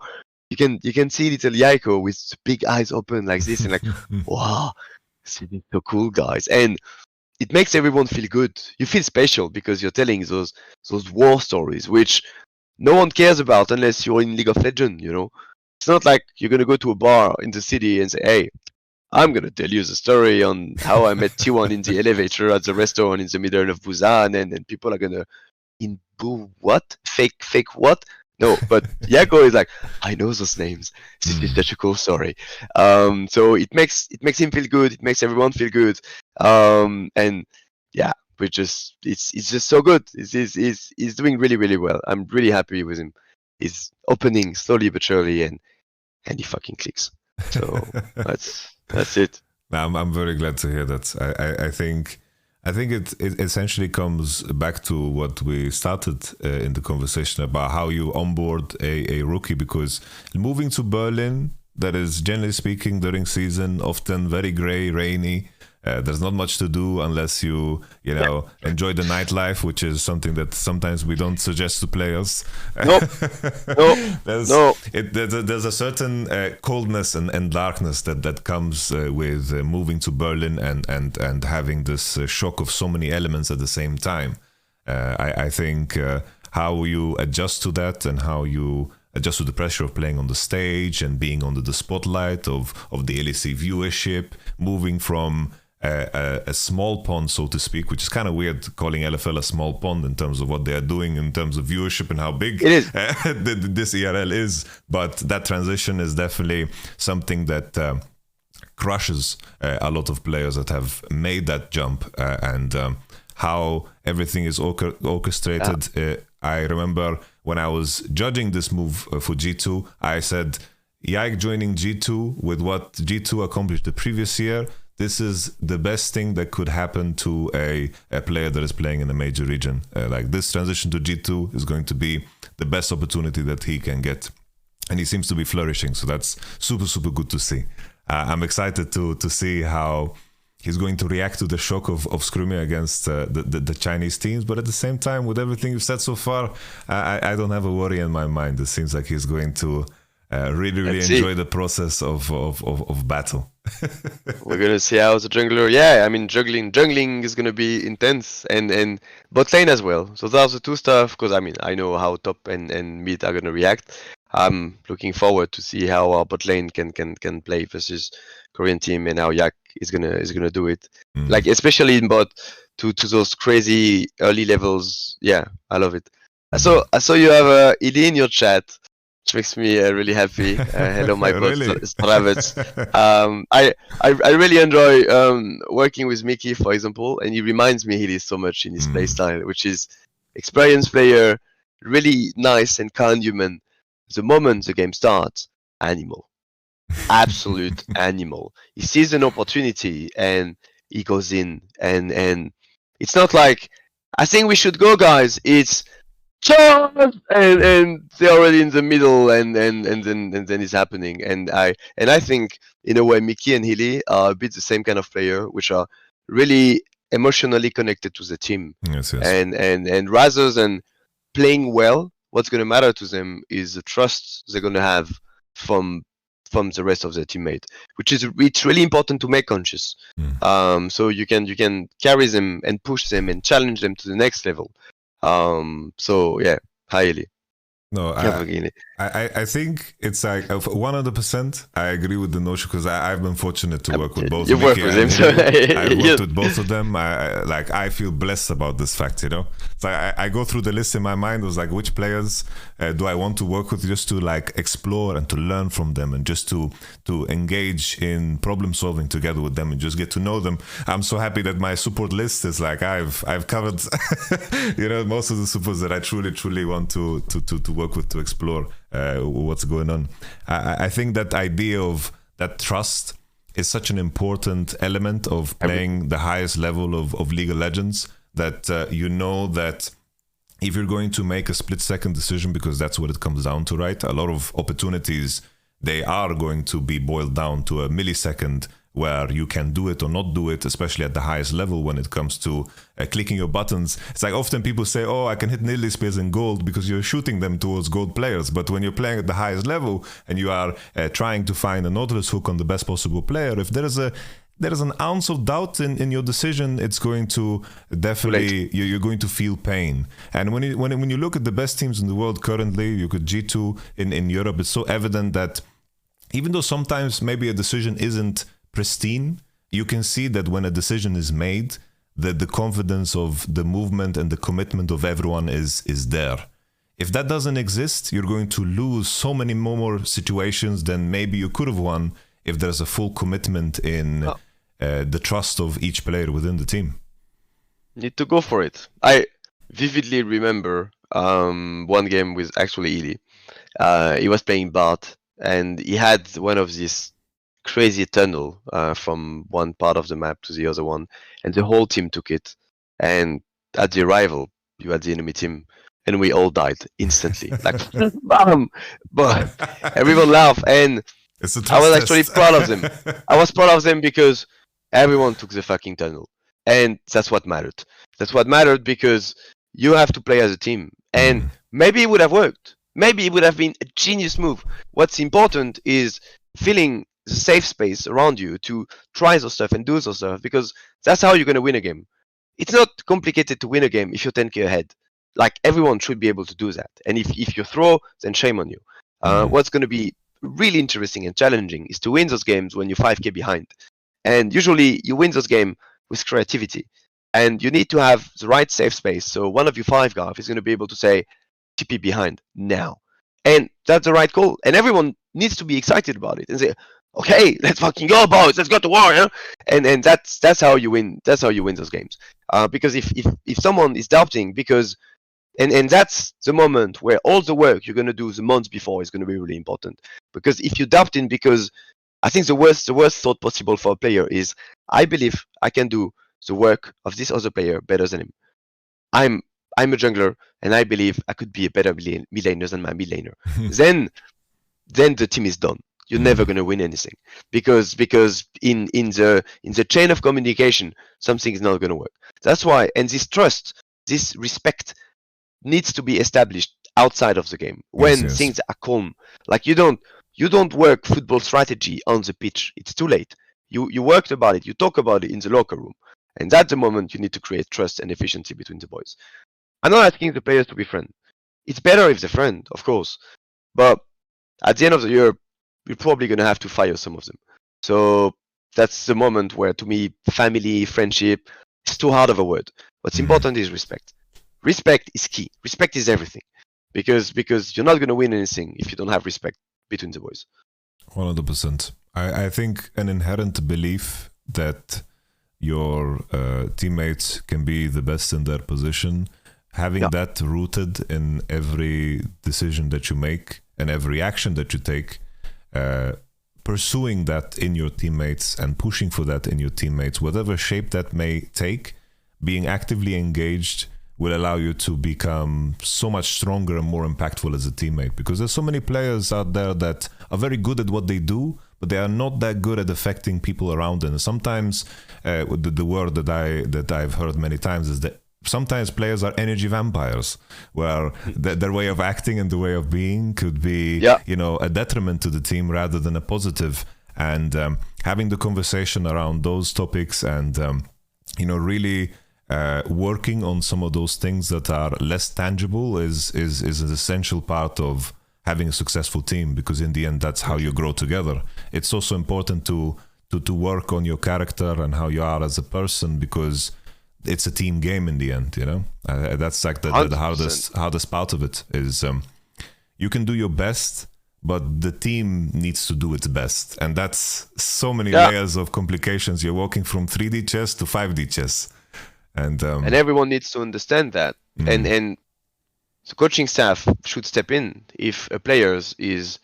you can see little Yiko with big eyes open like this and like, wow, this is so cool, guys. And it makes everyone feel good. You feel special because you're telling those war stories, which no one cares about unless you're in League of Legends, It's not like you're gonna go to a bar in the city and say, "Hey, I'm gonna tell you the story on how I met T1 in the elevator at the restaurant in the middle of Busan," and then people are gonna what? Fake what? No, but Yako is like, I know those names. This is such a cool story. So it makes him feel good. It makes everyone feel good. And yeah, it's just so good. He's doing really, really well. I'm really happy with him. He's opening slowly but surely, and he fucking clicks. So that's it. I'm very glad to hear that. I think it essentially comes back to what we started in the conversation about how you onboard a rookie, because moving to Berlin, that is generally speaking during season often very grey, rainy. There's not much to do unless you enjoy the nightlife, which is something that sometimes we don't suggest to players. No. There's a certain coldness and darkness that comes with moving to Berlin and having this shock of so many elements at the same time. I think how you adjust to that and how you adjust to the pressure of playing on the stage and being under the spotlight of the LEC viewership, moving from a small pond, so to speak, which is kind of weird calling LFL a small pond in terms of what they are doing in terms of viewership and how big it is. This ERL is. But that transition is definitely something that crushes a lot of players that have made that jump, and how everything is orchestrated. I remember when I was judging this move for G2, I said, Yike joining G2 with what G2 accomplished the previous year, this is the best thing that could happen to a player that is playing in a major region. Like this transition to G2 is going to be the best opportunity that he can get. And he seems to be flourishing. So that's super, super good to see. I'm excited to see how he's going to react to the shock of scrimming against the Chinese teams. But at the same time, with everything you've said so far, I don't have a worry in my mind. It seems like he's going to really enjoy the process of battle. We're gonna see how the jungler. Yeah, I mean jungling is gonna be intense, and bot lane as well. So those are the two stuff. Because I mean I know how top and mid are gonna react. I'm looking forward to see how our bot lane can play versus Korean team, and how Yike is gonna do it. Like especially in bot to those crazy early levels. Yeah, I love it. I saw you have Ili in your chat, which makes me really happy. Hello, my boss, Travis. I really enjoy working with Mikyx, for example, and he reminds me Hilly so much in his playstyle, which is experienced player, really nice and kind human. The moment the game starts, animal, absolute animal. He sees an opportunity and he goes in, and it's not like I think we should go, guys. It's charge, and they're already in the middle, and then it's happening. And I think in a way Mikyx and Hilly are a bit the same kind of player, which are really emotionally connected to the team. Yes. And rather than playing well, what's going to matter to them is the trust they're going to have from the rest of their teammate, which is it's really important to make conscious. So you can carry them and push them and challenge them to the next level. So yeah, highly. No, I think it's like 100%. I agree with the notion, because I've been fortunate to work with both. You work with him, so I've worked with both of them. I feel blessed about this fact, you know. So I go through the list in my mind. It was like, which players do I want to work with, just to like explore and to learn from them, and just to engage in problem solving together with them and just get to know them. I'm so happy that my support list is like I've covered, you know, most of the supports that I truly want to work with, to explore what's going on. I think that idea of that trust is such an important element of playing the highest level of League of Legends, that you know that if you're going to make a split-second decision, because that's what it comes down to, right? A lot of opportunities, they are going to be boiled down to a millisecond where you can do it or not do it, especially at the highest level when it comes to clicking your buttons. It's like often people say, oh, I can hit nearly spears in gold because you're shooting them towards gold players. But when you're playing at the highest level and you are trying to find a Nautilus hook on the best possible player, if there is a there's an ounce of doubt in your decision, it's going to definitely, you're going to feel pain. And when you look at the best teams in the world currently, you could G2 in Europe, it's so evident that even though sometimes maybe a decision isn't pristine, you can see that when a decision is made, that the confidence of the movement and the commitment of everyone is there. If that doesn't exist, you're going to lose so many more situations than maybe you could have won if there's a full commitment in the trust of each player within the team. Need to go for it. I vividly remember one game with actually Illy. He was playing Bart, and he had one of these crazy tunnel from one part of the map to the other one, and the whole team took it. And at the arrival, you had the enemy team, and we all died instantly. Like, bam! But everyone laughed, and I was actually proud of them. I was proud of them because everyone took the fucking tunnel, and that's what mattered. That's what mattered because you have to play as a team, and maybe it would have worked. Maybe it would have been a genius move. What's important is feeling the safe space around you to try those stuff and do those stuff, because that's how you're going to win a game. It's not complicated to win a game if you're 10k ahead. Like, everyone should be able to do that. And if you throw, then shame on you. What's going to be really interesting and challenging is to win those games when you're 5k behind. And usually you win those games with creativity. And you need to have the right safe space. So one of you 5 guys is going to be able to say, TP behind now. And that's the right call. And everyone needs to be excited about it and say, okay, let's fucking go, boys. Let's go to war, yeah? And that's how you win. That's how you win those games. Because if someone is doubting, because and that's the moment where all the work you're gonna do the months before is gonna be really important. Because if you're doubting, because I think the worst thought possible for a player is, I believe I can do the work of this other player better than him. I'm a jungler, and I believe I could be a better mid laner than my mid laner. then the team is done. You're never going to win anything because in the chain of communication, something is not going to work. That's why, and this trust, this respect needs to be established outside of the game when things are calm. Like, you don't work football strategy on the pitch. It's too late. You worked about it. You talk about it in the locker room, and that's the moment you need to create trust and efficiency between the boys. I'm not asking the players to be friends. It's better if they're friends, of course, but at the end of the year, we're probably going to have to fire some of them. So that's the moment where, to me, family, friendship, it's too hard of a word. What's important is respect. Respect is key. Respect is everything. Because you're not going to win anything if you don't have respect between the boys. 100%. I think an inherent belief that your teammates can be the best in their position, having that rooted in every decision that you make and every action that you take, pursuing that in your teammates and pushing for that in your teammates, whatever shape that may take, being actively engaged will allow you to become so much stronger and more impactful as a teammate, because there's so many players out there that are very good at what they do, but they are not that good at affecting people around them. And sometimes the word that I've heard many times is that sometimes players are energy vampires, where their way of acting and the way of being could be, a detriment to the team rather than a positive. And having the conversation around those topics and, really working on some of those things that are less tangible is an essential part of having a successful team, because in the end, that's how you grow together. It's also important to work on your character and how you are as a person, because it's a team game in the end, that's like the hardest part of it is you can do your best, but the team needs to do its best, and that's so many layers of complications. You're walking from 3D chess to 5D chess, and everyone needs to understand that. And the coaching staff should step in if a player is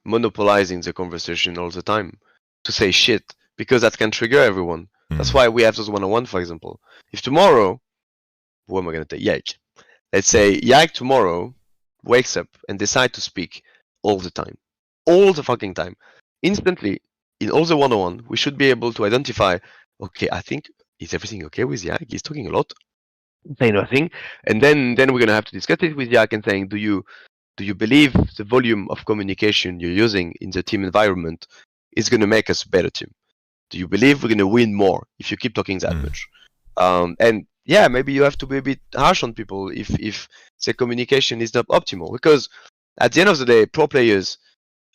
monopolizing the conversation all the time to say shit, because that can trigger everyone. That's why we have those one-on-one, for example. If tomorrow, who am I going to take? Yike. Let's say Yike tomorrow wakes up and decides to speak all the time. All the fucking time. Instantly, in all the one-on-one, we should be able to identify, okay, I think, is everything okay with Yike? He's talking a lot. Say nothing. And then we're going to have to discuss it with Yike and saying, do you believe the volume of communication you're using in the team environment is going to make us a better team? Do you believe we're gonna win more if you keep talking that much? And yeah, maybe you have to be a bit harsh on people if the communication is not optimal, because at the end of the day, pro players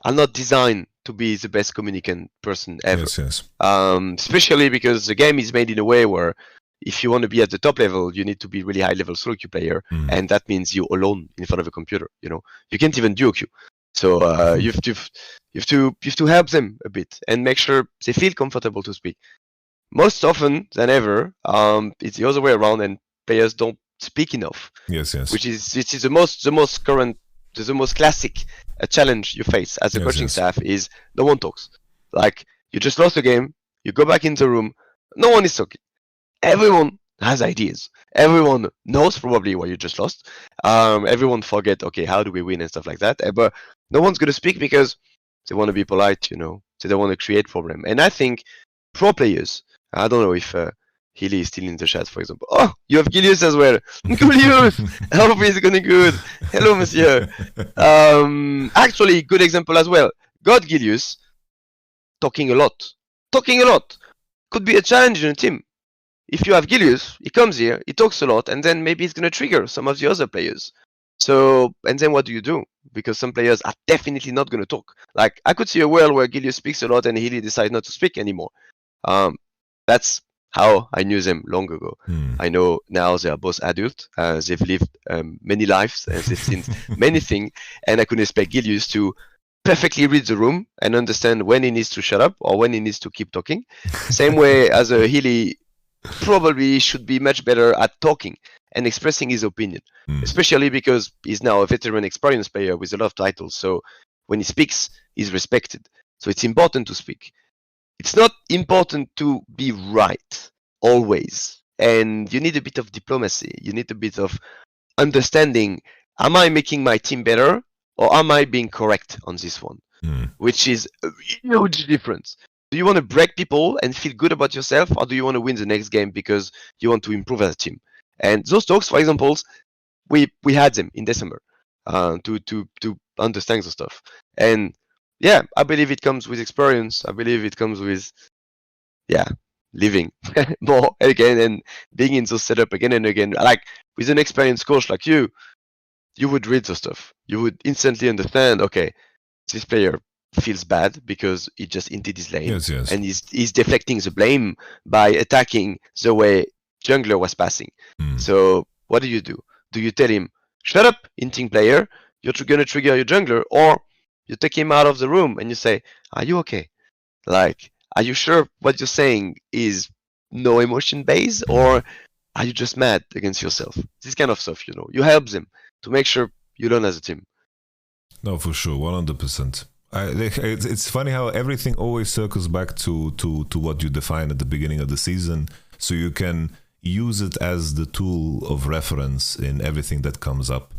are not designed to be the best communicant person ever. Yes. Especially because the game is made in a way where if you want to be at the top level, you need to be really high level solo queue player, and that means you're alone in front of a computer. You know, you can't even duo queue. So you have to help them a bit and make sure they feel comfortable to speak. Most often than ever, it's the other way around, and players don't speak enough. Yes. Which is the most current, the most classic challenge you face as a coaching staff is no one talks. Like, you just lost a game, you go back in the room, no one is talking. Everyone has ideas. Everyone knows probably why you just lost. Everyone forget, okay, how do we win and stuff like that. But no one's gonna speak because they want to be polite, you know. They don't want to create problem. And I think pro players, I don't know if Healy is still in the chat, for example. Oh, you have Gilius as well. Gilius! I hope he's going good. Hello, monsieur. Actually, good example as well. God Gilius, talking a lot. Could be a challenge in a team. If you have Gilius, he comes here, he talks a lot, and then maybe it's going to trigger some of the other players. So, and then what do? Because some players are definitely not going to talk. Like, I could see a world where Gilius speaks a lot and Healy decides not to speak anymore. That's how I knew them long ago. I know now they are both adult. They've lived many lives and they've seen many things. And I could expect Gilius to perfectly read the room and understand when he needs to shut up or when he needs to keep talking. Same way as a Healy probably should be much better at talking and expressing his opinion, especially because he's now a veteran, experienced player with a lot of titles. So when he speaks, he's respected. So it's important to speak. It's not important to be right always, and you need a bit of diplomacy. You need a bit of understanding. Am I making my team better, or am I being correct on this one? Which is a huge difference. Do you want to break people and feel good about yourself, or do you want to win the next game because you want to improve as a team? And those talks, for example, we had them in December to understand the stuff. And yeah, I believe it comes with experience. I believe it comes with, living more again and being in those setup again and again. Like, with an experienced coach like you would read the stuff. You would instantly understand, okay, this player feels bad because he just entered his lane. Yes. And he's deflecting the blame by attacking the way jungler was passing. So what do? Do you tell him, shut up, inting player, you're gonna trigger your jungler, or you take him out of the room and you say, are you okay? Like, are you sure what you're saying is no emotion based, or are you just mad against yourself? This kind of stuff, you know. You help them to make sure you learn as a team. No, for sure, 100%. It's funny how everything always circles back to what you define at the beginning of the season, so you can use it as the tool of reference in everything that comes up.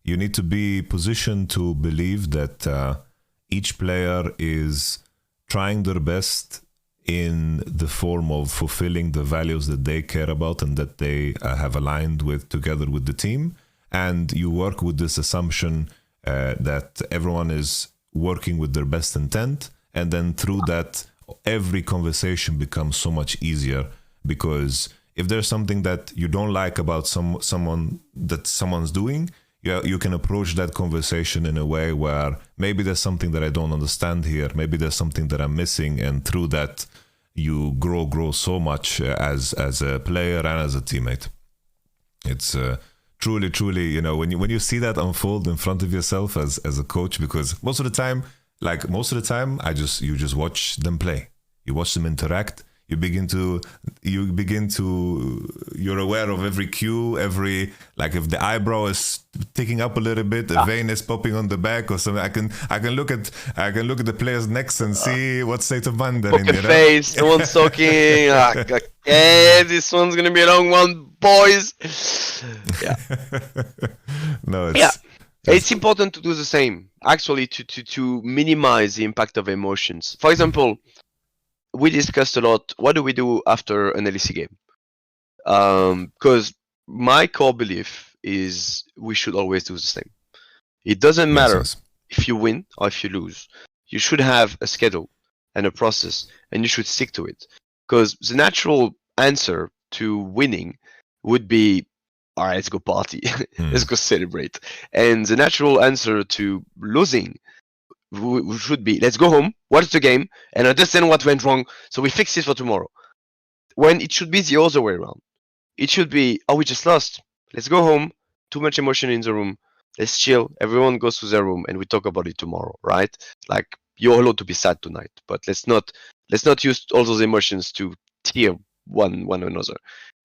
You need to be positioned to believe that each player is trying their best in the form of fulfilling the values that they care about and that they have aligned with together with the team. And you work with this assumption that everyone is working with their best intent. And then through that, every conversation becomes so much easier, because if there's something that you don't like about someone's doing, you can approach that conversation in a way where maybe there's something that I don't understand here, maybe there's something that I'm missing, and through that you grow so much as a player and as a teammate. It's truly, you know, when you see that unfold in front of yourself as a coach, because most of the time you just watch them play, you watch them interact. You're aware of every cue, like if the eyebrow is ticking up a little bit, a vein is popping on the back or something. I can look at the player's necks and see what state of mind they're in. Poker face, no one's talking. Okay, this one's gonna be a long one, boys. Yeah. No, it's important to do the same. Actually, to minimize the impact of emotions. For example, we discussed a lot, what do we do after an LEC game? Because my core belief is we should always do the same. It doesn't matter if you win or if you lose. You should have a schedule and a process, and you should stick to it. Because the natural answer to winning would be, all right, let's go party, let's go celebrate. And the natural answer to losing should be, let's go home, watch the game, and understand what went wrong, so we fix it for tomorrow. When it should be the other way around. It should be, oh, we just lost. Let's go home. Too much emotion in the room. Let's chill. Everyone goes to their room and we talk about it tomorrow, right? Like, you're allowed to be sad tonight, but let's not use all those emotions to tear one another.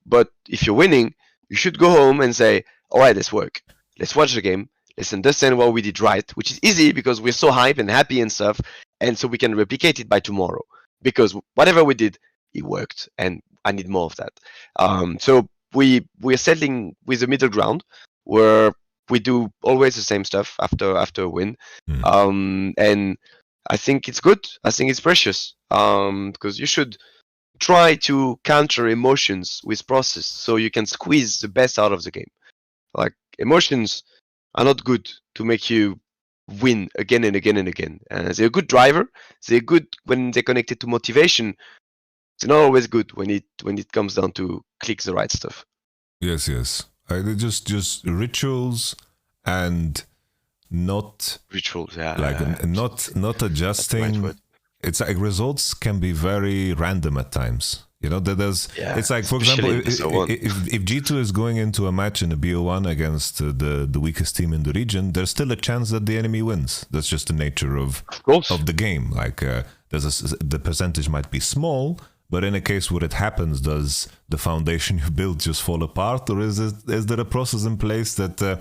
But if you're winning, you should go home and say, all right, let's work. Let's watch the game. Let's understand what we did right, which is easy because we're so hyped and happy and stuff, and so we can replicate it by tomorrow. Because whatever we did, it worked, and I need more of that. So we're settling with a middle ground where we do always the same stuff after a win, and I think it's good. I think it's precious, because you should try to counter emotions with process so you can squeeze the best out of the game. Like, emotions are not good to make you win again and again and again. They're a good driver. They're good when they're connected to motivation. They're not always good when it comes down to click the right stuff. Yes. They're just rituals and not rituals. Yeah, like not adjusting. Right. It's like results can be very random at times. You know, it's like, for example, if G2 is going into a match in a BO1 against the weakest team in the region, there's still a chance that the enemy wins. That's just the nature of the game. Like, the percentage might be small, but in a case where it happens, does the foundation you built just fall apart, or is there a process in place that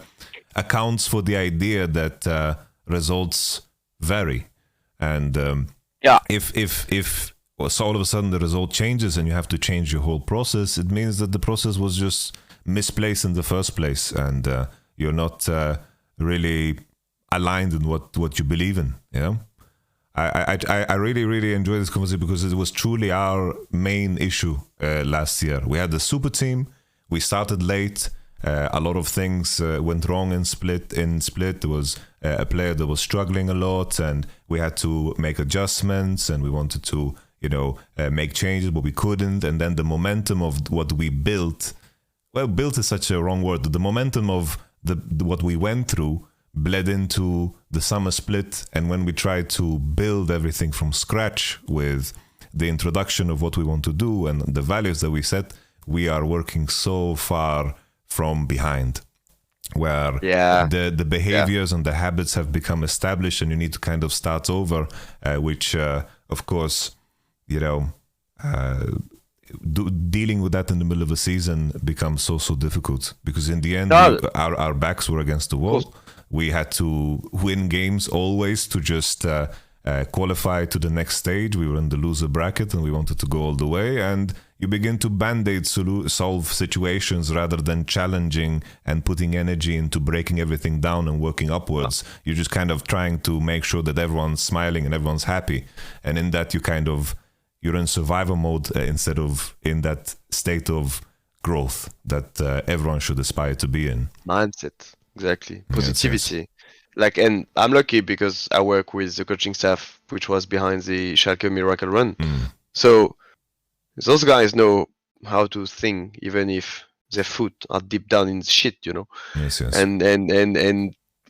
accounts for the idea that results vary? And if so all of a sudden the result changes and you have to change your whole process, it means that the process was just misplaced in the first place, and you're not really aligned in what you believe in. You know, I really enjoy this conversation because it was truly our main issue last year. We had the super team. We started late. A lot of things went wrong in split. There was a player that was struggling a lot, and we had to make adjustments, and we wanted to, make changes, but we couldn't. And then the momentum of what we built, built is such a wrong word. The momentum of what we went through bled into the summer split. And when we tried to build everything from scratch with the introduction of what we want to do and the values that we set, we are working so far from behind, where the behaviors and the habits have become established, and you need to kind of start over, which of course, dealing with that in the middle of a season becomes so difficult, because in the end our backs were against the wall. We had to win games always to just qualify to the next stage. We were in the loser bracket and we wanted to go all the way, and you begin to band-aid solve situations rather than challenging and putting energy into breaking everything down and working upwards. You're just kind of trying to make sure that everyone's smiling and everyone's happy, and in that you're in survival mode instead of in that state of growth that everyone should aspire to be in. Mindset, exactly. Positivity. Like, and I'm lucky because I work with the coaching staff which was behind the Schalke Miracle Run. So those guys know how to think, even if their foot are deep down in shit, Yes. And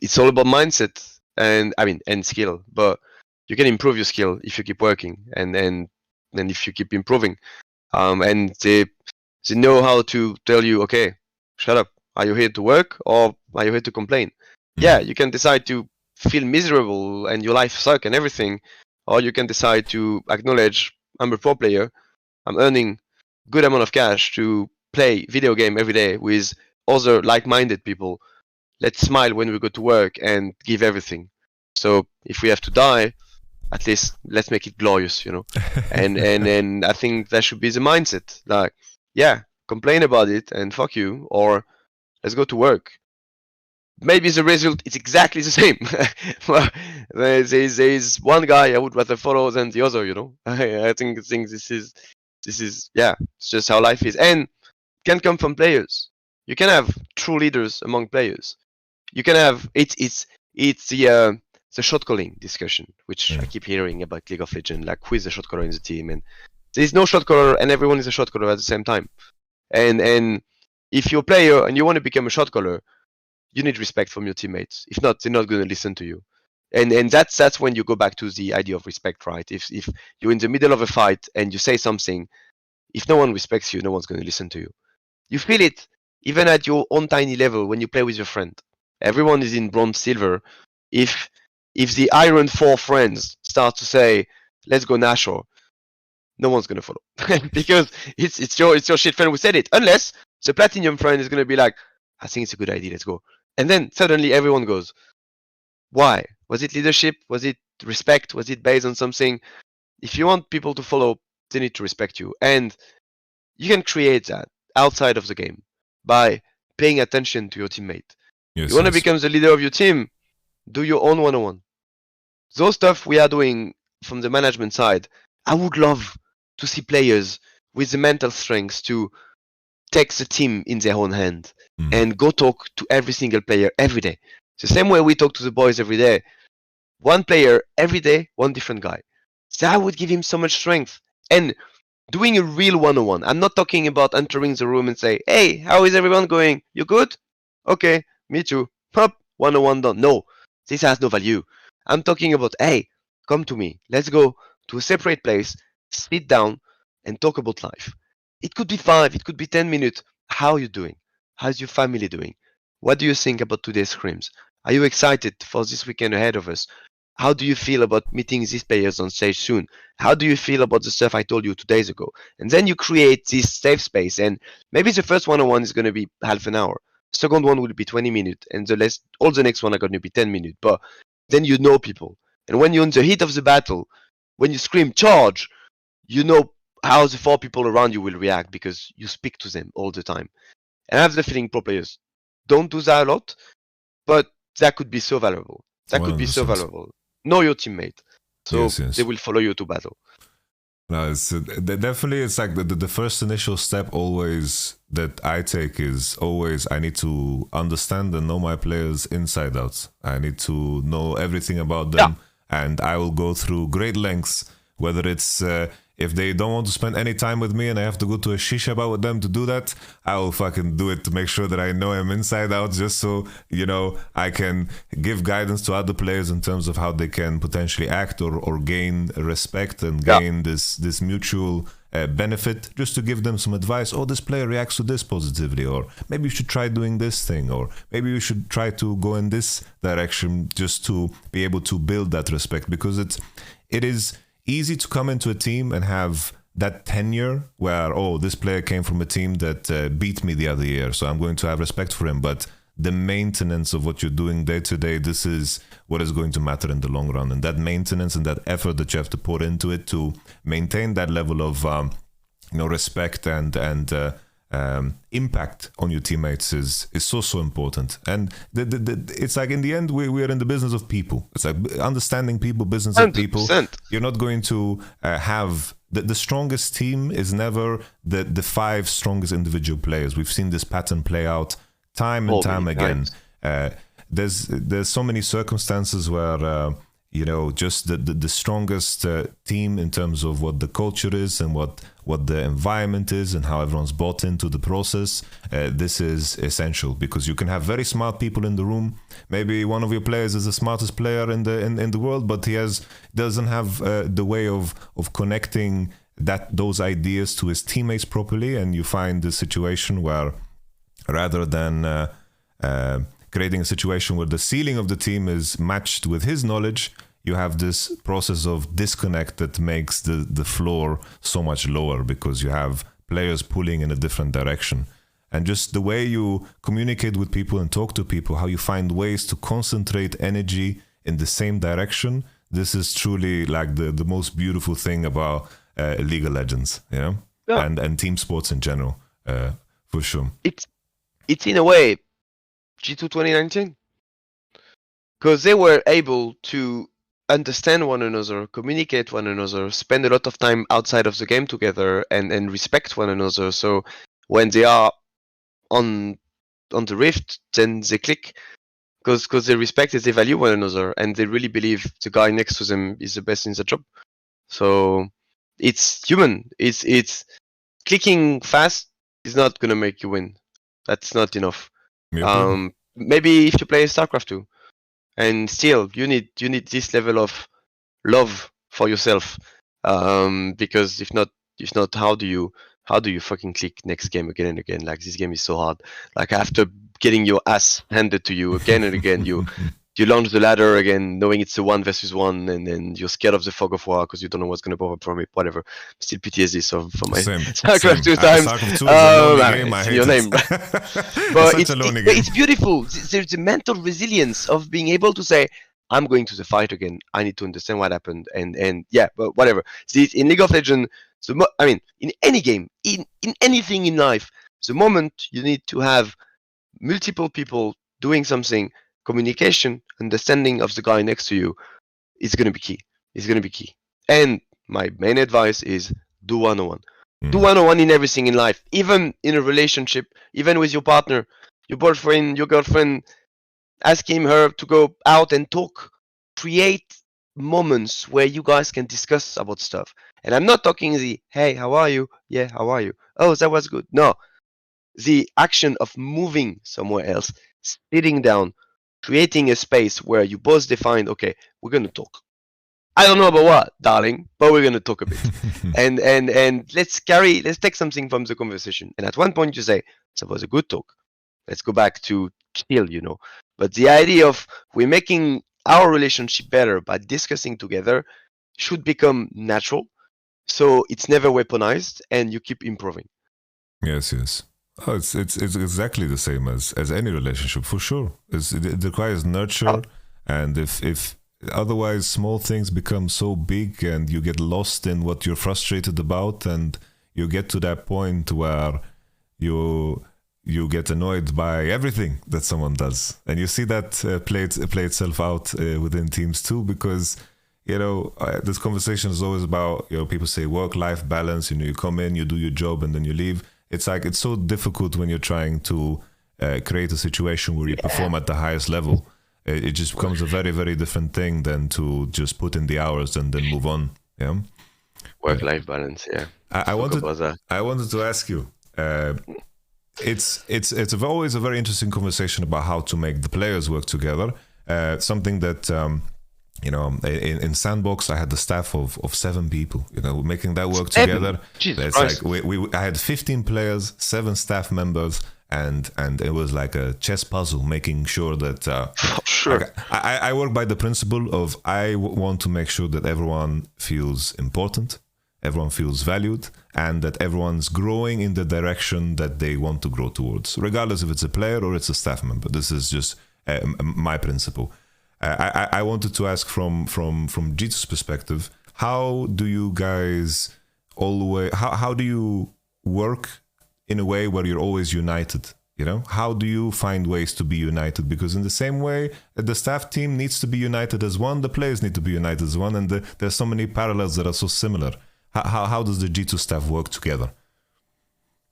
it's all about mindset and skill. But you can improve your skill if you keep working and if you keep improving. And they know how to tell you, okay, shut up. Are you here to work or are you here to complain? Yeah, you can decide to feel miserable and your life suck and everything, or you can decide to acknowledge, I'm a pro player, I'm earning good amount of cash to play video game every day with other like-minded people. Let's smile when we go to work and give everything. So if we have to die, at least let's make it glorious, and I think that should be the mindset. Like, complain about it and fuck you, or let's go to work. Maybe the result is exactly the same. There's one guy I would rather follow than the other, I think this is it's just how life is, and can come from players. You can have true leaders among players. You can have it's the the shot calling discussion, which I keep hearing about League of Legends, like who is the shot caller in the team, and there's no shot caller, and everyone is a shot caller at the same time. And if you're a player and you want to become a shot caller, you need respect from your teammates. If not, they're not going to listen to you. And that's when you go back to the idea of respect, right? If you're in the middle of a fight and you say something, if no one respects you, no one's going to listen to you. You feel it even at your own tiny level when you play with your friend. Everyone is in bronze, silver. If the Iron 4 friends start to say, let's go Nashor, no one's going to follow. Because it's your shit friend who said it. Unless the Platinum friend is going to be like, I think it's a good idea, let's go. And then suddenly everyone goes. Why? Was it leadership? Was it respect? Was it based on something? If you want people to follow, they need to respect you. And you can create that outside of the game by paying attention to your teammate. Yes, you want to become the leader of your team, do your own one-on-one. Those stuff we are doing from the management side, I would love to see players with the mental strength to take the team in their own hand and go talk to every single player every day. The same way we talk to the boys every day. One player every day, one different guy. That would give him so much strength. And doing a real one-on-one. I'm not talking about entering the room and say, hey, how is everyone going? You good? Okay, me too. Hop, one-on-one done. No, this has no value. I'm talking about, hey, come to me. Let's go to a separate place, sit down, and talk about life. It could be 5, it could be 10 minutes. How are you doing? How's your family doing? What do you think about today's scrims? Are you excited for this weekend ahead of us? How do you feel about meeting these players on stage soon? How do you feel about the stuff I told you 2 days ago? And then you create this safe space, and maybe the first one-on-one is going to be half an hour. Second one will be 20 minutes, and all the next one are going to be 10 minutes. But then you know people. And when you're in the heat of the battle, when you scream charge, you know how the 4 people around you will react because you speak to them all the time. And I have the feeling pro players don't do that a lot, but that could be so valuable. That could be so valuable. Know your teammate, so they will follow you to battle. No, it's definitely, it's like the first initial step always that I take is always I need to understand and know my players inside out. I need to know everything about them, and I will go through great lengths, whether it's if they don't want to spend any time with me and I have to go to a shisha bar with them to do that, I will fucking do it to make sure that I know them inside out, just so, you know, I can give guidance to other players in terms of how they can potentially act or gain respect and gain this mutual benefit, just to give them some advice. Oh, this player reacts to this positively, or maybe you should try doing this thing, or maybe you should try to go in this direction, just to be able to build that respect, because it is easy to come into a team and have that tenure where, oh, this player came from a team that beat me the other year, so I'm going to have respect for him. But the maintenance of what you're doing day to day, this is what is going to matter in the long run. And that maintenance and that effort that you have to put into it to maintain that level of respect and impact on your teammates is so important. And it's like, in the end, we are in the business of people. It's like understanding people, business 100%. Of people. You're not going to have the strongest team is never the 5 strongest individual players. We've seen this pattern play out time and time again. There's so many circumstances where just the strongest team in terms of what the culture is and what the environment is and how everyone's bought into the process. This is essential, because you can have very smart people in the room. Maybe one of your players is the smartest player in the world, but he doesn't have the way of connecting those ideas to his teammates properly, and you find the situation where, rather than creating a situation where the ceiling of the team is matched with his knowledge, you have this process of disconnect that makes the floor so much lower, because you have players pulling in a different direction. And just the way you communicate with people and talk to people, how you find ways to concentrate energy in the same direction, this is truly like the most beautiful thing about League of Legends, and team sports in general, for sure. It's in a way G2 2019, because they were able to understand one another, communicate one another, spend a lot of time outside of the game together, and respect one another. So when they are on the rift, then they click. because they respect and they value one another, and they really believe the guy next to them is the best in the job. So it's human. It's clicking fast is not gonna make you win. That's not enough. Maybe if you play StarCraft 2, and still you need this level of love for yourself, because if not, how do you fucking click next game again and again? Like, this game is so hard. Like, after getting your ass handed to you again and again, you launch the ladder again, knowing it's a 1 versus 1, and then you're scared of the fog of war because you don't know what's going to pop up from it. Whatever. Still PTSD for my StarCraft 2 times. StarCraft 2 is your name. But it's beautiful. There's the mental resilience of being able to say, I'm going to the fight again. I need to understand what happened, and yeah, but whatever. See, in League of Legends, in any game, in anything in life, the moment you need to have multiple people doing something, communication, understanding of the guy next to you is going to be key. It's going to be key. And my main advice is do one-on-one. Do one-on-one in everything in life, even in a relationship, even with your partner, your boyfriend, your girlfriend. Ask her to go out and talk. Create moments where you guys can discuss about stuff. And I'm not talking the, hey, how are you? Yeah, how are you? Oh, that was good. No. The action of moving somewhere else, sitting down, creating a space where you both define, okay, we're going to talk. I don't know about what, darling, but we're going to talk a bit. and let's take something from the conversation. And at one point you say, that was a good talk. Let's go back to chill, But the idea of we're making our relationship better by discussing together should become natural. So it's never weaponized, and you keep improving. Yes. Oh, it's exactly the same as any relationship, for sure. It requires nurture, and if otherwise small things become so big and you get lost in what you're frustrated about, and you get to that point where you get annoyed by everything that someone does, and you see that play itself out within teams too, because this conversation is always about, people say work-life balance. You come in, you do your job, and then you leave. It's like, it's so difficult when you're trying to create a situation where you perform at the highest level. It just becomes a very, very different thing than to just put in the hours and then move on. Yeah. Work-life balance. Yeah. I wanted to ask you. It's always a very interesting conversation about how to make the players work together. Something that in Sandbox, I had the staff of 7 people. Making that work together. It's like I had 15 players, 7 staff members, and it was like a chess puzzle, making sure that. Sure. I work by the principle of I want to make sure that everyone feels important, everyone feels valued, and that everyone's growing in the direction that they want to grow towards, regardless if it's a player or it's a staff member. This is just my principle. I wanted to ask from G2's perspective, how do you guys how do you work in a way where you're always united? How do you find ways to be united? Because in the same way, the staff team needs to be united as one, the players need to be united as one, and there's so many parallels that are so similar. How does the G2 staff work together?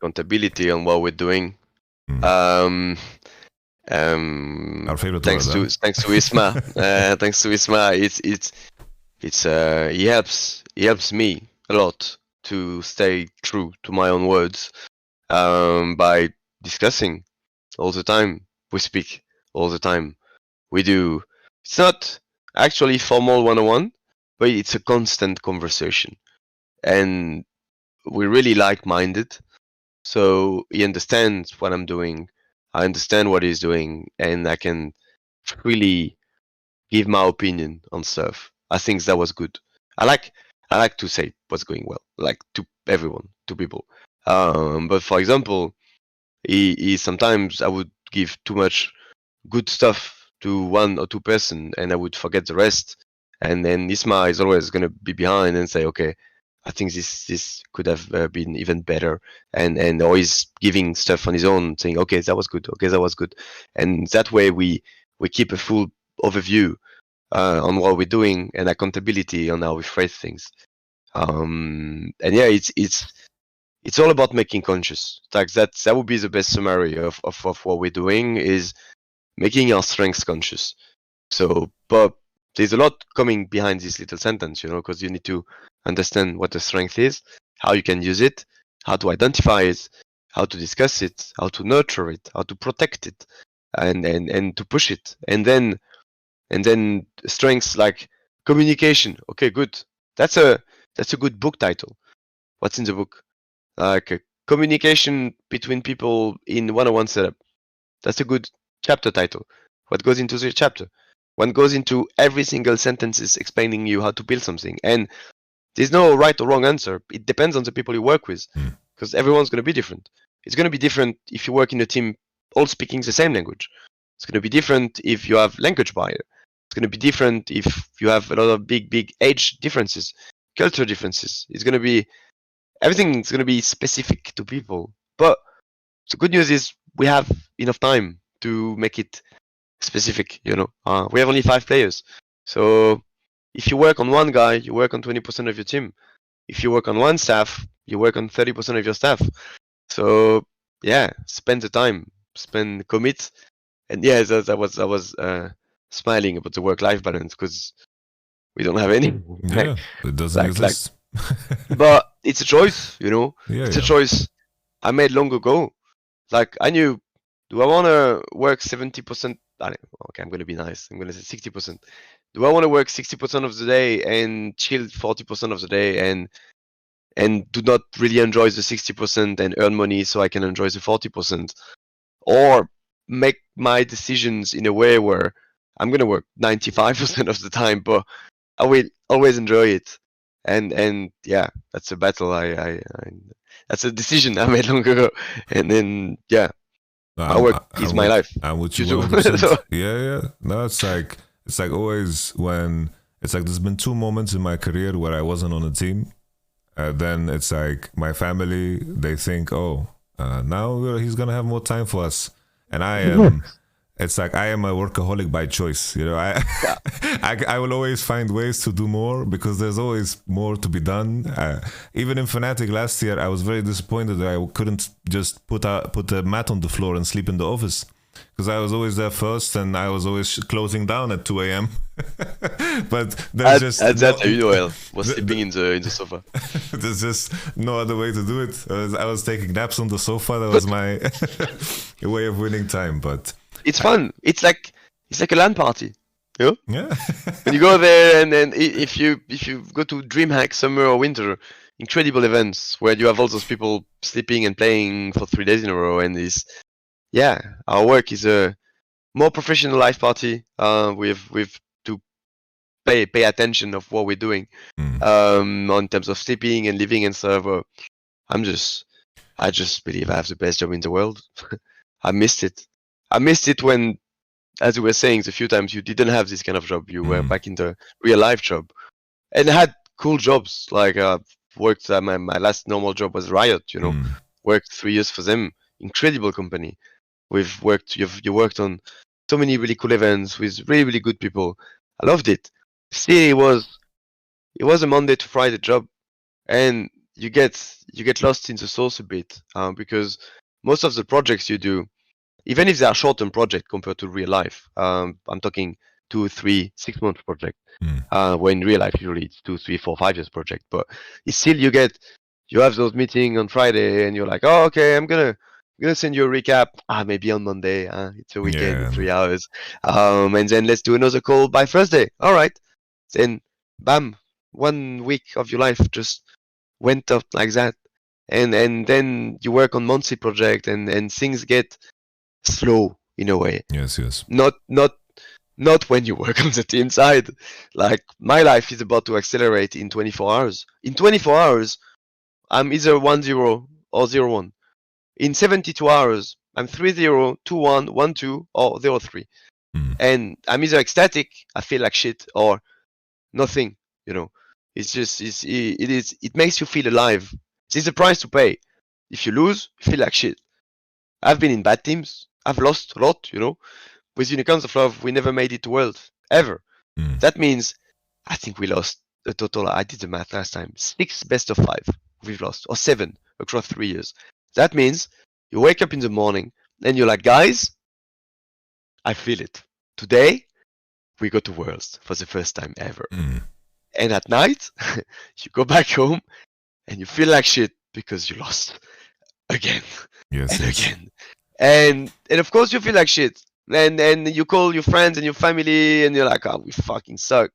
Accountability on what we're doing. Our favorite thanks to Isma. Thanks to Isma, he helps me a lot to stay true to my own words, by discussing all the time. We speak all the time. We do. It's not actually formal one-on-one, but it's a constant conversation, and we're really like-minded. So he understands what I'm doing. I understand what he's doing, and I can freely give my opinion on stuff. I think that was good. I like to say what's going well, like to everyone, to people. But for example, he sometimes I would give too much good stuff to 1 or 2 person, and I would forget the rest. And then Isma is always gonna be behind and say, okay, I think this could have been even better, and always giving stuff on his own, saying, okay, that was good, and that way we keep a full overview on what we're doing, and accountability on how we phrase things. And yeah, it's all about making conscious. Like that would be the best summary of what we're doing, is making our strengths conscious. So, but there's a lot coming behind this little sentence, because you need to understand what the strength is, how you can use it, how to identify it, how to discuss it, how to nurture it, how to protect it, and to push it. And then strengths like communication. Okay, good. That's a good book title. What's in the book? Like communication between people in one-on-one setup. That's a good chapter title. What goes into the chapter? One goes into every single sentences explaining you how to build something. And there's no right or wrong answer. It depends on the people you work with, because everyone's going to be different. It's going to be different if you work in a team all speaking the same language. It's going to be different if you have language barrier. It's going to be different if you have a lot of big age differences, culture differences. Everything's going to be specific to people. But the good news is we have enough time to make it specific. We have only 5 players. So if you work on one guy, you work on 20% of your team. If you work on one staff, you work on 30% of your staff. So yeah, spend the time, commit. And yeah, I was smiling about the work-life balance because we don't have any. Yeah, it doesn't exist. But it's a choice, Yeah, it's a choice I made long ago. Like I knew, do I want to work 70%? Okay, I'm going to be nice. I'm going to say 60%. Do I want to work 60% of the day and chill 40% of the day and do not really enjoy the 60% and earn money so I can enjoy the 40%? Or make my decisions in a way where I'm going to work 95% of the time, but I will always enjoy it. And yeah, that's a battle. That's a decision I made long ago. And then yeah, my work is my life. I'm with you 100%. Yeah. No, it's like always when it's like there's been 2 moments in my career where I wasn't on a team. Then it's like my family, they think, now he's gonna have more time for us, and I am. It's like I am a workaholic by choice. I will always find ways to do more because there's always more to be done. Even in Fnatic last year, I was very disappointed that I couldn't just put a mat on the floor and sleep in the office because I was always there first and I was always closing down at 2 a.m. But there's just was sleeping in the sofa. There's just no other way to do it. I was taking naps on the sofa. That was my way of winning time, but. It's fun. It's like a LAN party. Yeah. When you go there, and then if you go to DreamHack summer or winter, incredible events where you have all those people sleeping and playing for 3 days in a row, and our work is a more professional life party. We've to pay attention of what we're doing, on terms of sleeping and living and stuff. I just believe I have the best job in the world. I missed it when, as we were saying, the few times you didn't have this kind of job, you were back in the real life job, and I had cool jobs. Like worked my last normal job was Riot. Worked 3 years for them. Incredible company. You worked on so many really cool events with really good people. I loved it. Still, it was a Monday to Friday job, and you get lost in the sauce a bit because most of the projects you do, even if they are short-term projects compared to real life, I'm talking 2, 3, 6 month project. When in real life usually it's 2, 3, 4, 5 years project. But it's still you have those meetings on Friday and you're like, oh okay, I'm gonna send you a recap. Maybe on Monday. It's a weekend, 3 hours. And then let's do another call by Thursday. All right. Then bam, 1 week of your life just went up like that. And then you work on monthly project and things get slow in a way. Yes. Not when you work on the team side. Like my life is about to accelerate in 24 hours. In 24 hours, I'm either 1-0 or 0-1. In 72 hours, I'm 3-0, 2-1, 1-2, or 0-3. And I'm either ecstatic, I feel like shit, or nothing. It's just it makes you feel alive. It's a price to pay. If you lose, you feel like shit. I've been in bad teams. I've lost a lot, With Unicorns of Love, we never made it to World, ever. That means, I think we lost a total, I did the math last time, 6 best of 5 we've lost, or 7 across 3 years. That means you wake up in the morning and you're like, guys, I feel it. Today, we go to Worlds for the first time ever. And at night, you go back home and you feel like shit because you lost again and again. And of course you feel like shit. And you call your friends and your family and you're like, oh, we fucking suck.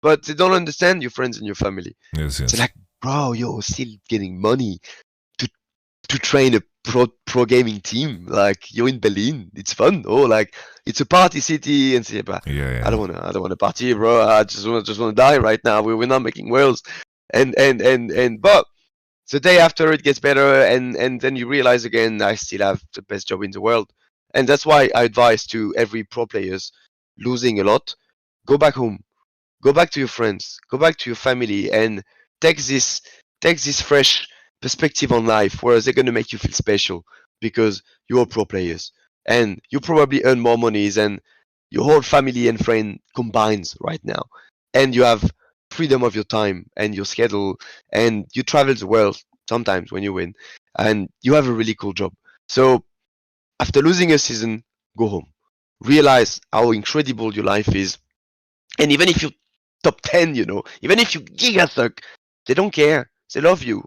But they don't understand your friends and your family. Yes. They're like, bro, you're still getting money to train a pro gaming team. Like, you're in Berlin. It's fun. Oh, like, it's a party city. And say, but I don't wanna party, bro. I just wanna die right now. We're not making Worlds. And but the day after it gets better, and then you realize again, I still have the best job in the world. And that's why I advise to every pro players losing a lot, go back home, go back to your friends, go back to your family, and take this fresh perspective on life, where they're gonna make you feel special because you're pro players and you probably earn more money than your whole family and friend combines right now, and you have freedom of your time and your schedule, and you travel the world sometimes when you win, and you have a really cool job. So after losing a season, go home, realize how incredible your life is, and even if you top 10, even if you giga suck, they don't care. They love you.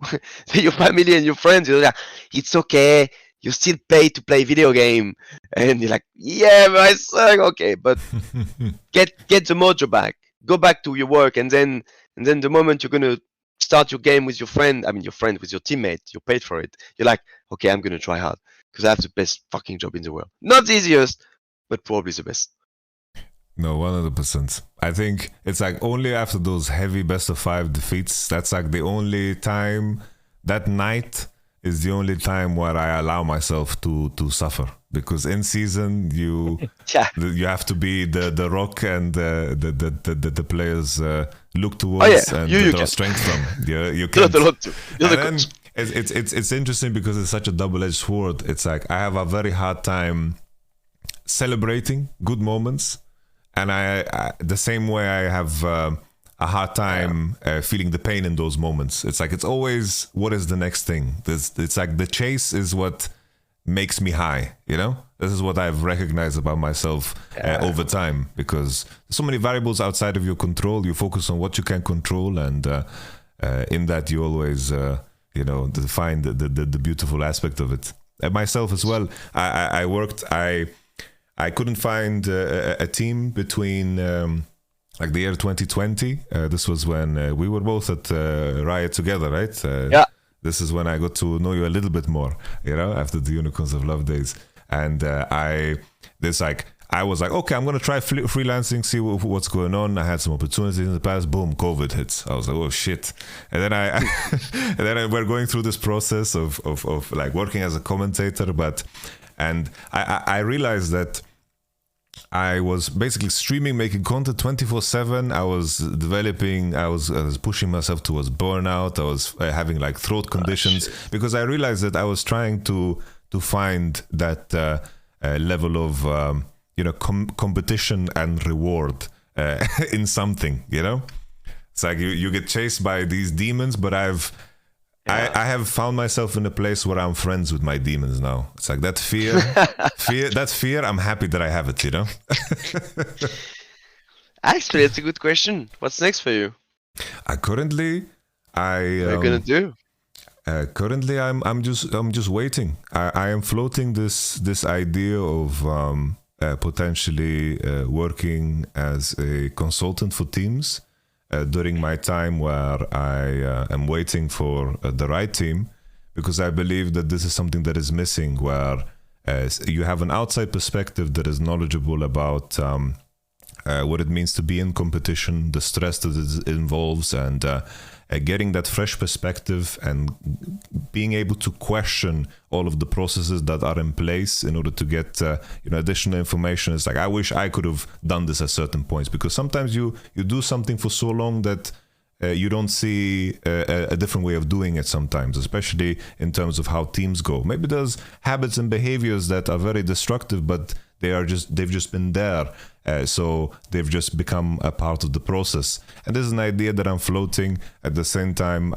Your family and your friends, you're like, it's okay. You're still paid to play video game. And you're like, yeah, but I suck. Okay, but get the mojo back. Go back to your work, and then the moment you're gonna start your game with your friend, with your teammate, you're paid for it. You're like, okay, I'm gonna try hard because I have the best fucking job in the world. Not the easiest, but probably the best. No, 100%. I think it's like only after those heavy best of 5 defeats, that's like the only time, that night is the only time where I allow myself to suffer. Because in season, you have to be the rock, and the players look towards and draw strength from. You can't. It's interesting because it's such a double-edged sword. It's like I have a very hard time celebrating good moments. And I the same way I have a hard time feeling the pain in those moments. It's like it's always, what is the next thing? It's like the chase is what makes me high, This is what I've recognized about myself over time, because there's so many variables outside of your control. You focus on what you can control, and in that you always, find the beautiful aspect of it. And myself as well, I couldn't find a team between like the year 2020. This was when we were both at Riot together, right? This is when I got to know you a little bit more, after the Unicorns of Love days. And I was like, okay, I'm going to try freelancing, see what's going on. I had some opportunities in the past. Boom, COVID hits. I was like, oh shit. And then we're going through this process of like working as a commentator, and I realized that I was basically streaming, making content 24/7. I was developing, I was pushing myself towards burnout. I was having like throat conditions because I realized that I was trying to find that level of competition and reward in something. It's like you get chased by these demons, but I have found myself in a place where I'm friends with my demons now. It's like that fear, I'm happy that I have it, Actually, it's a good question. What's next for you? Currently, what are you gonna do? Currently, I'm just waiting. I am floating this idea of potentially working as a consultant for teams. During my time where I am waiting for the right team, because I believe that this is something that is missing, where you have an outside perspective that is knowledgeable about what it means to be in competition, the stress that it involves, and getting that fresh perspective and being able to question all of the processes that are in place in order to get additional information. It's like, I wish I could have done this at certain points, because sometimes you do something for so long that you don't see a different way of doing it sometimes, especially in terms of how teams go. Maybe there's habits and behaviors that are very destructive, but they've just been there, so they've just become a part of the process. And this is an idea that I'm floating. At the same time,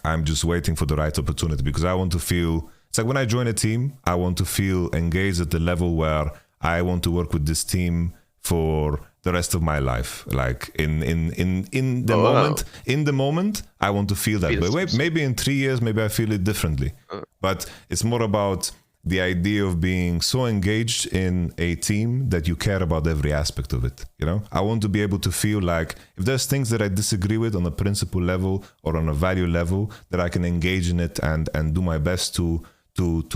I'm just waiting for the right opportunity, because I want to feel, it's like when I join a team, I want to feel engaged at the level where I want to work with this team for the rest of my life. Like in the moment, in the moment, I want to feel that way. Maybe in 3 years, maybe I feel it differently. But it's more about the idea of being so engaged in a team that you care about every aspect of it. You know, I want to be able to feel like if there's things that I disagree with on a principle level or on a value level, that I can engage in it and do my best to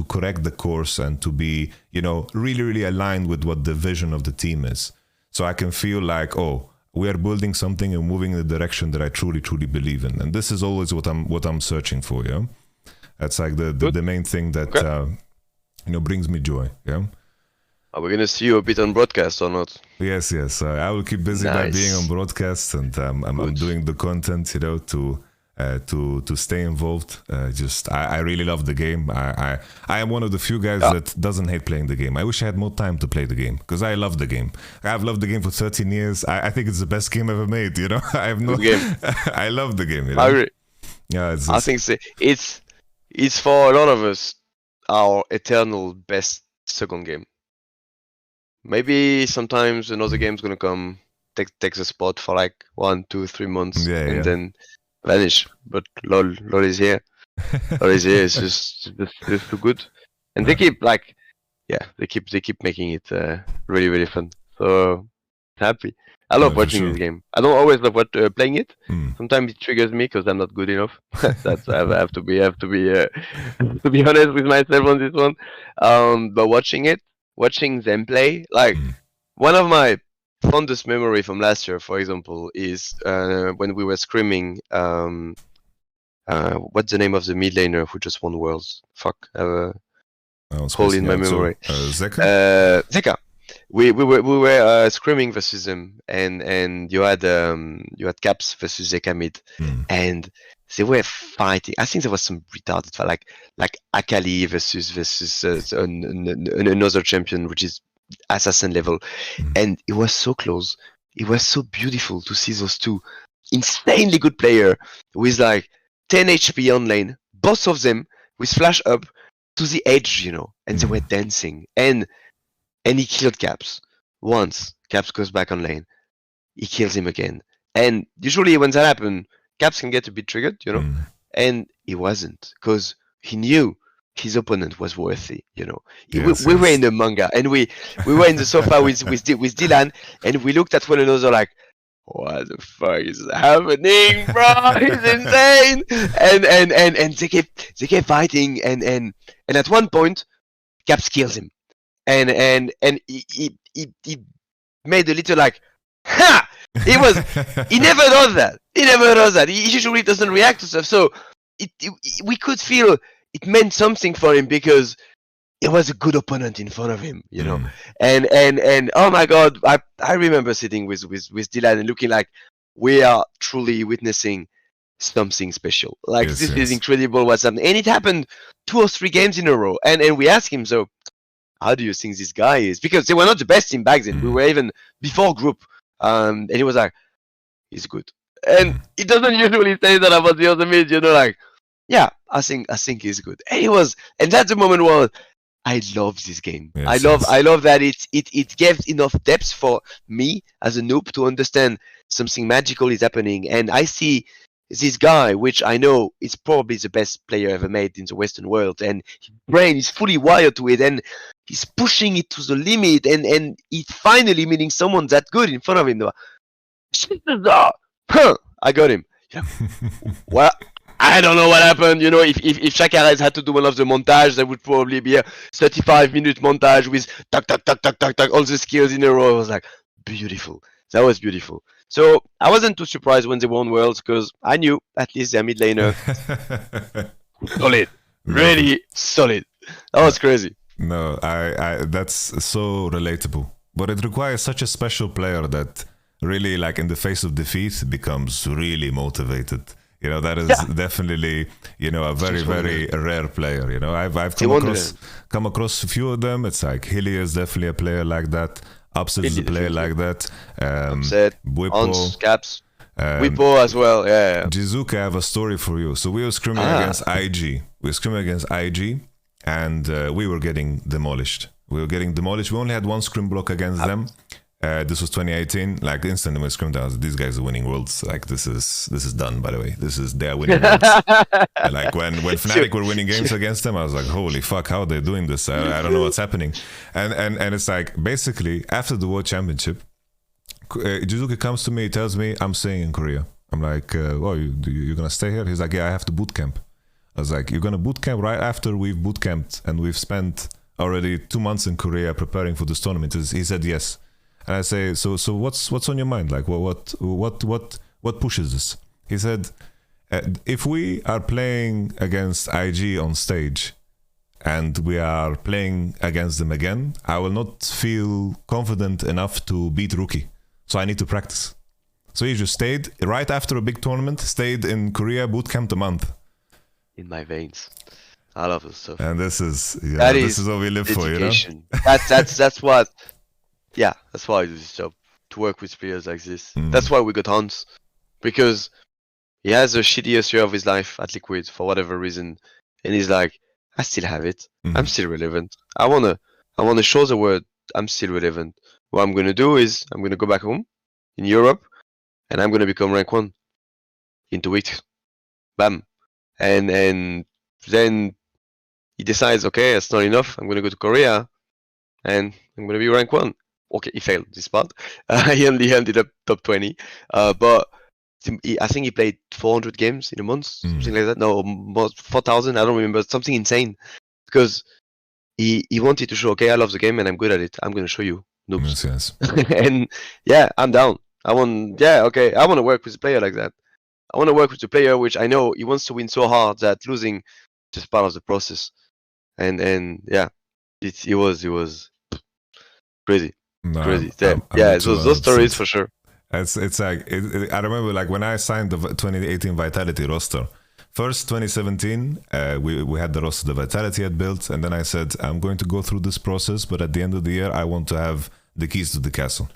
correct the course and to be, you know, really, really aligned with what the vision of the team is. So I can feel like, oh, we are building something and moving in the direction that I truly, truly believe in. And this is always what I'm searching for. Yeah, that's like the main thing that you know, brings me joy. Yeah. Are we gonna see you a bit on broadcast or not? Yes. I will keep busy by being on broadcast, and I'm doing the content, you know, to stay involved. I really love the game. I am one of the few guys that doesn't hate playing the game. I wish I had more time to play the game because I love the game. I've loved the game for 13 years. I think it's the best game ever made. You know, I have no game. I love the game. You know? I agree. Yeah, I think it's for a lot of us our eternal best second game. Maybe sometimes another game's gonna come, takes a spot for like 1, 2, 3 months, and then vanish. But LOL is here. LOL is here. It's just too good, and they keep they keep making it really, really fun. So happy. I love watching this game. I don't always love playing it. Sometimes it triggers me because I'm not good enough. That's I have to be honest with myself on this one. But watching them play, like one of my fondest memory from last year, for example, is when we were scrimming. What's the name of the mid laner who just won Worlds? Fuck. Hole in my memory. Zeka. Zeka. We were scrimming versus him, and you had Caps versus Zeka mid, and they were fighting. I think there was some retarded fight, like Akali versus another champion, which is assassin level, and it was so close. It was so beautiful to see those two insanely good player with like 10 HP on lane, both of them with flash up to the edge, you know, and they were dancing and he killed Caps. Once Caps goes back on lane, he kills him again. And usually when that happens, Caps can get a bit triggered, you know. And he wasn't, because he knew his opponent was worthy, you know. We were in the manga, and we were in the sofa with Dylan, and we looked at one another like, what the fuck is happening, bro? He's insane. And they kept fighting, and at one point, Caps kills him. And he made a little like, ha! He never does that. He usually doesn't react to stuff. So we could feel it meant something for him because it was a good opponent in front of him, you know. And oh my god, I remember sitting with Dylan and looking like we are truly witnessing something special. Like this is incredible what's happening. And it happened 2 or 3 games in a row. And we asked him, so how do you think this guy is? Because they were not the best team back then. We were even before group. And he was like, he's good. And he doesn't usually say that about the other mid, you know, like, yeah, I think he's good. And that's the moment where I love this game. I love that it gave enough depth for me as a noob to understand something magical is happening. And I see this guy, which I know is probably the best player ever made in the Western world, and his brain is fully wired to it, and he's pushing it to the limit, and it's finally meeting someone that good in front of him. I got him. Yeah. Well, I don't know what happened. You know, if Shakares had to do one of the montage, that would probably be a 35-minute montage with tuck, all the skills in a row. It was like, beautiful. That was beautiful. So I wasn't too surprised when they won Worlds, because I knew at least their mid laner solid, really solid. That was crazy. No, I that's so relatable. But it requires such a special player that really, like, in the face of defeat, becomes really motivated. You know, that is definitely, you know, a very, very rare player. You know, I've come across a few of them. It's like Hilly is definitely a player like that. Upset is a player like that. Upset, Wipo, Caps, Wipo as well. Yeah. Jizuka, I have a story for you. So we were scrimming against IG. We were scrimming against IG, and we were getting demolished. We were getting demolished. We only had one scrim block against them. This was 2018. Like instantly we scrimmed out. These guys are winning worlds. Like this is done. By the way, they're winning worlds. And like when Fnatic were winning games against them, I was like, holy fuck, how are they doing this? I don't know what's happening. And it's like basically after the World Championship, Jizuki comes to me, he tells me I'm staying in Korea. I'm like, oh, you're gonna stay here? He's like, yeah, I have to boot camp. I was like, you're gonna boot camp right after we've boot camped and we've spent already 2 months in Korea preparing for this tournament? He said yes. And I say, so what's on your mind? Like, what pushes this? He said, if we are playing against IG on stage and we are playing against them again, I will not feel confident enough to beat Rookie. So I need to practice. So he just stayed right after a big tournament, stayed in Korea, bootcamped a month. In my veins. I love this stuff. And this is this is what we live dedication. for, you know? That's what. Yeah, that's why I do this job, to work with players like this. That's why we got Hans, because he has the shittiest year of his life at Liquid for whatever reason, and he's like, I still have it. I'm still relevant. I wanna show the world I'm still relevant. What I'm gonna do is I'm gonna go back home in Europe, and I'm gonna become rank 1 in 2 weeks. Bam, and then he decides, okay, that's not enough. I'm gonna go to Korea, and I'm gonna be rank 1. Okay, he failed this part. He only ended up top 20. But I think he played 400 games in a month, something like that. No, 4,000. I don't remember. Something insane. Because he wanted to show, okay, I love the game and I'm good at it. I'm gonna show you, noobs. Yes. And yeah, I'm down. I want to work with a player like that. I want to work with a player which I know he wants to win so hard that losing just part of the process. And yeah, it was crazy. No, crazy. Those stories for sure. It's like I remember like when I signed the 2018 Vitality roster. First 2017, we had the roster the Vitality had built, and then I said I'm going to go through this process, but at the end of the year I want to have the keys to the castle.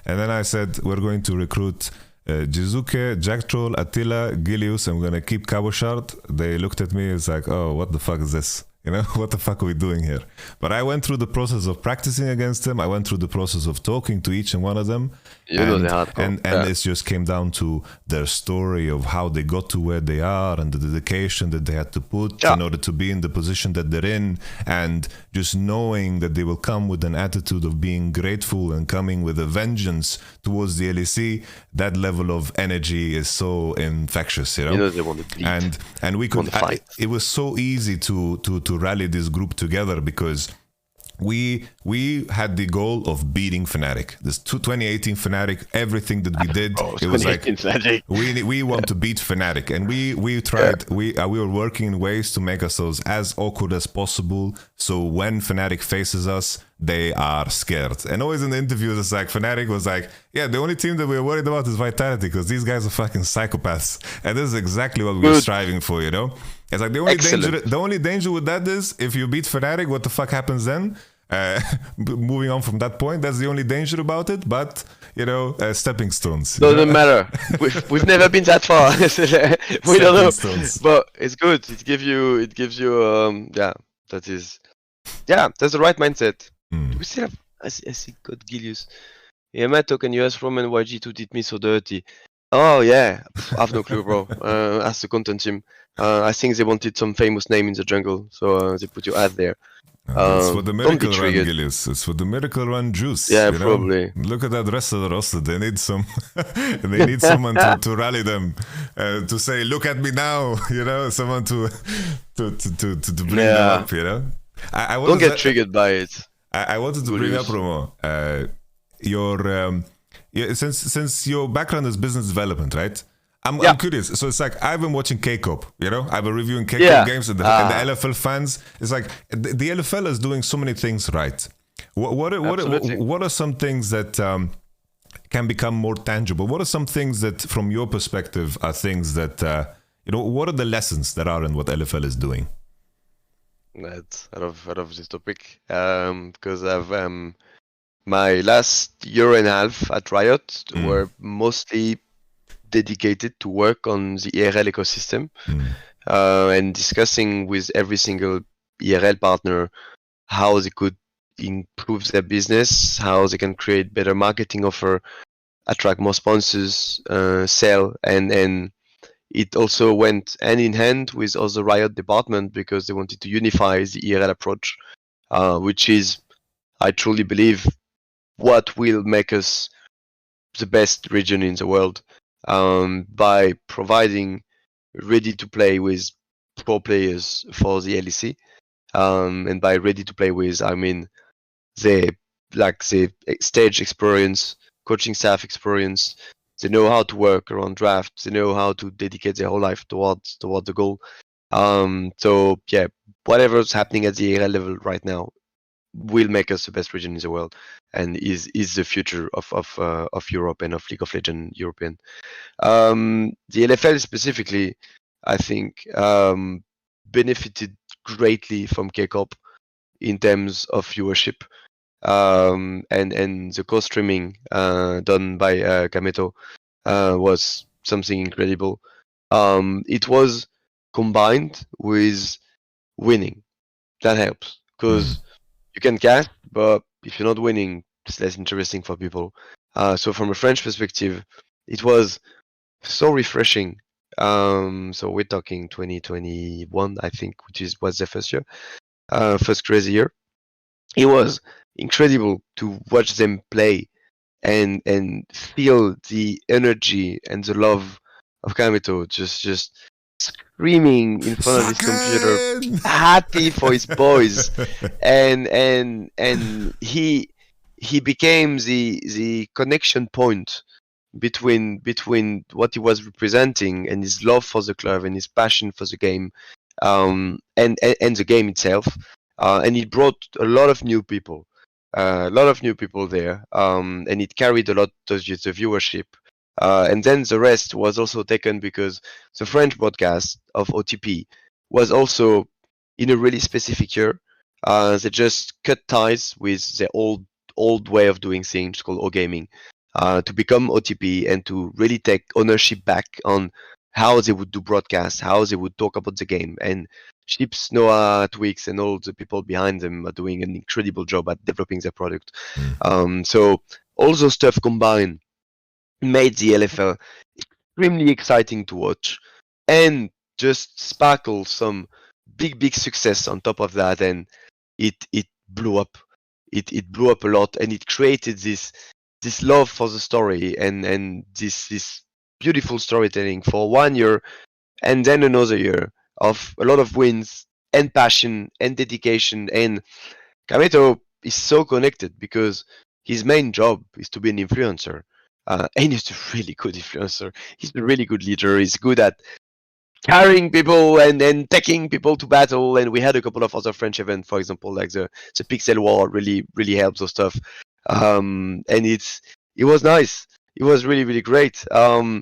And then I said we're going to recruit Jizuke, Jack Troll, Attila, Gilius, and we're gonna keep Cabochard. They looked at me, it's like, oh, what the fuck is this? You know, what the fuck are we doing here? But I went through the process of practicing against them. I went through the process of talking to each and one of them. And it just came down to their story of how they got to where they are and the dedication that they had to put in order to be in the position that they're in. And just knowing that they will come with an attitude of being grateful and coming with a vengeance towards the LEC. That level of energy is so infectious, you know? They want to beat. And we could, it was so easy to rally this group together because we had the goal of beating Fnatic. This 2018 Fnatic, everything that we did, it was like we want to beat Fnatic, and we tried. We were working in ways to make ourselves as awkward as possible. So when Fnatic faces us, they are scared. And always in the interviews, it's like Fnatic was like, yeah, the only team that we're worried about is Vitality because these guys are fucking psychopaths, and this is exactly what we're striving for, you know. It's like the only danger with that is if you beat Fnatic, what the fuck happens then? Moving on from that point, that's the only danger about it. But you know, stepping stones. Doesn't matter. We've never been that far. We don't know. Stones. But it's good. It gives you. That is. Yeah, that's the right mindset. We still have. I see. God, Gilius. Yamato, can you ask Roman why G2 did me so dirty? Oh yeah, I have no clue, bro. Ask the content team. I think they wanted some famous name in the jungle, so they put your ad there. It's for the miracle run, Gilius. It's for the miracle run juice. Yeah, probably. Look at that rest of the roster. They need some. They need someone to rally them, to say, "Look at me now." You know, someone to bring them up. You know, I don't get triggered by it. I wanted to bring up, Romo, your since your background is business development, right? I'm curious. So it's like I've been watching K-Corp, you know? I've been reviewing K-Corp games and the LFL fans. It's like the LFL is doing so many things right. What are some things that can become more tangible? What are some things that, from your perspective, are things that, what are the lessons that are in what LFL is doing? That's out of this topic. Because I've my last year and a half at Riot were mostly dedicated to work on the ERL ecosystem and discussing with every single ERL partner how they could improve their business, how they can create better marketing offer, attract more sponsors, sell, and it also went hand in hand with other Riot department because they wanted to unify the ERL approach, which is, I truly believe, what will make us the best region in the world, by providing ready to play with pro players for the LEC. And by ready to play with, I mean the stage experience, coaching staff experience. They know how to work around draft. They know how to dedicate their whole life towards the goal. So yeah, whatever's happening at the ERL level right now will make us the best region in the world, and is the future of Europe and of League of Legends European. The LFL specifically, I think, benefited greatly from K-Corp in terms of viewership, and the co-streaming done by Yamato was something incredible. It was combined with winning. That helps because you can cast, but if you're not winning, it's less interesting for people. So from a French perspective, it was so refreshing. So we're talking 2021, I think, which was the first year, first crazy year. It was incredible to watch them play and feel the energy and the love of Kamito just screaming in front of his computer, happy for his boys, and he became the connection point between what he was representing and his love for the club and his passion for the game, and the game itself, and it brought a lot of new people. There, and it carried a lot of the viewership. And then the rest was also taken because the French broadcast of OTP was also in a really specific year. They just cut ties with the old way of doing things called O-Gaming, to become OTP and to really take ownership back on how they would do broadcasts, how they would talk about the game. And Chips, Noah, Twix, and all the people behind them are doing an incredible job at developing their product. So all those stuff combined made the LFL extremely exciting to watch, and just sparkled some big success on top of that, and it blew up. It blew up a lot, and it created this love for the story and this beautiful storytelling for 1 year, and then another year of a lot of wins and passion and dedication. And Kameto is so connected because his main job is to be an influencer, and he's a really good influencer. He's a really good leader. He's good at carrying people and taking people to battle. And we had a couple of other French events, for example, like the Pixel War really helps those stuff. And it was nice. It was really great. My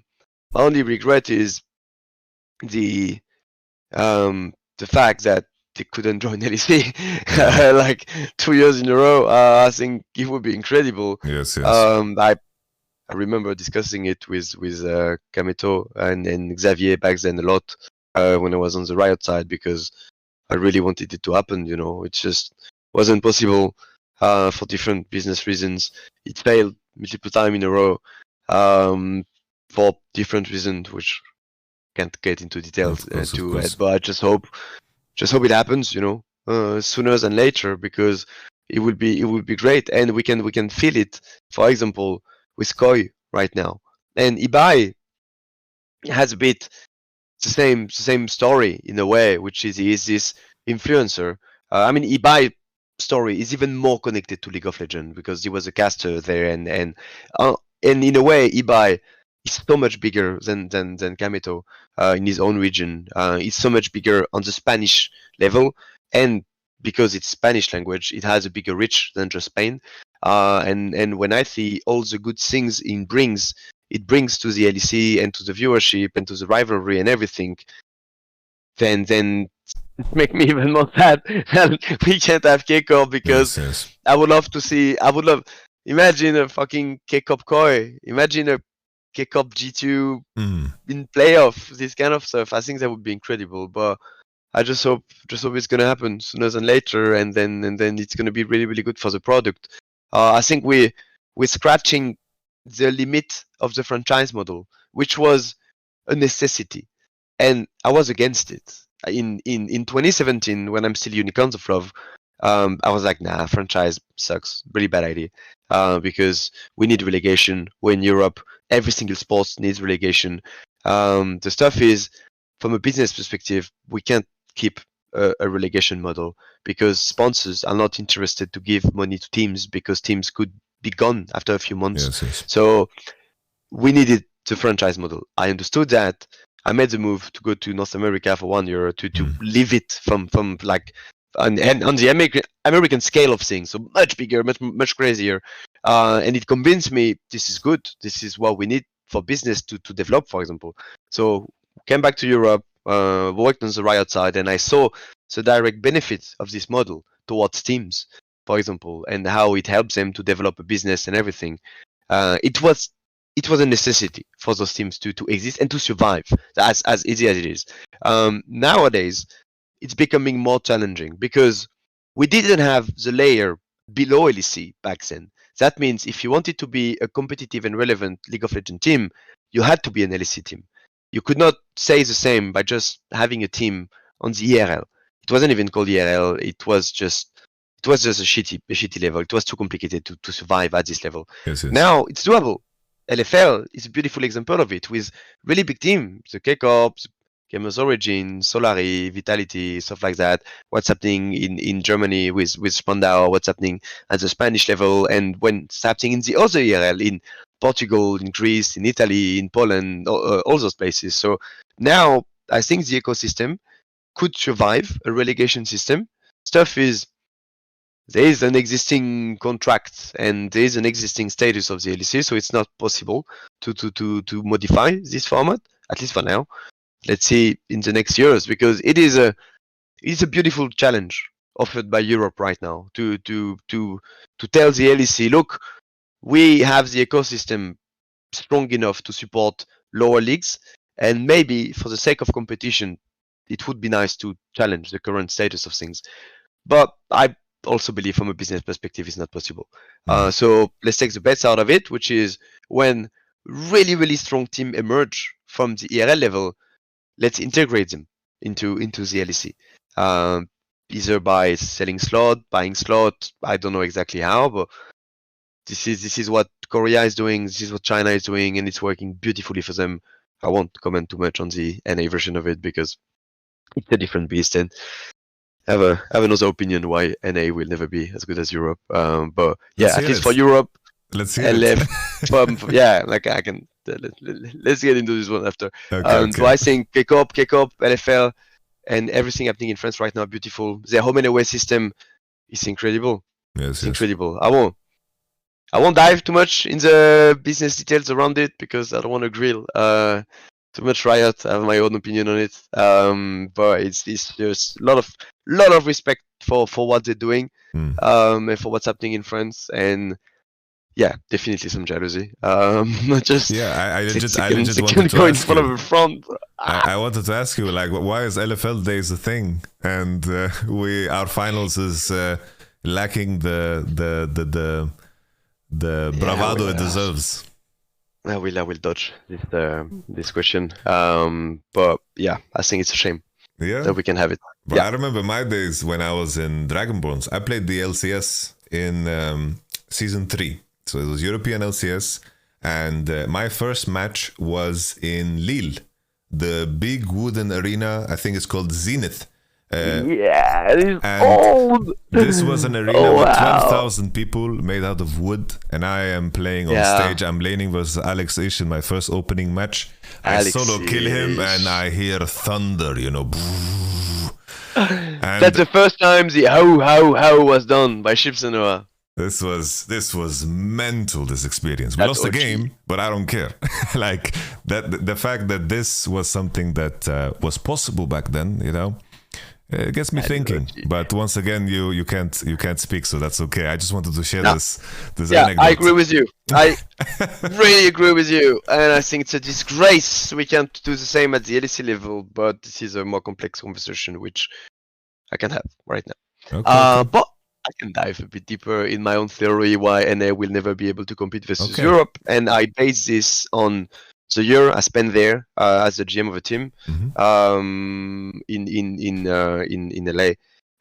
only regret is the fact that they couldn't join LEC like 2 years in a row. I think it would be incredible. Yes. I remember discussing it with Kamito and Xavier back then a lot, when I was on the Riot side, because I really wanted it to happen. It just wasn't possible for different business reasons. It failed multiple times in a row, for different reasons, which can't get into details but I just hope it happens, sooner than later, because it would be great, and we can feel it. For example, with Koi right now, and Ibai has a bit the same story in a way, which is he is this influencer. Ibai story is even more connected to League of Legends because he was a caster there, and in a way Ibai is so much bigger than Kamito in his own region. He's so much bigger on the Spanish level, and because it's Spanish language, it has a bigger reach than just Spain. And when I see all the good things it brings to the LEC and to the viewership and to the rivalry and everything, then it make me even more sad that we can't have K-Corp, because yes. I would love, imagine a fucking K-Corp Koi, imagine a K-Corp G2 in playoff, this kind of stuff. I think that would be incredible, but I just hope it's gonna happen sooner than later, and then it's gonna be really, really good for the product. I think we're scratching the limit of the franchise model, which was a necessity, and I was against it. In 2017, when I'm still Unicorns of Love, I was like, nah, franchise sucks, really bad idea, because we need relegation. We're in Europe, every single sport needs relegation. The stuff is, from a business perspective, we can't keep a relegation model because sponsors are not interested to give money to teams because teams could be gone after a few months. Yes. So we needed the franchise model. I understood that. I made the move to go to North America for 1 year to leave it from like on the American scale of things, so much bigger, much crazier, and it convinced me this is good. This is what we need for business to develop, for example. So came back to Europe, worked on the Riot side, and I saw the direct benefits of this model towards teams, for example, and how it helps them to develop a business and everything. It was a necessity for those teams to exist and to survive, as easy as it is. Nowadays, it's becoming more challenging because we didn't have the layer below LEC back then. That means if you wanted to be a competitive and relevant League of Legends team, you had to be an LEC team. You could not say the same by just having a team on the ERL. It wasn't even called ERL. It was just a shitty level. It was too complicated to survive at this level. Yes. Now it's doable. LFL is a beautiful example of it with really big teams, the K-Corp, Gamers Origin, Solari, Vitality, stuff like that. What's happening in Germany with Spandau, what's happening at the Spanish level, and what's happening in the other ERL, in Portugal, in Greece, in Italy, in Poland, all those places. So now I think the ecosystem could survive a relegation system. Stuff is, there is an existing contract and there is an existing status of the LEC, so it's not possible to modify this format, at least for now. Let's see in the next years, because it is a beautiful challenge offered by Europe right now to tell the LEC, look, we have the ecosystem strong enough to support lower leagues, and maybe for the sake of competition, it would be nice to challenge the current status of things. But I also believe from a business perspective it's not possible. So let's take the best out of it, which is when really, really strong teams emerge from the ERL level, let's integrate them into the LEC. Either by selling slot, buying slot, I don't know exactly how, but this is what Korea is doing, this is what China is doing, and it's working beautifully for them. I won't comment too much on the NA version of it because it's a different beast, and I have another opinion why NA will never be as good as Europe. But yeah, at least for Europe, let's see it. Yeah, like I can. Let's get into this one after. Okay. So I think K-Corp, LFL, and everything happening in France right now, beautiful. Their home and away system is incredible. Yes, incredible. I won't dive too much in the business details around it because I don't want to grill too much Riot. I have my own opinion on it. But it's just a lot of respect for what they're doing, and for what's happening in France, and yeah, definitely some jealousy. Just I legit wanted to ask you. Front. I wanted to ask you, like, why is LFL days a thing, and our finals is lacking the bravado it deserves. I will dodge this question. But yeah, I think it's a shame that we can have it. But I remember my days when I was in Dragonborns. I played the LCS in season 3. So it was European LCS. And my first match was in Lille, the big wooden arena. I think it's called Zenith. It's old. This was an arena with 12,000 people made out of wood, and I am playing on stage. I'm laning versus Alex Ish in my first opening match. I solo kill him, and I hear thunder, And that's the first time the how was done by Shipsenoa. This was mental, this experience. We lost the game, but I don't care. Like that, the fact that this was something that was possible back then, It gets me thinking, but once again, you can't speak, so that's okay. I just wanted to share this anecdote. I agree with you. I really agree with you, and I think it's a disgrace we can't do the same at the LEC level. But this is a more complex conversation, which I can have right now. Okay. But I can dive a bit deeper in my own theory why NA will never be able to compete versus Europe, and I base this on the year I spent there as the GM of a team in LA,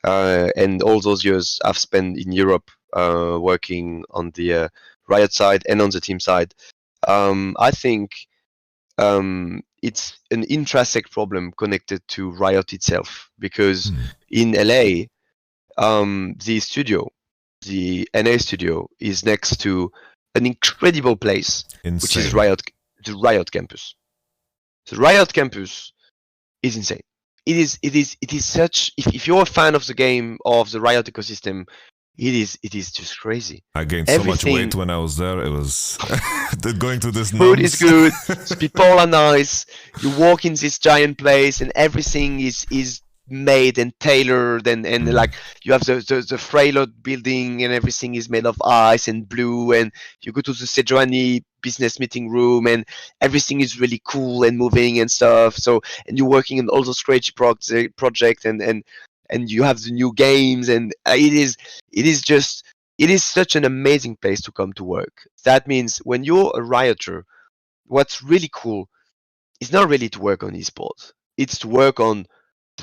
and all those years I've spent in Europe working on the Riot side and on the team side. I think it's an intrinsic problem connected to Riot itself, because in LA, the studio, the NA studio, is next to an incredible place, which is the Riot campus. The Riot campus is insane. It is such. If you're a fan of the game, of the Riot ecosystem, it is just crazy. I gained so much weight when I was there. It was going to this. Food is good. People are nice. You walk in this giant place, and everything is made and tailored, and like you have the Freylot building, and everything is made of ice and blue, and you go to the Sejuani business meeting room, and everything is really cool and moving and stuff. So, and you're working on all those crazy projects, and you have the new games, and it is such an amazing place to come to work. That means when you're a Rioter, what's really cool is not really to work on esports. It's to work on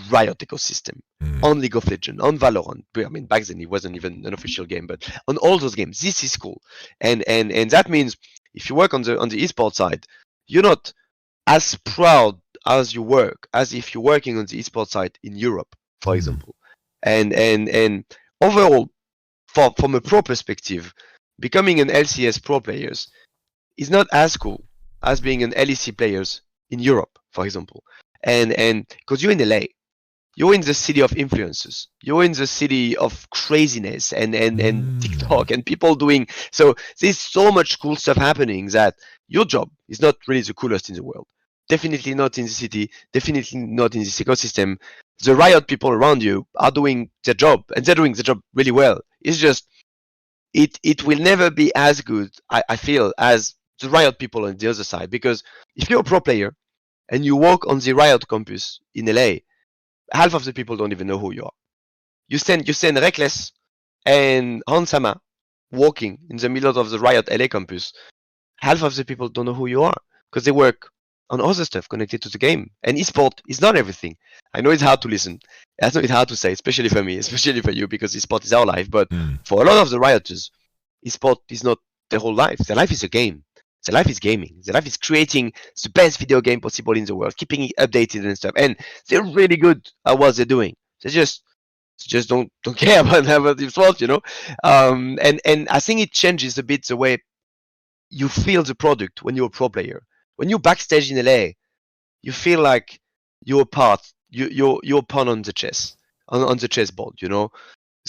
Riot ecosystem, on League of Legends, on Valorant. I mean, back then it wasn't even an official game, but on all those games, this is cool. And that means if you work on the esports side, you're not as proud as you work as if you're working on the esports side in Europe, for example. And overall, from a pro perspective, becoming an LCS pro players is not as cool as being an LEC players in Europe, for example. And because you're in LA, you're in the city of influencers, you're in the city of craziness and TikTok and people doing. So there's so much cool stuff happening that your job is not really the coolest in the world. Definitely not in the city, definitely not in this ecosystem. The Riot people around you are doing their job, and they're doing the job really well. It's just, it will never be as good, I feel, as the Riot people on the other side. Because if you're a pro player and you walk on the Riot campus in LA, half of the people don't even know who you are. You send Reckless and Hansama walking in the middle of the Riot LA campus. Half of the people don't know who you are because they work on other stuff connected to the game. And esport is not everything. I know it's hard to listen. I know it's hard to say, especially for me, especially for you, because esport is our life. But for a lot of the Rioters, esport is not their whole life. Their life is a game. Their life is gaming. Their life is creating the best video game possible in the world, keeping it updated and stuff. And they're really good at what they're doing. They just don't care about the sport, you know. And I think it changes a bit the way you feel the product when you're a pro player. When you're backstage in LA, you feel like you're a part. You're a pawn on the chess, on the chessboard. You know,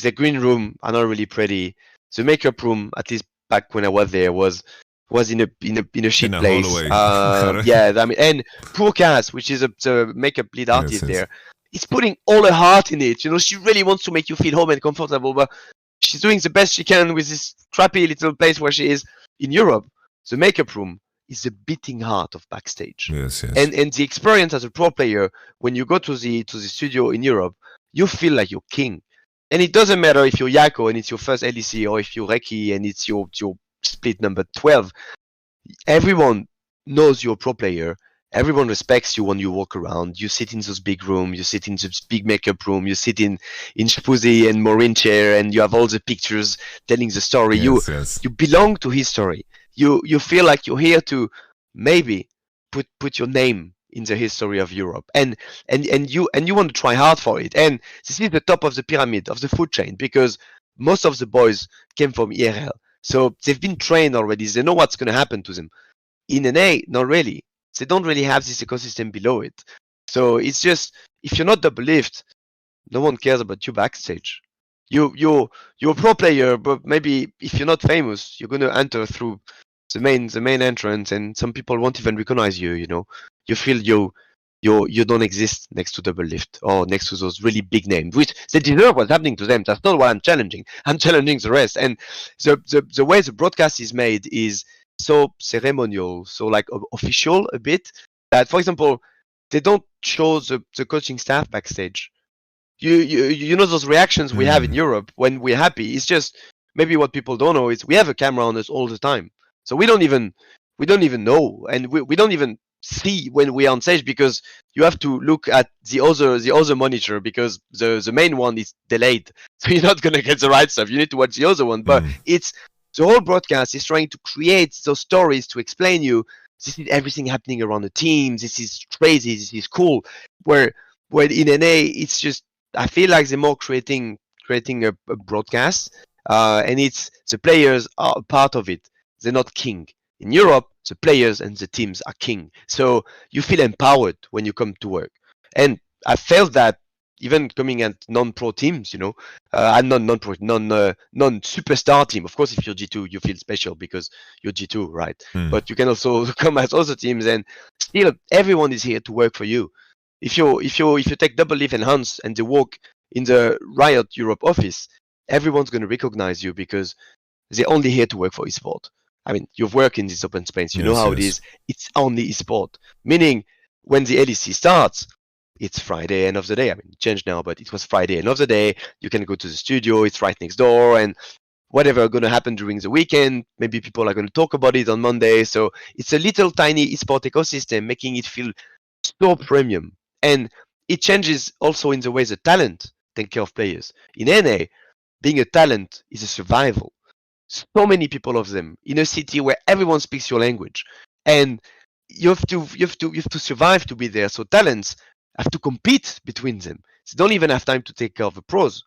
the green room are not really pretty. The makeup room, at least back when I was there, was in a shit place. Yeah, I mean, and poor Cass, which is the makeup lead artist there, is putting all her heart in it. You know, she really wants to make you feel home and comfortable, but she's doing the best she can with this crappy little place where she is in Europe. The makeup room is the beating heart of backstage. Yes. And the experience as a pro player, when you go to the studio in Europe, you feel like you're king. And it doesn't matter if you're Yako and it's your first LEC, or if you're Reki and it's your split number 12. Everyone knows you're a pro player. Everyone respects you when you walk around. You sit in those big rooms, you sit in this big makeup room, you sit in Shapuzi and Maureen chair, and you have all the pictures telling the story. You belong to history. You feel like you're here to maybe put your name in the history of Europe, and you want to try hard for it. And this is the top of the pyramid of the food chain, because most of the boys came from ERL, so they've been trained already. They know what's going to happen to them. In NA, not really. They don't really have this ecosystem below it. So it's just, if you're not double lift, no one cares about you backstage. You're a pro player, but maybe if you're not famous, you're going to enter through the main entrance, and some people won't even recognize you. You know, you feel you don't exist next to Double Lift or next to those really big names, which they deserve what's happening to them. That's not what I'm challenging. I'm challenging the rest. And the way the broadcast is made is so ceremonial, so like official a bit, that, for example, they don't show the coaching staff backstage. You know those reactions we have in Europe when we're happy. It's just, maybe what people don't know is we have a camera on us all the time. So we don't even know, and we don't even see when we're on stage, because you have to look at the other monitor, because the main one is delayed. So you're not gonna get the right stuff. You need to watch the other one. But it's the whole broadcast is trying to create those stories to explain you, this is everything happening around the team. This is crazy. This is cool. Where in NA, it's just, I feel like they're more creating a broadcast, and it's the players are a part of it. They're not king. In Europe, the players and the teams are king. So you feel empowered when you come to work. And I felt that even coming at non-pro teams, you know, and non-pro, non-superstar team. Of course, if you're G2, you feel special because you're G2, right? But you can also come at other teams, and still everyone is here to work for you. If you take Double Lift and Hans and they walk in the Riot Europe office, everyone's going to recognize you because they're only here to work for esport. I mean, you've worked in this open space. You know how it is. It's only esport. Meaning, when the LEC starts, it's Friday end of the day. I mean, it changed now, but it was Friday end of the day. You can go to the studio. It's right next door. And whatever going to happen during the weekend, maybe people are going to talk about it on Monday. So it's a little tiny esport ecosystem, making it feel so premium. And it changes also in the way the talent take care of players. In NA, being a talent is a survival. So many people of them in a city where everyone speaks your language, and you have to survive to be there. So talents have to compete between them. They don't even have time to take care of the pros.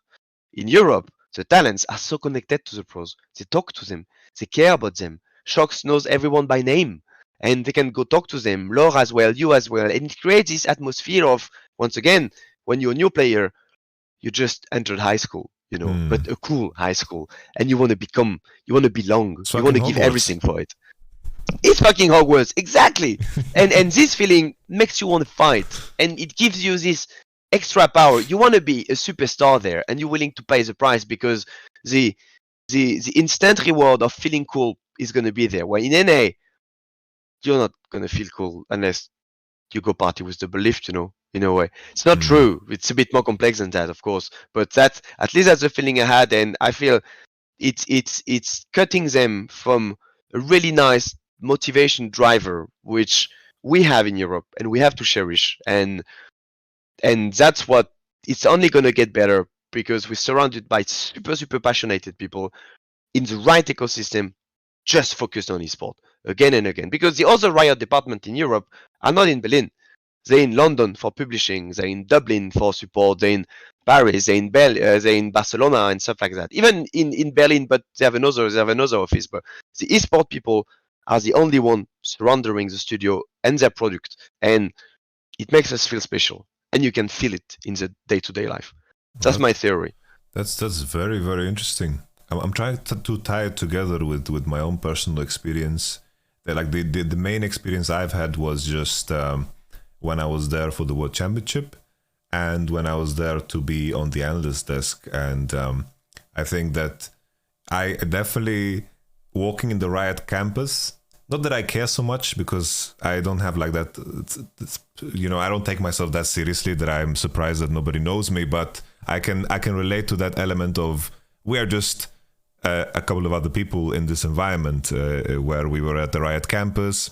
In Europe, the talents are so connected to the pros. They talk to them. They care about them. Shox knows everyone by name, and they can go talk to them. Laure as well, you as well, and it creates this atmosphere of, once again, when you're a new player, you just entered high school. You know, but a cool high school, and you want to belong, you want to give everything for it. It's fucking Hogwarts, exactly. and this feeling makes you want to fight, and it gives you this extra power. You want to be a superstar there, and you're willing to pay the price because the instant reward of feeling cool is going to be there. Where in NA, you're not going to feel cool unless you go party with Double Lift, you know, in a way. It's not true. It's a bit more complex than that, of course. But that's, at least that's the feeling I had, and I feel it's cutting them from a really nice motivation driver, which we have in Europe and we have to cherish. And that's what, it's only gonna get better because we're surrounded by super passionate people in the right ecosystem, just focused on esport again and again. Because the other Riot department in Europe are not in Berlin. They're in London for publishing. They're in Dublin for support. They're in Paris. They're in Barcelona and stuff like that. Even in Berlin, but they have another office. But the esport people are the only one surrounding the studio and their product, and it makes us feel special. And you can feel it in the day-to-day life. That's my theory. That's very, very interesting. I'm trying to tie it together with my own personal experience. Like the main experience I've had was just when I was there for the World Championship, and when I was there to be on the analyst desk. And I think that I definitely, walking in the Riot campus, not that I care so much because I don't have like that, you know, I don't take myself that seriously that I'm surprised that nobody knows me, but I can relate to that element of, we are just a couple of other people in this environment where we were at the Riot campus.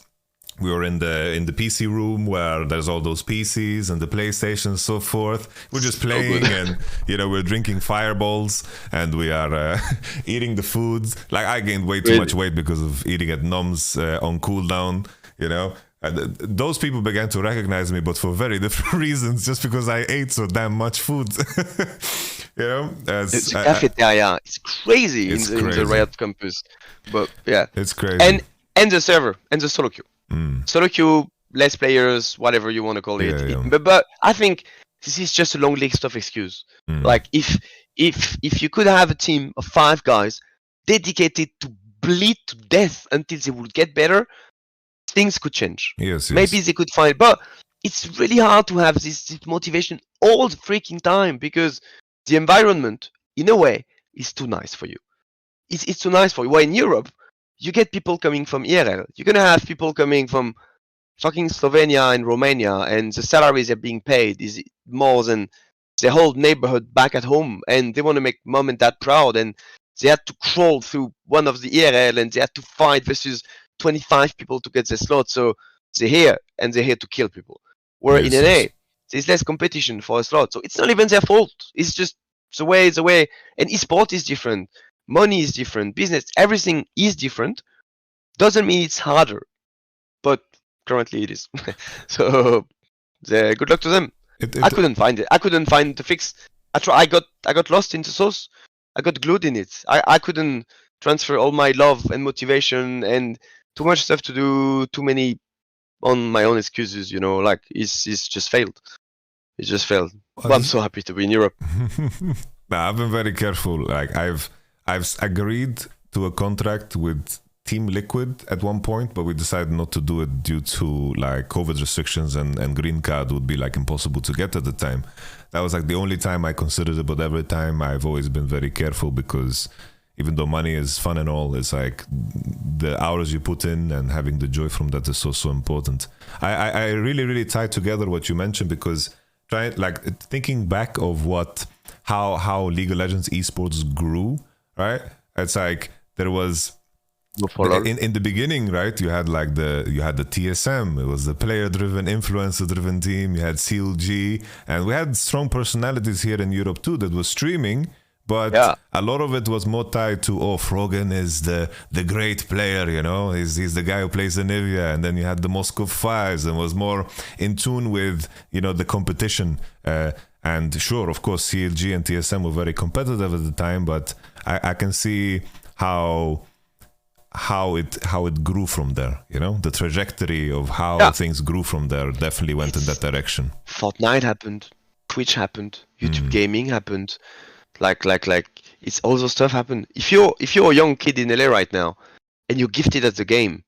We were in the PC room where there's all those PCs and the PlayStation and so forth. We're just playing and, you know, we're drinking fireballs and we are eating the foods. Like, I gained way too much weight because of eating at Noms on cooldown, you know. And those people began to recognize me, but for very different reasons, just because I ate so damn much food. You know, the cafeteria, it's crazy in the Riot campus. But yeah, it's crazy. And the server and the solo queue. Solo queue, less players, whatever you want to call it. Yeah. But I think this is just a long list of excuses. Like if you could have a team of 5 guys dedicated to bleed to death until they would get better, things could change. Yes. Maybe they could find, but it's really hard to have this motivation all the freaking time because the environment, in a way, is too nice for you. It's too nice for you. While in Europe, you get people coming from IRL. You're gonna have people coming from fucking Slovenia and Romania, and the salaries they're being paid is more than the whole neighborhood back at home, and they want to make mom and dad proud, and they had to crawl through one of the IRL, and they had to fight versus 25 people to get the slot. So they're here, and they're here to kill people. Where in NA, there's less competition for a slot, so it's not even their fault. It's just the way. And esport is different. Money is different. Business, everything is different. Doesn't mean it's harder, but currently it is. So, good luck to them. I couldn't find it. I couldn't find the fix. I got lost in the sauce. I got glued in it. I couldn't transfer all my love and motivation and too much stuff to do. Too many on my own excuses. You know, like it's just failed. It just failed. But I'm so happy to be in Europe. I've been very careful. Like I've agreed to a contract with Team Liquid at one point, but we decided not to do it due to like COVID restrictions and green card would be like impossible to get at the time. That was like the only time I considered it, but every time I've always been very careful because even though money is fun and all, it's like the hours you put in and having the joy from that is so important. I really tied together what you mentioned because thinking back of how League of Legends esports grew, right? It's like there was in the beginning, right? You had like the TSM. It was the player-driven, influencer-driven team. You had CLG, and we had strong personalities here in Europe too that was streaming. But a lot of it was more tied to Froggen is the great player, you know. He's the guy who plays the Nivea, and then you had the Moscow Fives and was more in tune with the competition. And sure, of course, CLG and TSM were very competitive at the time, but I can see how it grew from there. You know, the trajectory of how things grew from there definitely went in that direction. Fortnite happened, Twitch happened, YouTube gaming happened. Like it's all those stuff happened. If you're a young kid in LA right now and you're gifted at the game,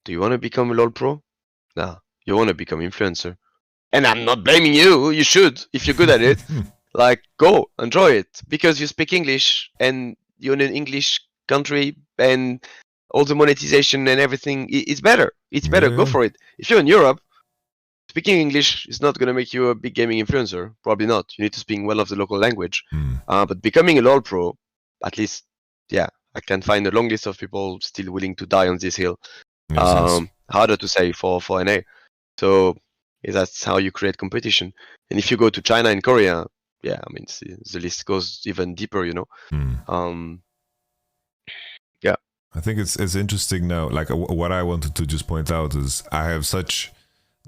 do you want to become a LoL pro? Nah, you want to become influencer. And I'm not blaming you. You should if you're good at it. Like go enjoy it because you speak English and you're in an English country and all the monetization and everything is better. It's better. Go for it. If you're in Europe, speaking English is not going to make you a big gaming influencer. Probably not. You need to speak well of the local language. But becoming a LoL pro, at least, I can find a long list of people still willing to die on this hill. Harder to say for NA. So that's how you create competition. And if you go to China and Korea, I mean, the list goes even deeper, you know. I think it's interesting now. Like what I wanted to just point out is I have such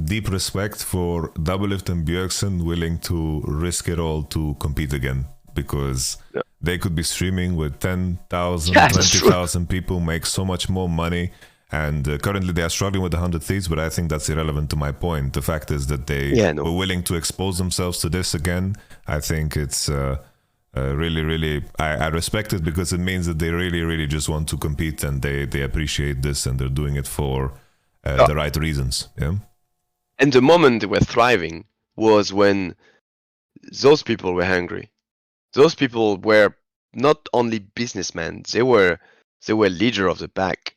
deep respect for Doublelift and Bjergsen willing to risk it all to compete again because they could be streaming with 10,000, 20,000 people, make so much more money. And currently they are struggling with 100 Thieves, but I think that's irrelevant to my point. The fact is that they were willing to expose themselves to this again. I think it's really, I respect it because it means that they really just want to compete and they appreciate this and they're doing it for the right reasons. Yeah. And the moment they were thriving was when those people were hungry. Those people were not only businessmen, they were leader of the pack.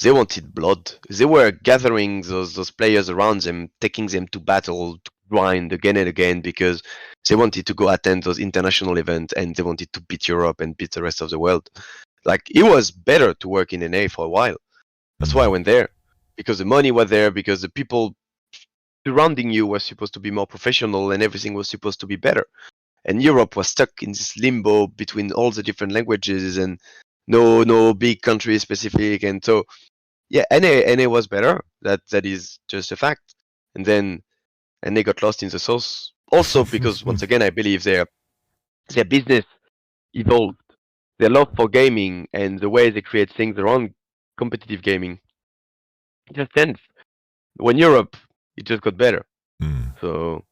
They wanted blood. They were gathering those players around them, taking them to battle, to grind again and again because they wanted to go attend those international events and they wanted to beat Europe and beat the rest of the world. Like it was better to work in NA for a while. That's why I went there. Because the money was there, because the people surrounding you were supposed to be more professional and everything was supposed to be better. And Europe was stuck in this limbo between all the different languages and no big country specific. And so NA was better. That is just a fact. And then NA got lost in the sauce. Also because once again I believe their business evolved. Their love for gaming and the way they create things around competitive gaming just ends. When Europe, it just got better. So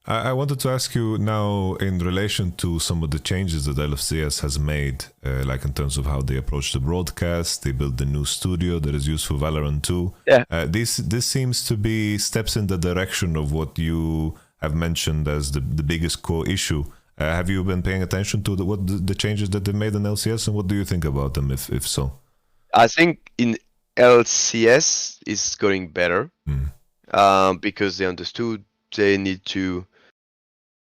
I wanted to ask you now in relation to some of the changes that LFCS has made, like in terms of how they approach the broadcast. They built the new studio that is used for Valorant 2. Yeah. This seems to be steps in the direction of what you have mentioned as the biggest core issue. Have you been paying attention to the changes that they made in LCS, and what do you think about them, if so? I think in LCS is going better because they understood they need to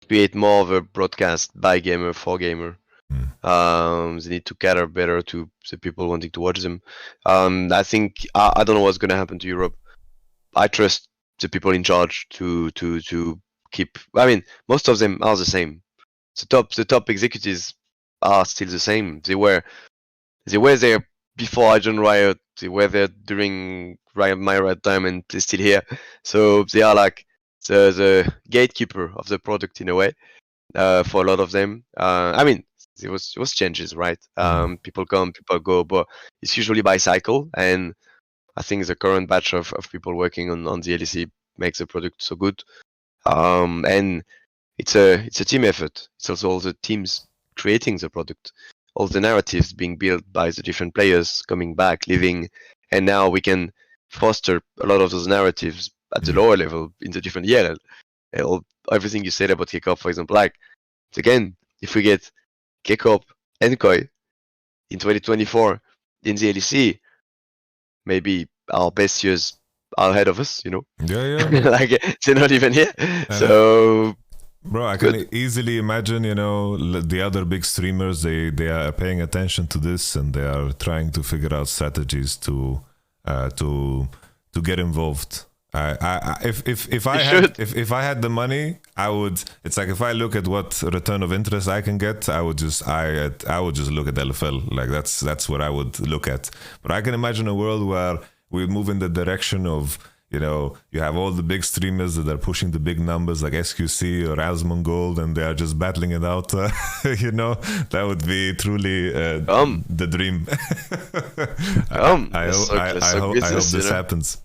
create more of a broadcast by gamer for gamer. They need to cater better to the people wanting to watch them. I think I don't know what's going to happen to Europe. I trust the people in charge to keep. I mean, most of them are the same. The top executives are still the same. They were there before I joined Riot. They were there during my Riot time, and they're still here. So they are like the gatekeeper of the product in a way. For a lot of them, I mean, it was changes, right? People come, people go, but it's usually by cycle. And I think the current batch of people working on the LEC makes the product so good. And it's a team effort. It's also all the teams creating the product, all the narratives being built by the different players coming back, leaving, and now we can foster a lot of those narratives at the lower level in the different ELL. Everything you said about Kickoff, for example, like again, if we get Kickoff and Koi in 2024 in the LEC, maybe our best years are ahead of us, you know? Yeah. Like they're not even here. So bro, I can easily imagine, you know, the other big streamers, they are paying attention to this, and they are trying to figure out strategies to get involved. If I had the money, I would. It's like if I look at what return of interest I can get, I would just look at LFL. Like that's what I would look at. But I can imagine a world where we move in the direction of, you know, you have all the big streamers that are pushing the big numbers like SQC or Asmongold, and they are just battling it out. You know, that would be truly the dream. I hope this happens.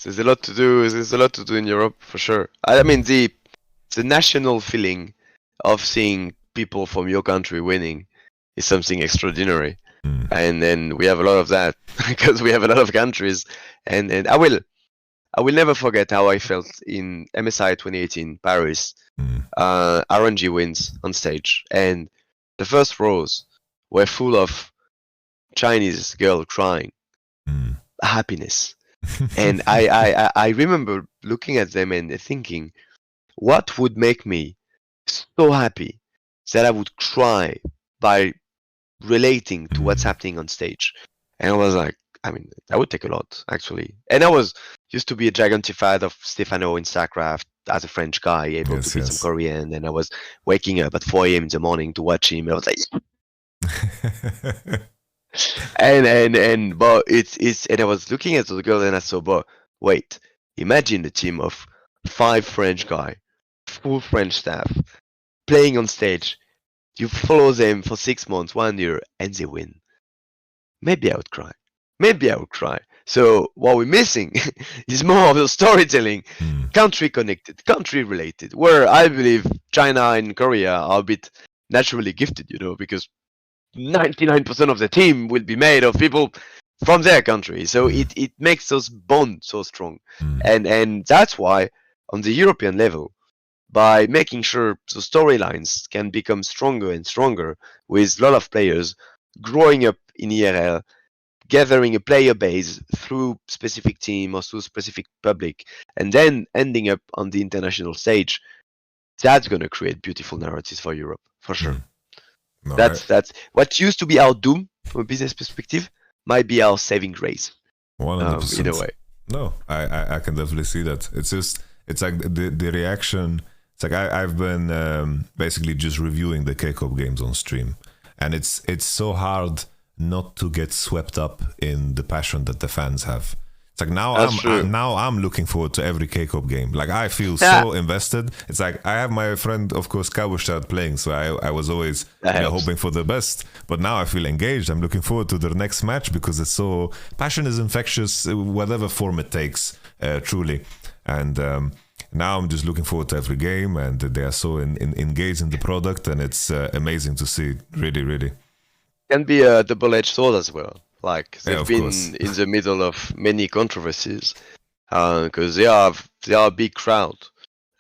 There's a lot to do. There's a lot to do in Europe for sure. I mean, the national feeling of seeing people from your country winning is something extraordinary, and then we have a lot of that because we have a lot of countries. And I will never forget how I felt in MSI 2018 Paris. RNG wins on stage, and the first rows were full of Chinese girl crying, happiness. And I remember looking at them and thinking, what would make me so happy that I would cry by relating to what's happening on stage? And I was like, I mean, that would take a lot, actually. And I used to be a gigantic fan of Stefano in StarCraft as a French guy, able to beat some Korean, and I was waking up at 4 a.m. in the morning to watch him. And I was like, but it's and I was looking at the girl and I saw, but wait, imagine a team of 5 French guys, full French staff, playing on stage. You follow them for 6 months, 1 year, and they win. Maybe I would cry. So what we're missing is more of the storytelling, country connected, country related, where I believe China and Korea are a bit naturally gifted, you know, because 99% of the team will be made of people from their country. So it makes those bonds so strong. And that's why on the European level, by making sure the storylines can become stronger and stronger with a lot of players growing up in ERL, gathering a player base through specific team or through specific public, and then ending up on the international stage, that's going to create beautiful narratives for Europe, for sure. No, that's what used to be our doom from a business perspective might be our saving grace. 100%. In a way. No, I can definitely see that. It's like the reaction. It's like I've been basically just reviewing the K-pop games on stream, and it's so hard not to get swept up in the passion that the fans have. It's like now I'm looking forward to every K-pop game. Like I feel so invested. It's like I have my friend, of course, Kabushad playing, so I was always hoping for the best. But now I feel engaged. I'm looking forward to the next match because it's passion is infectious, whatever form it takes, truly. And now I'm just looking forward to every game, and they are so engaged in the product, and it's amazing to see. Really, really. Can be a double-edged sword as well. Like they've of been course. in the middle of many controversies because they are a big crowd,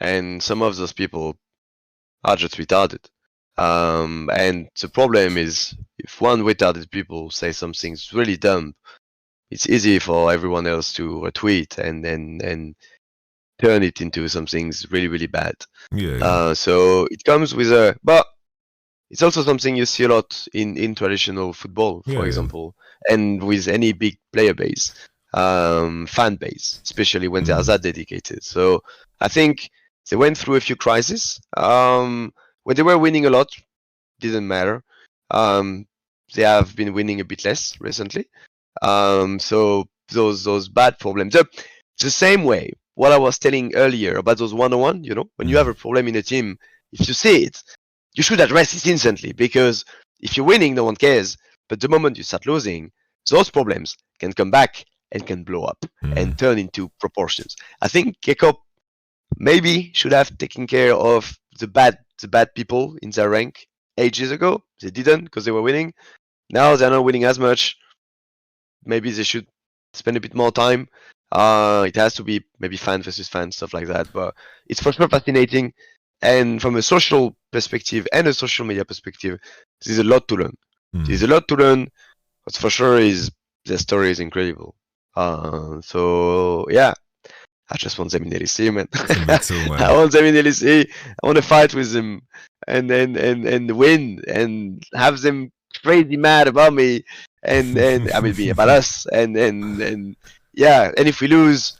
and some of those people are just retarded. And the problem is, if one retarded people say something really dumb, it's easy for everyone else to retweet and turn it into something really, really bad. Yeah. So it comes with a, but it's also something you see a lot in traditional football, for example, and with any big player base, fan base, especially when they are that dedicated. So I think they went through a few crises. When they were winning a lot, didn't matter. They have been winning a bit less recently. So those bad problems. The same way, what I was telling earlier about those one-on-one, you know, when you have a problem in a team, if you see it, you should address it instantly, because if you're winning, no one cares. But the moment you start losing, those problems can come back and can blow up and turn into proportions. I think Gekop maybe should have taken care of the bad people in their rank ages ago. They didn't because they were winning. Now they're not winning as much. Maybe they should spend a bit more time. It has to be maybe fan versus fan, stuff like that. But it's for sure fascinating. And from a social perspective and a social media perspective, there's a lot to learn. There's a lot to learn. What's for sure is the story is incredible. So yeah, I just want them in LEC, man. Me too, man. I want them in LEC. I want to fight with them and win and have them crazy mad about me and I mean about us and yeah. And if we lose,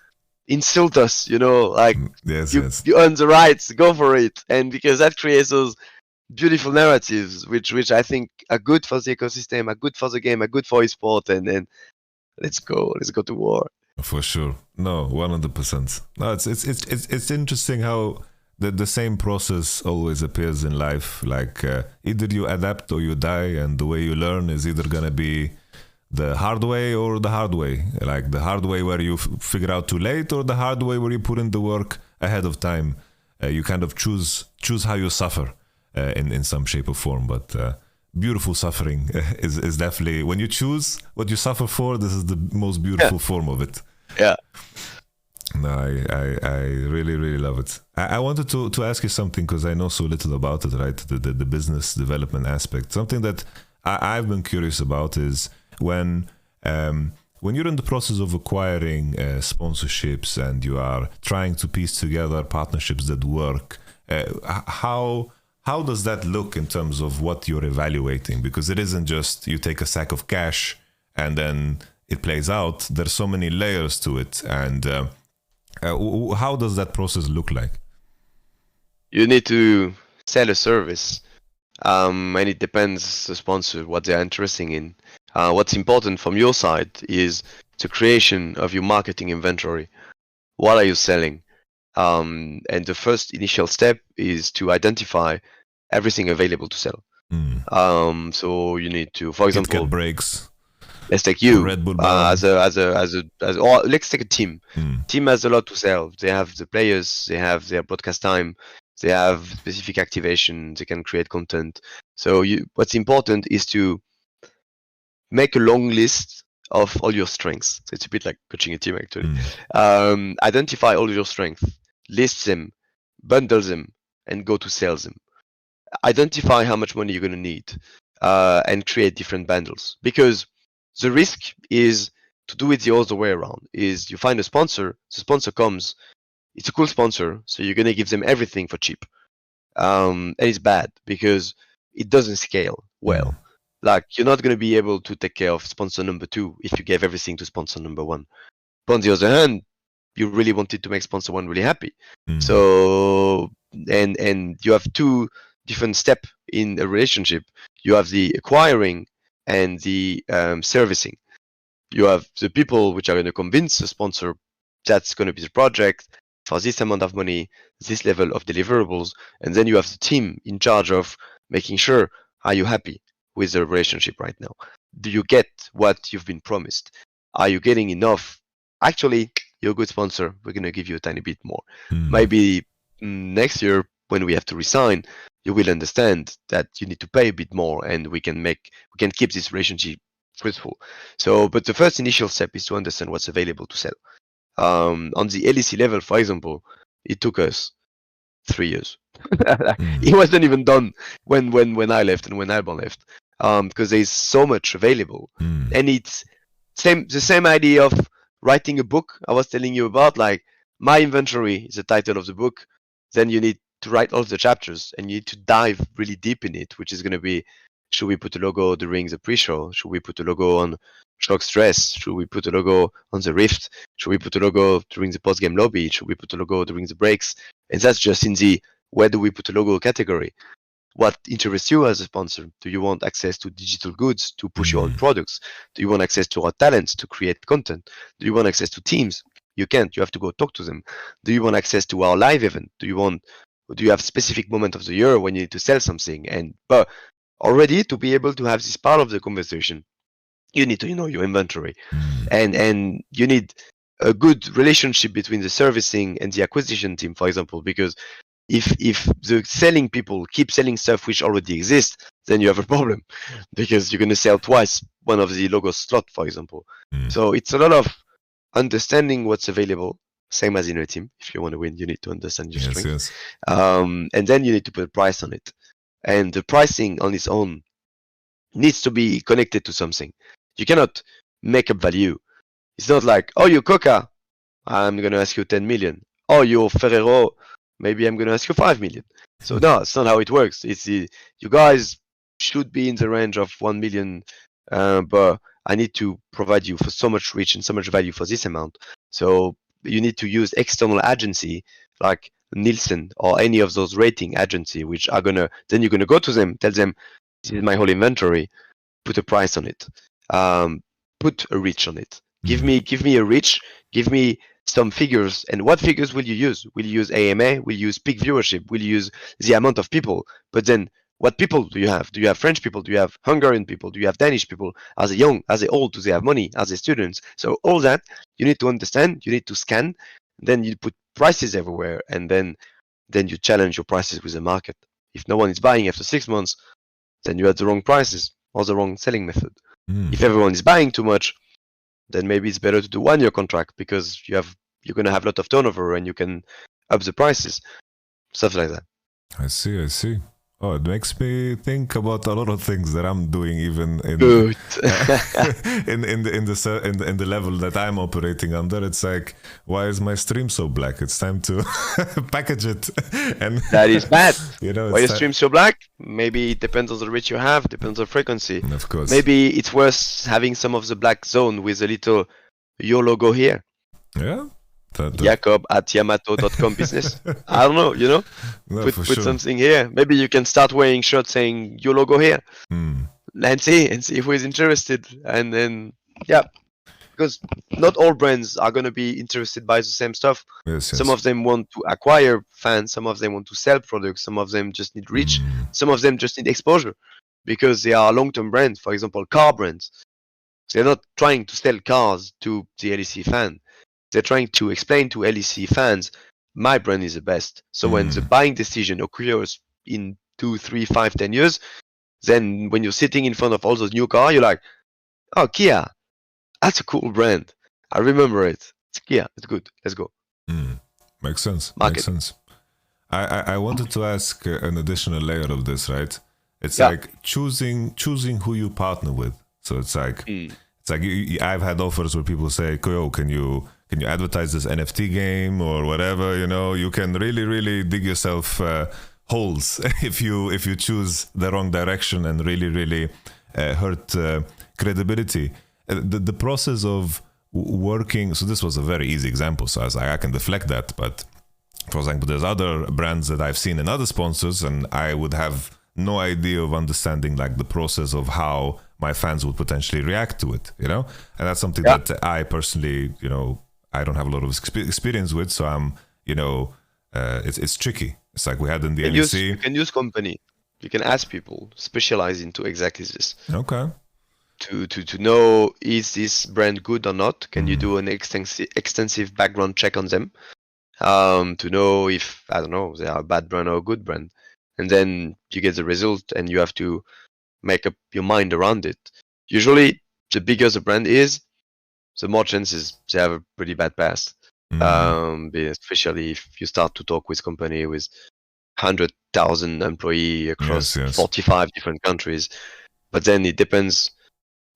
insult us, you know, like you earn the rights, go for it. And because that creates those beautiful narratives which I think are good for the ecosystem, are good for the game, are good for esport, and let's go to war. For sure. No, 100%. No, it's interesting how the same process always appears in life. Like either you adapt or you die, and the way you learn is either gonna be the hard way or the hard way. Like the hard way where you figure out too late, or the hard way where you put in the work ahead of time. You kind of choose how you suffer in some shape or form. But beautiful suffering is definitely, when you choose what you suffer for, this is the most beautiful form of it. Yeah. No, I really, really love it. I wanted to ask you something, because I know so little about it, right? The business development aspect. Something that I've been curious about is when you're in the process of acquiring sponsorships and you are trying to piece together partnerships that work, how does that look in terms of what you're evaluating? Because it isn't just you take a sack of cash and then it plays out. There's so many layers to it. And how does that process look like? You need to sell a service, and it depends the sponsor, what they're interested in. What's important from your side is the creation of your marketing inventory. What are you selling? And the first initial step is to identify everything available to sell. So you need to, for example, Get breaks. Let's take you Red Bull or let's take a team. Team has a lot to sell. They have the players, they have their broadcast time, they have specific activation, they can create content. So what's important is to make a long list of all your strengths. So it's a bit like coaching a team, actually. Identify all your strengths, list them, bundle them, and go to sell them. Identify how much money you're going to need, and create different bundles. Because the risk is to do it the other way around. Is you find a sponsor, the sponsor comes, it's a cool sponsor, so you're going to give them everything for cheap. And it's bad because it doesn't scale well. Like, you're not going to be able to take care of sponsor number 2 if you gave everything to sponsor number 1. But on the other hand, you really wanted to make sponsor 1 really happy. So, and you have 2 different steps in a relationship. You have the acquiring and the servicing. You have the people which are going to convince the sponsor that's going to be the project for this amount of money, this level of deliverables, and then you have the team in charge of making sure, are you happy with the relationship right now? Do you get what you've been promised? Are you getting enough? Actually, you're a good sponsor. We're gonna give you a tiny bit more. Mm. Maybe next year when we have to resign, you will understand that you need to pay a bit more, and we can keep this relationship fruitful. So, but the first initial step is to understand what's available to sell. On the LEC level, for example, it took us 3 years. It wasn't even done when I left and when Alban left, because there's so much available, and it's the same idea of writing a book I was telling you about. Like, my inventory is the title of the book. Then you need to write all the chapters, and you need to dive really deep in it, which is going to be, should we put a logo during the pre-show? Should we put a logo on Shock's dress? Should we put a logo on the Rift? Should we put a logo during the post-game lobby? Should we put a logo during the breaks? And that's just in the where do we put a logo category. What interests you as a sponsor? Do you want access to digital goods to push your own products? Do you want access to our talents to create content? Do you want access to teams? You can't. You have to go talk to them. Do you want access to our live event? Do you have specific moment of the year when you need to sell something? But already, to be able to have this part of the conversation, you need to know your inventory, and you need a good relationship between the servicing and the acquisition team, for example, because if the selling people keep selling stuff which already exists, then you have a problem, because you're going to sell twice one of the logo slot, for example. So it's a lot of understanding what's available, same as in a team. If you want to win, you need to understand your strengths. And then you need to put a price on it, and the pricing on its own needs to be connected to something. You cannot make up value. It's not like, oh, you Coca, I'm going to ask you 10 million. Oh, you Ferrero, maybe I'm going to ask you 5 million. So no, it's not how it works. It's you guys should be in the range of 1 million, but I need to provide you for so much reach and so much value for this amount. So you need to use external agency like Nielsen or any of those rating agency, which are then you're gonna go to them, tell them, this is my whole inventory, put a price on it, put a reach on it. Give me a reach, give me some figures. And what figures will you use? Will you use AMA? Will you use peak viewership? Will you use the amount of people? But then what people do you have? Do you have French people? Do you have Hungarian people? Do you have Danish people? Are they young? Are they old? Do they have money? Are they students? So all that you need to understand, you need to scan, then you put prices everywhere, and then you challenge your prices with the market. If no one is buying after 6 months, then you had the wrong prices or the wrong selling method. If everyone is buying too much, then maybe it's better to do 1 year contract, because you're going to have a lot of turnover and you can up the prices, stuff like that. I see. Oh, it makes me think about a lot of things that I'm doing, even in in the level that I'm operating under. It's like, why is my stream so black? It's time to package it. And that is bad. Why your stream so black? Maybe it depends on the reach you have, depends on the frequency. Of course. Maybe it's worth having some of the black zone with a little your logo here. Yeah. Jacob at yamato.com business. I don't know, No, put sure. something here. Maybe you can start wearing shirts saying your logo here, and see who is interested. And then, because not all brands are going to be interested by the same stuff. Yes. Some of them want to acquire fans, some of them want to sell products, some of them just need reach, some of them just need exposure, because they are long-term brands. For example, car brands. They're not trying to sell cars to the LEC fan. They're trying to explain to LEC fans, my brand is the best. So when the buying decision occurs in 2, 3, 5, 10 years, then when you're sitting in front of all those new cars, you're like, oh, Kia, that's a cool brand. I remember it. It's Kia. It's good. Let's go. Makes sense. Market. Makes sense. I wanted to ask an additional layer of this, right? It's like choosing who you partner with. So it's like I've had offers where people say, "Yo, can you advertise this NFT game or whatever?" You can really dig yourself holes if you choose the wrong direction, and really hurt credibility. The process of working. So this was a very easy example. So I was like, I can deflect that. But for example, there's other brands that I've seen in other sponsors, and I would have no idea of understanding like the process of how my fans would potentially react to it, and that's something that I personally, I don't have a lot of experience with, so I'm, it's tricky. It's like we had in the LEC. You can use company. You can ask people specialize into exactly this. Okay. to know, is this brand good or not? Can you do an extensive background check on them to know if, I don't know, they are a bad brand or a good brand? And then you get the result and you have to make up your mind around it. Usually, the bigger the brand is, the more chances they have a pretty bad past. Especially if you start to talk with company with 100,000 employee across 45 different countries. But then it depends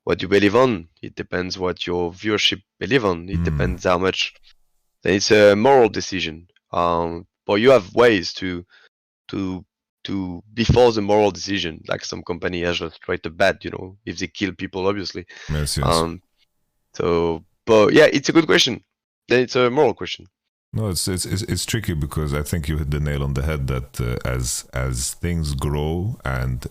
what you believe on. It depends what your viewership believe on. It depends how much. Then it's a moral decision. But you have ways to before the moral decision. Like some company has just tried to bad, if they kill people, obviously. Yes. So, but yeah, it's a good question. Then it's a moral question. No, it's tricky because I think you hit the nail on the head that as things grow and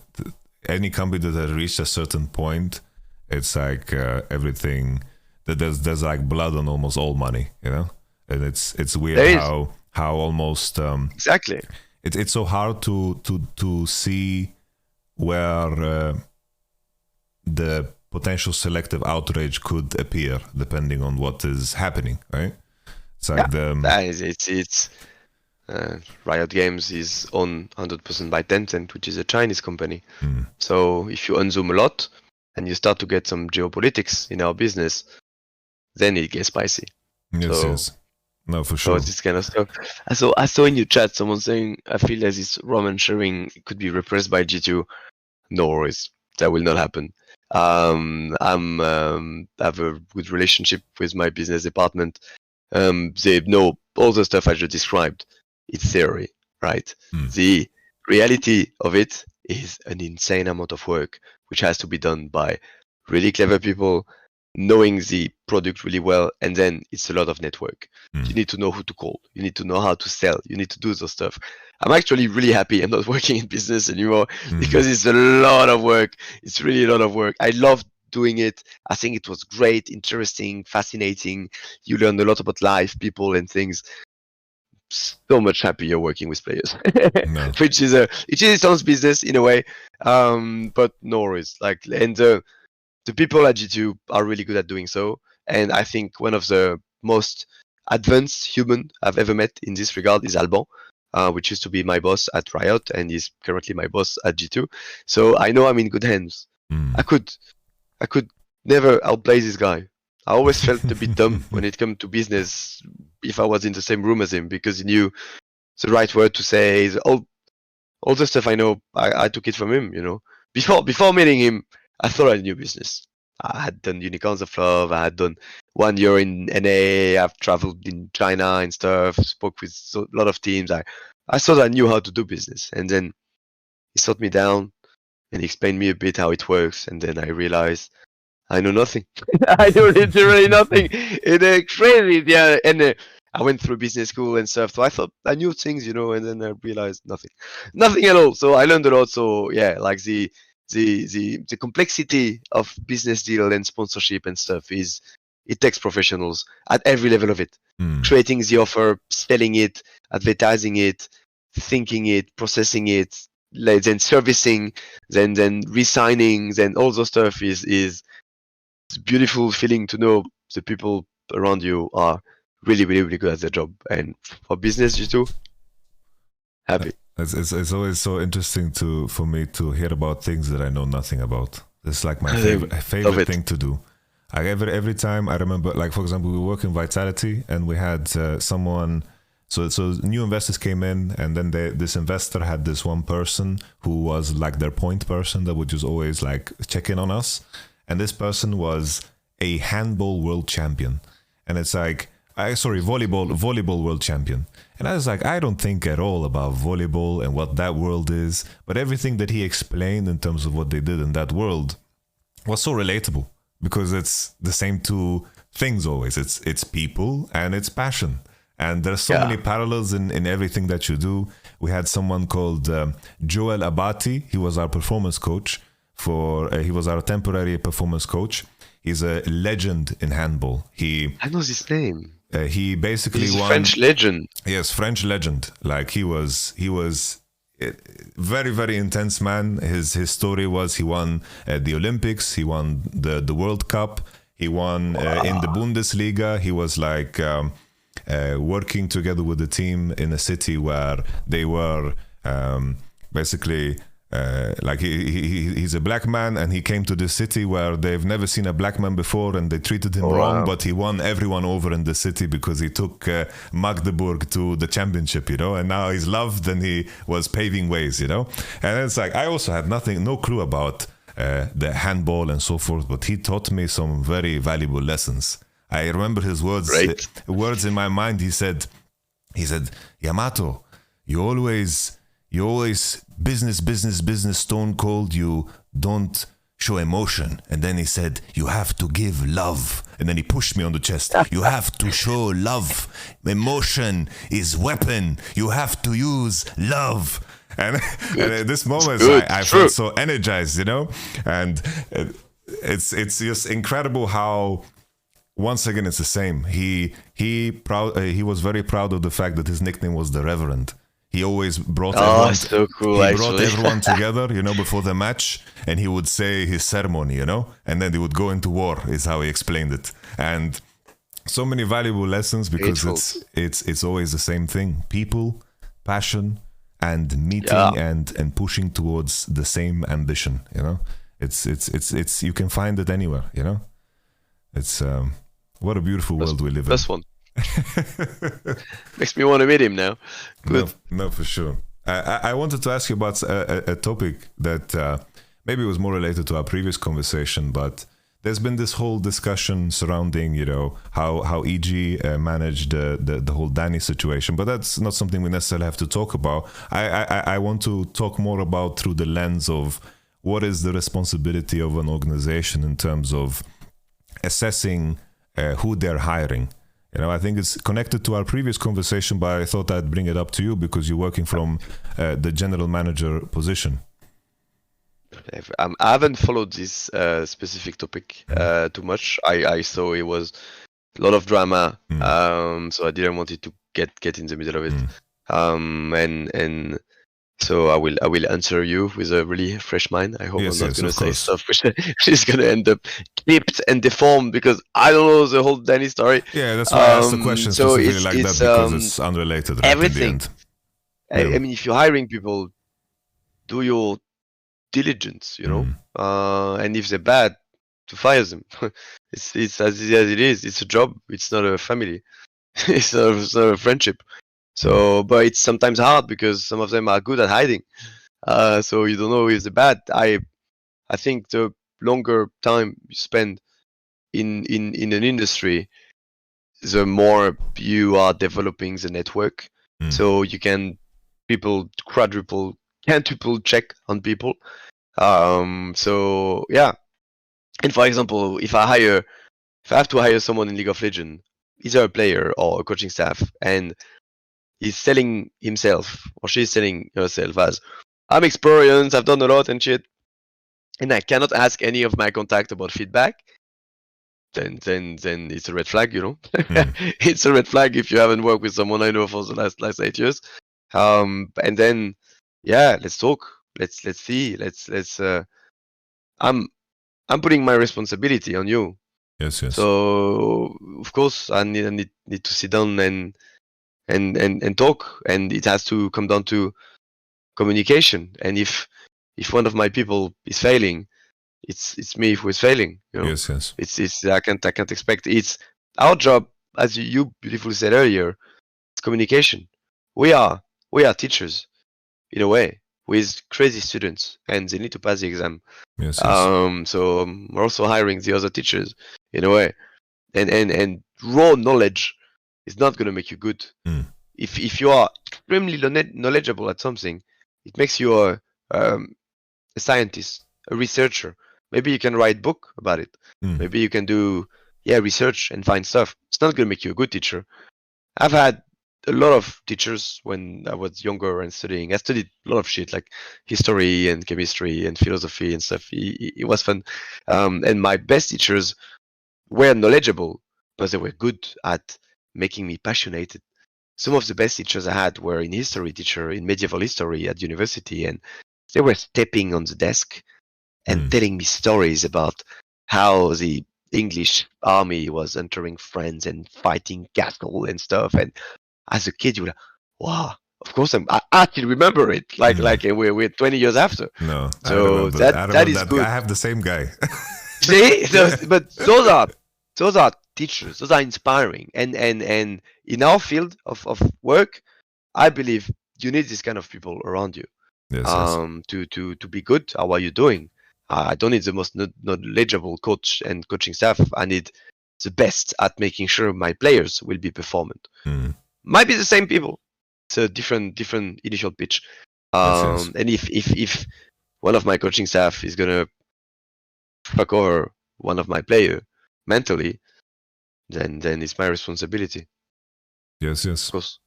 any company that has reached a certain point, it's like everything that there's like blood on almost all money, and it's weird how almost exactly. It's so hard to see where the potential selective outrage could appear depending on what is happening, right? It's like Riot Games is owned 100% by Tencent, which is a Chinese company. So if you unzoom a lot and you start to get some geopolitics in our business, then it gets spicy. Yes. No, for sure. So this kind of stuff. I saw in your chat someone saying, I feel as this Roman sharing could be repressed by G2. No worries, that will not happen. I have a good relationship with my business department. They know all the stuff I just described. It's theory, right? The reality of it is an insane amount of work, which has to be done by really clever people, knowing the product really well, and then it's a lot of network. You need to know who to call. You need to know how to sell. You need to do those stuff. I'm actually really happy I'm not working in business anymore because it's a lot of work. It's really a lot of work. I love doing it. I think it was great, interesting, fascinating. You learn a lot about life, people, and things. So much happier working with players, which is its own business in a way. But no worries. And the people at G2 are really good at doing so. And I think one of the most advanced human I've ever met in this regard is Alban, which used to be my boss at Riot and is currently my boss at G2. So I know I'm in good hands. I could never outplay this guy. I always felt a bit dumb when it came to business if I was in the same room as him, because he knew the right word to say. All the stuff I know, I took it from him, Before meeting him, I thought I knew business. I had done Unicorns of Love. I had done 1 year in NA. I've traveled in China and stuff, spoke with a lot of teams. I thought I knew how to do business. And then he sat me down and explained me a bit how it works. And then I realized I know nothing. I know literally nothing. It's crazy. Yeah. And I went through business school and stuff. So I thought I knew things, and then I realized nothing at all. So I learned a lot. So yeah, like the complexity of business deal and sponsorship and stuff it takes professionals at every level of it. Creating the offer, selling it, advertising it, thinking it, processing it, then servicing, then re-signing, then all those stuff is it's a beautiful feeling to know the people around you are really, really, really good at their job. And for business, you too, happy. It's always so interesting for me to hear about things that I know nothing about. It's like my favorite thing to do. Every time I remember, like for example, we work in Vitality and we had someone. So new investors came in, and then this investor had this one person who was like their point person that would just always like check in on us. And this person was a handball world champion, and it's like, volleyball world champion. And I was like, I don't think at all about volleyball and what that world is, but everything that he explained in terms of what they did in that world was so relatable, because it's the same two things always. It's people and it's passion. And there's so many parallels in everything that you do. We had someone called Joel Abati. He was our performance coach. He was our temporary performance coach. He's a legend in handball. I know his name. He basically He's won. French legend. Yes, French legend. Like he was very, very intense man. His story was he won the Olympics, he won the World Cup, he won in the Bundesliga. He was like working together with the team in a city where they were basically like he's a black man, and he came to this city where they've never seen a black man before, and they treated him wrong, but he won everyone over in the city because he took Magdeburg to the championship, you know, and now he's loved and he was paving ways, you know. And it's like I also had no clue about the handball and so forth, but he taught me some very valuable lessons. I remember his words in my mind. He said, Yamato, you always business, stone cold. You don't show emotion. And then he said, you have to give love. And then he pushed me on the chest. You have to show love. Emotion is weapon. You have to use love. And at this moment, I felt so energized, you know. And it's just incredible how, once again, it's the same. He was very proud of the fact that his nickname was the Reverend. He always brought everyone together, you know, before the match, and he would say his ceremony, you know, and then they would go into war, is how he explained it. And so many valuable lessons, because it's always the same thing: people, passion, and meeting and pushing towards the same ambition, you know. It's you can find it anywhere, you know. It's what a beautiful world we live in. This one makes me want to meet him now. Good. No, for sure. I wanted to ask you about a topic that maybe was more related to our previous conversation, but there's been this whole discussion surrounding, you know, how EG managed the whole Danny situation, but that's not something we necessarily have to talk about. I want to talk more about through the lens of what is the responsibility of an organization in terms of assessing who they're hiring. You know, I think it's connected to our previous conversation, but I thought I'd bring it up to you because you're working from the general manager position. I haven't followed this specific topic too much. I saw it was a lot of drama, so I didn't want it to get in the middle of it. And so I will answer you with a really fresh mind. I hope I'm not going to say stuff which is going to end up clipped and deformed, because I don't know the whole Danny story. Yeah, that's why I asked the question specifically like that, because it's unrelated. Right, everything. I mean, if you're hiring people, do your diligence, you know, and if they're bad, to fire them. It's as easy as it is. It's a job. It's not a family. It's not a friendship. So, but it's sometimes hard because some of them are good at hiding. So you don't know if they're bad. I think the longer time you spend in an industry, the more you are developing the network. So you can quadruple check on people. So yeah. And for example, if I have to hire someone in League of Legends, either a player or a coaching staff, and he's selling himself or she's selling herself as, I'm experienced, I've done a lot and shit, and I cannot ask any of my contact about feedback, then it's a red flag, you know. It's a red flag if you haven't worked with someone I know for the last 8 years. And then let's talk. Let's see. I'm putting my responsibility on you. Yes. So of course I need to sit down and talk, and it has to come down to communication. And if one of my people is failing, it's me who is failing, you know. Yes. It's I can't expect. It's our job, as you beautifully said earlier. It's communication. We are teachers in a way with crazy students, and they need to pass the exam. Yes. So we're also hiring the other teachers in a way, and raw knowledge is not going to make you good. If you are extremely knowledgeable at something, it makes you a scientist, a researcher. Maybe you can write a book about it. Maybe you can do research and find stuff. It's not going to make you a good teacher. I've had a lot of teachers when I was younger and studying. I studied a lot of shit like history and chemistry and philosophy and stuff. It was fun. And my best teachers were knowledgeable, but they were good at making me passionate. some of the best teachers I had were in history teacher in medieval history at university, and they were stepping on the desk and telling me stories about how the English army was entering France and fighting castle and stuff. And as a kid, you were like, wow, of course I still remember it. Like we're 20 years after. No, so that is good. I have the same guy. See, but those are teachers. Those are inspiring. And in our field of work, I believe you need this kind of people around you. Yes, to be good. How are you doing? I don't need the most knowledgeable coach and coaching staff. I need the best at making sure my players will be performant. Might be the same people. It's a different initial pitch. And if one of my coaching staff is gonna fuck over one of my player mentally, then it's my responsibility. Yes. Of course.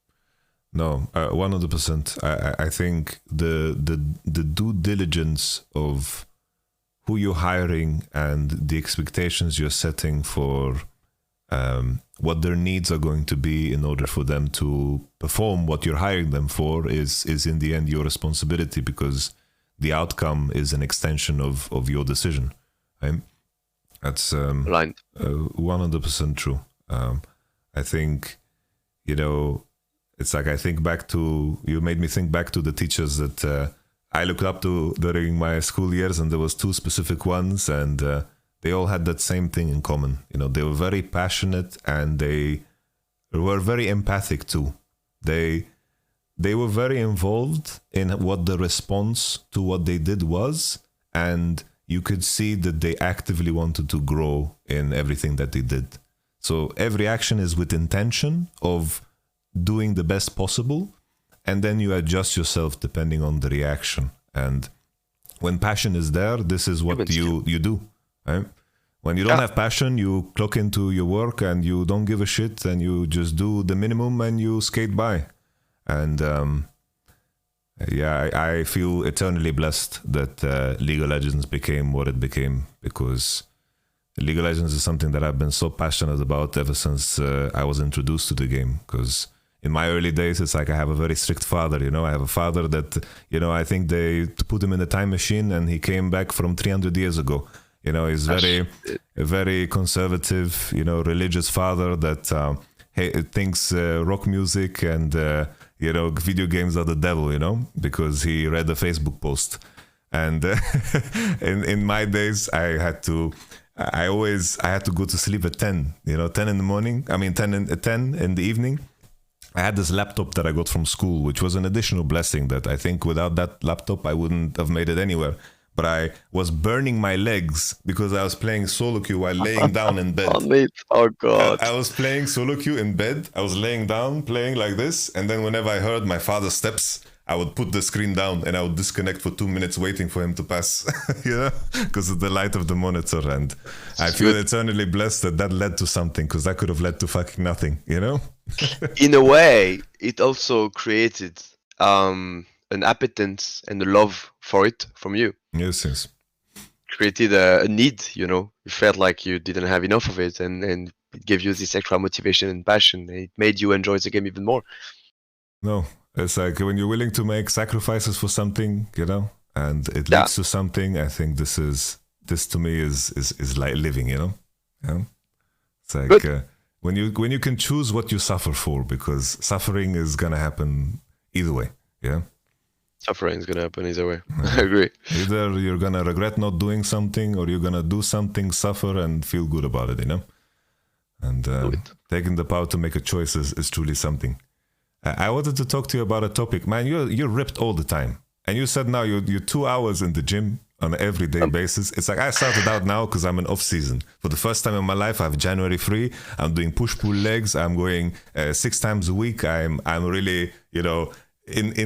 No, 100%. I think the due diligence of who you're hiring and the expectations you're setting for what their needs are going to be in order for them to perform what you're hiring them for is in the end your responsibility, because the outcome is an extension of your decision. Right? That's 100% true. I think, it's like I think back to, you made me think back to the teachers that I looked up to during my school years, and there was two specific ones, and they all had that same thing in common. They were very passionate, and they were very empathic too. They were very involved in what the response to what they did was, and you could see that they actively wanted to grow in everything that they did. So every action is with intention of doing the best possible, and then you adjust yourself depending on the reaction. And when passion is there, this is what you do, right? When you don't have passion, you clock into your work and you don't give a shit, and you just do the minimum and you skate by. And I feel eternally blessed that League of Legends became what it became, because League of Legends is something that I've been so passionate about ever since I was introduced to the game. Because in my early days, it's like I have a very strict father, I have a father that, I think they put him in a time machine and he came back from 300 years ago. He's a very conservative, religious father that thinks rock music and, video games are the devil, because he read a Facebook post. And in my days, I had to go to sleep at 10, 10 in the morning. 10 in the evening. I had this laptop that I got from school, which was an additional blessing that I think without that laptop, I wouldn't have made it anywhere. But I was burning my legs because I was playing solo queue while laying down in bed. Oh God. I was playing solo queue in bed. I was laying down, playing like this. And then whenever I heard my father's steps, I would put the screen down and I would disconnect for 2 minutes waiting for him to pass, because of the light of the monitor. And I feel eternally blessed that led to something, because that could have led to fucking nothing, In a way, it also created an appetite and a love for it from you. Yes. Created a need, You felt like you didn't have enough of it, and it gave you this extra motivation and passion. It made you enjoy the game even more. No. It's like when you're willing to make sacrifices for something, and it leads to something. I think this to me is like living, Yeah? It's like when you can choose what you suffer for, because suffering is gonna happen either way, yeah. Suffering is gonna happen either way. I agree. Either you're gonna regret not doing something, or you're gonna do something, suffer, and feel good about it, And taking the power to make a choice is truly something. I wanted to talk to you about a topic. Man, you're ripped all the time. And you said now you're 2 hours in the gym on an everyday basis. It's like I started out now because I'm in off season. For the first time in my life, I have January free. I'm doing push-pull legs. I'm going 6 times a week. I'm really, in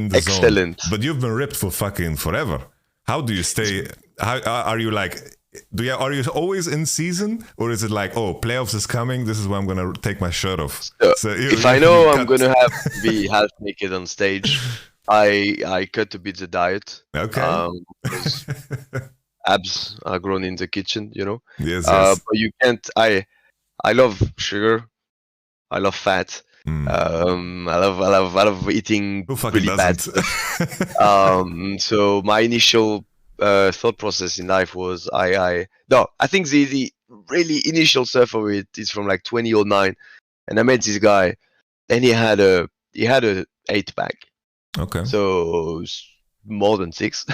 the Excellent. zone. But you've been ripped for fucking forever. How do you stay? How are you like... Are you always in season, or is it like, playoffs is coming, this is when I'm gonna take my shirt off? So if I know I'm gonna have to be half naked on stage, I cut a bit the diet. Okay. Because abs are grown in the kitchen, Yes. But you can't. I love sugar. I love fat. I love eating really bad stuff. So my initial thought process in life was I think the really initial stuff of it is from like 2009, and I met this guy, and he had a 8-pack. Okay. So more than 6,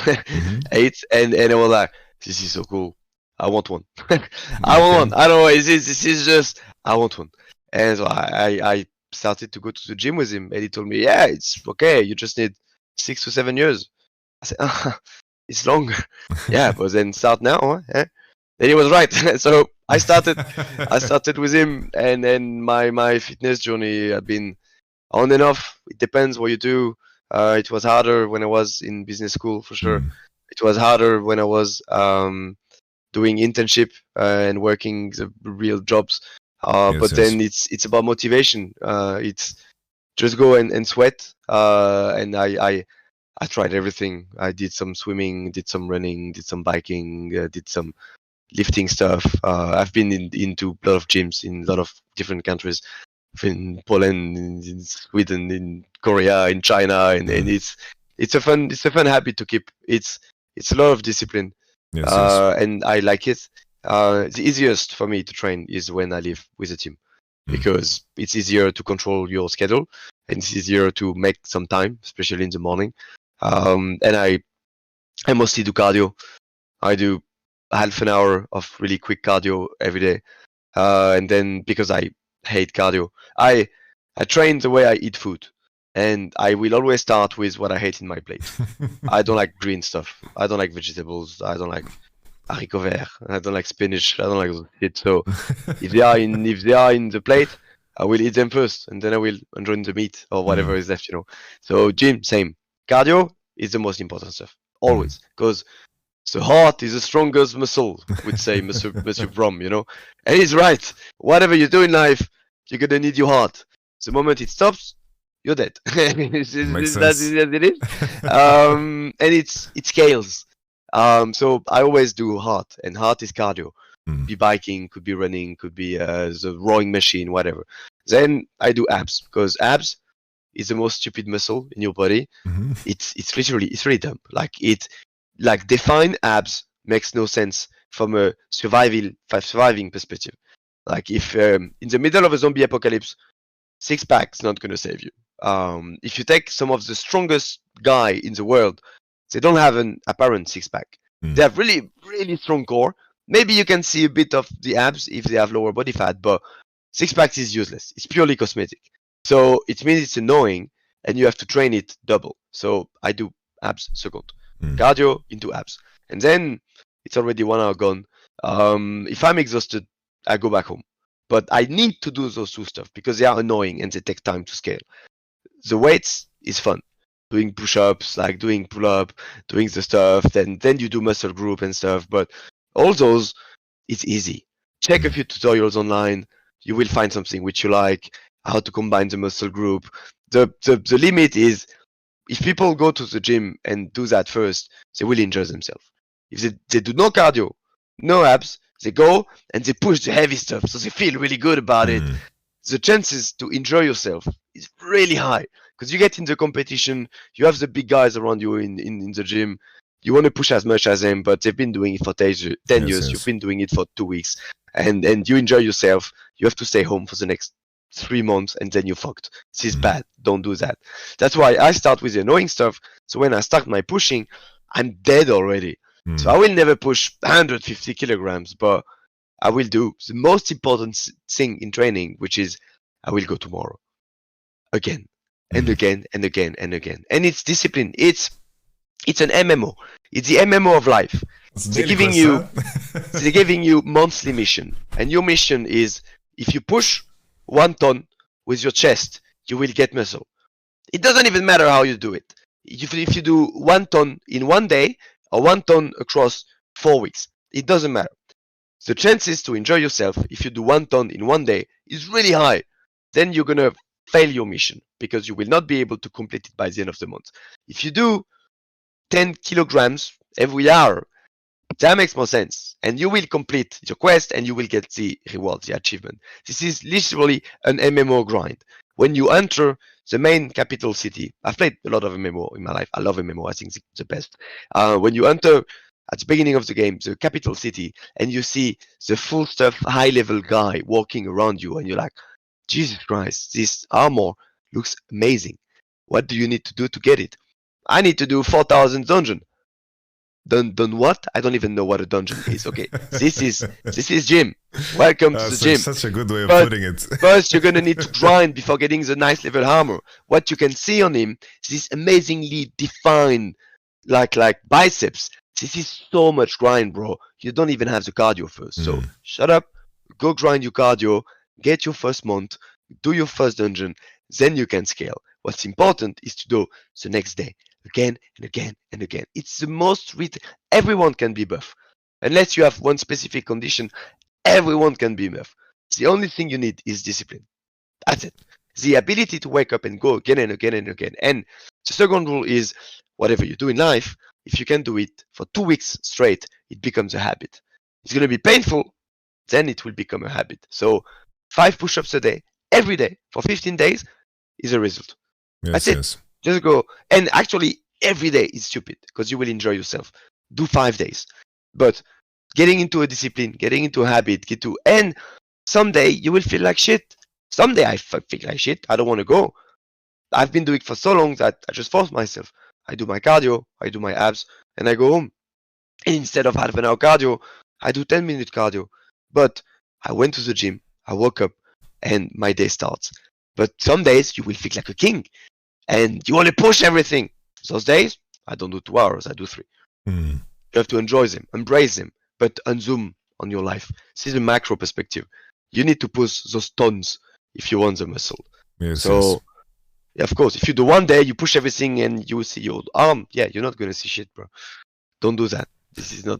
8, and I was like, this is so cool. I want one. I want one. I don't know. This is just I want one. And so I started to go to the gym with him, and he told me, yeah, it's okay. You just need 6 to 7 years. I said, it's longer. Yeah, but then start now. Huh? Yeah. Then he was right. So I started with him, and then my fitness journey had been on and off. It depends what you do. It was harder when I was in business school, for sure. It was harder when I was doing internship and working the real jobs. But then it's about motivation. It's just go and sweat. And I tried everything. I did some swimming, did some running, did some biking, did some lifting stuff. I've been into a lot of gyms in a lot of different countries, in Poland, in Sweden, in Korea, in China, and it's a fun habit to keep. It's a lot of discipline, and I like it. The easiest for me to train is when I live with a team, because it's easier to control your schedule, and it's easier to make some time, especially in the morning. And I mostly do cardio. I do half an hour of really quick cardio every day, and then because I hate cardio, I train the way I eat food, and I will always start with what I hate in my plate. I don't like green stuff. I don't like vegetables. I don't like haricots verts. I don't like spinach. I don't like it. So if they are in the plate, I will eat them first, and then I will enjoy the meat or whatever is left. So gym, same. Cardio is the most important stuff always, because the heart is the strongest muscle, would say Monsieur Brom, and he's right. Whatever you do in life, you're gonna need your heart. The moment it stops, you're dead. Makes sense. That's it is. And it scales. So I always do heart, and heart is cardio. Could be biking, could be running, could be the rowing machine, whatever. Then I do abs, because abs is the most stupid muscle in your body. It's really dumb. Like define abs makes no sense from a surviving perspective. Like if in the middle of a zombie apocalypse, 6-pack is not gonna save you. If you take some of the strongest guy in the world, they don't have an apparent 6-pack. They have really, really strong core. Maybe you can see a bit of the abs if they have lower body fat, but 6-pack is useless. It's purely cosmetic. So it means it's annoying, and you have to train it double. So I do abs second. Cardio into abs, and then it's already 1 hour gone. If I'm exhausted, I go back home, but I need to do those two stuff because they are annoying and they take time to scale. The weights is fun, doing push-ups, like doing pull-up, doing the stuff, then you do muscle group and stuff, but all those, it's easy. Check a few tutorials online, you will find something which you like, how to combine the muscle group. The limit is, if people go to the gym and do that first, they will enjoy themselves. If they do no cardio, no abs, they go and they push the heavy stuff, so they feel really good about it. The chances to enjoy yourself is really high, because you get in the competition, you have the big guys around you in the gym, you want to push as much as them, but they've been doing it for 10 years, you've been doing it for 2 weeks, and you enjoy yourself. You have to stay home for the next 3 months, and then you're fucked. This is bad. Don't do that. That's why I start with the annoying stuff. So when I start my pushing, I'm dead already. So I will never push 150 kilograms, but I will do the most important thing in training, which is I will go tomorrow. Again, and again, and again, and again. And it's discipline. It's an MMO. It's the MMO of life. They're giving you monthly mission. And your mission is, if you push 1 ton with your chest, you will get muscle. It doesn't even matter how you do it. If you do 1 ton in 1 day or 1 ton across 4 weeks, it doesn't matter. The chances to enjoy yourself if you do 1 ton in 1 day is really high. Then you're gonna fail your mission because you will not be able to complete it by the end of the month. If you do 10 kilograms every hour, that makes more sense, and you will complete your quest and you will get the reward, the achievement. This is literally an MMO grind. when you enter the main capital city, I've played a lot of MMO in my life. I love MMO. I think it's the best. When you enter at the beginning of the game, the capital city, and you see the full stuff, high level guy walking around you, and you're like, Jesus Christ, this armor looks amazing. What do you need to do to get it? I need to do 4,000 dungeon. Done what? I don't even know what a dungeon is. Okay, this is gym. Welcome to the gym. Such a good way of putting it. First, you're gonna need to grind before getting the nice level armor. What you can see on him is this amazingly defined, like biceps. This is so much grind, bro. You don't even have the cardio first. So shut up, go grind your cardio, get your first month, do your first dungeon, then you can scale. What's important is to do the next day. Again and again and again. It's the most everyone can be buff. Unless you have one specific condition, everyone can be buff. The only thing you need is discipline. That's it. The ability to wake up and go again and again and again. And the second rule is whatever you do in life, if you can do it for 2 weeks straight, it becomes a habit. It's going to be painful, then it will become a habit. So 5 push-ups a day, every day, for 15 days is a result. Yes, That's it. Just go. And actually, every day is stupid because you will enjoy yourself. Do 5 days. But getting into a discipline, getting into a habit, and someday you will feel like shit. Someday I feel like shit. I don't want to go. I've been doing it for so long that I just force myself. I do my cardio, I do my abs, and I go home. And instead of half an hour cardio, I do 10-minute cardio. But I went to the gym, I woke up, and my day starts. But some days you will feel like a king. And you want to push everything. Those days, I don't do 2 hours, I do 3. You have to enjoy them, embrace them, but unzoom on your life. This is a macro perspective. You need to push those tons if you want the muscle. Yes, yeah, of course, if you do one day, you push everything and you will see your arm. Yeah, you're not going to see shit, bro. Don't do that. This is not...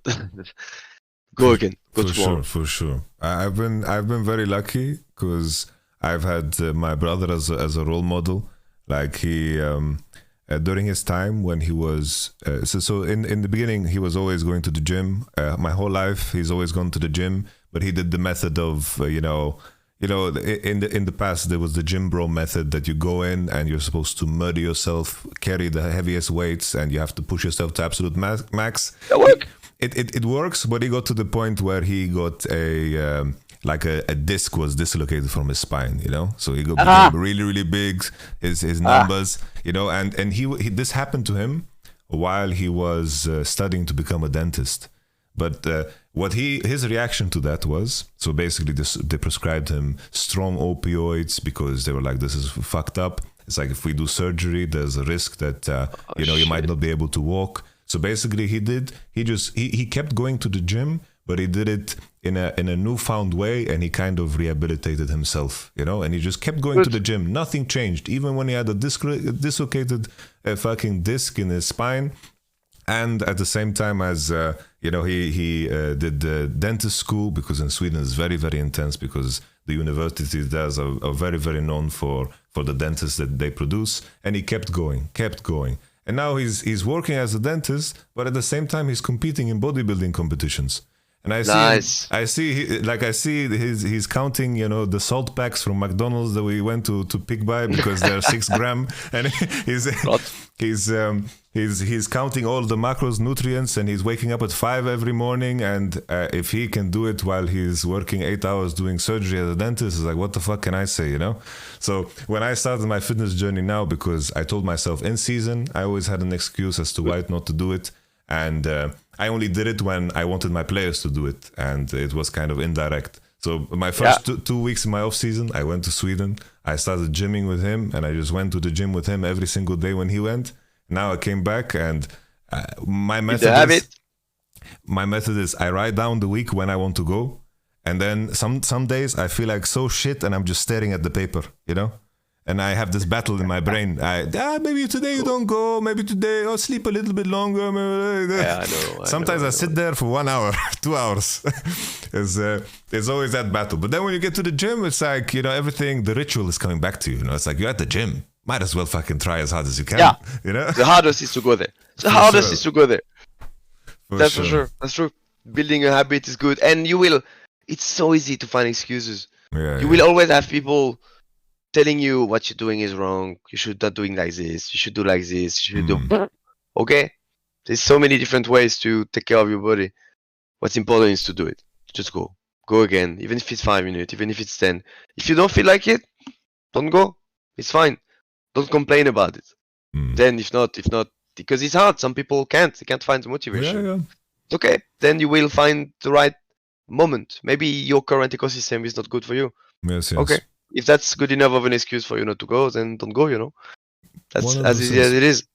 Go again. Go tomorrow. For sure. I've been very lucky because I've had my brother as a role model. Like he, during his time when he was, so in the beginning, he was always going to the gym. My whole life, he's always gone to the gym, but he did the method of, in the past, there was the gym bro method that you go in and you're supposed to murder yourself, carry the heaviest weights, and you have to push yourself to absolute max. It works, but he got to the point where he got a disc was dislocated from his spine, so he became really, really big, his numbers, and he this happened to him while he was studying to become a dentist. But his reaction to that was, so basically they prescribed him strong opioids because they were like, this is fucked up. It's like, if we do surgery, there's a risk that you might not be able to walk. So basically he kept going to the gym, but he did it in a newfound way, and he kind of rehabilitated himself, and he just kept going to the gym. Nothing changed, even when he had a dislocated fucking disc in his spine. And at the same time as, he did the dentist school, because in Sweden it's very, very intense, because the universities there are very, very known for the dentists that they produce. And he kept going. And now he's working as a dentist, but at the same time he's competing in bodybuilding competitions. And I see he's counting, the salt packs from McDonald's that we went to pick by, because they're 6 gram, and he's counting all the macros, nutrients, and he's waking up at 5 every morning. And if he can do it while he's working 8 hours doing surgery as a dentist, it's like, what the fuck can I say, So when I started my fitness journey now, because I told myself in season, I always had an excuse as to why not to do it, and I only did it when I wanted my players to do it, and it was kind of indirect. So my first 2 weeks in my off season, I went to Sweden. I started gymming with him, and I just went to the gym with him every single day when he went. Now I came back, and my method is I write down the week when I want to go, and then some days I feel like so shit, and I'm just staring at the paper, And I have this battle in my brain. Maybe today you don't go. Maybe today I'll sleep a little bit longer. Yeah, I know. Sometimes I sit there for 1 hour, 2 hours. It's always that battle. But then when you get to the gym, it's like, everything, the ritual is coming back to you. It's like, you're at the gym. Might as well fucking try as hard as you can. Yeah. The hardest is to go there. That's for sure. That's true. Building a habit is good. And it's so easy to find excuses. You will always have people telling you what you're doing is wrong. You should not doing like this. You should do like this. You should do. Okay. There's so many different ways to take care of your body. What's important is to do it. Just go. Go again. Even if it's 5 minutes, even if it's 10. If you don't feel like it, don't go. It's fine. Don't complain about it. Then if not, because it's hard. Some people can't. They can't find the motivation. Yeah. It's okay. Then you will find the right moment. Maybe your current ecosystem is not good for you. Yes. Okay. If that's good enough of an excuse for you not to go, then don't go, you know. That's as easy as it is.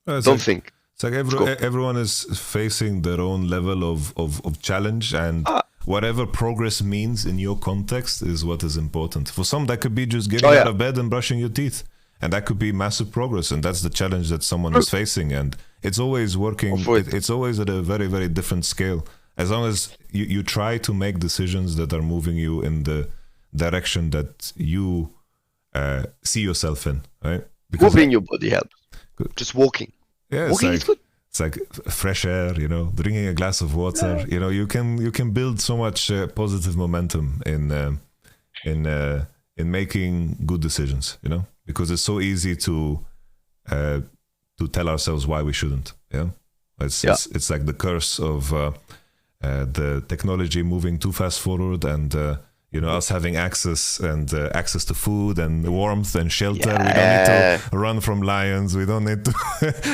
Don't think. It's like everyone is facing their own level of challenge, and whatever progress means in your context is what is important. For some, that could be just getting out of bed and brushing your teeth. And that could be massive progress, and that's the challenge that someone is facing. And it's always working. It's always at a very, very different scale. As long as you try to make decisions that are moving you in the direction that you see yourself in, right? Because moving your body helps. Just walking. Yeah, walking is good. It's like fresh air, you know, drinking a glass of water. You know, you can build so much positive momentum in making good decisions. You know. Because it's so easy to tell ourselves why we shouldn't. Yeah, it's like the curse of the technology moving too fast forward, and us having access to food and warmth and shelter. We don't need to run from lions. We don't need to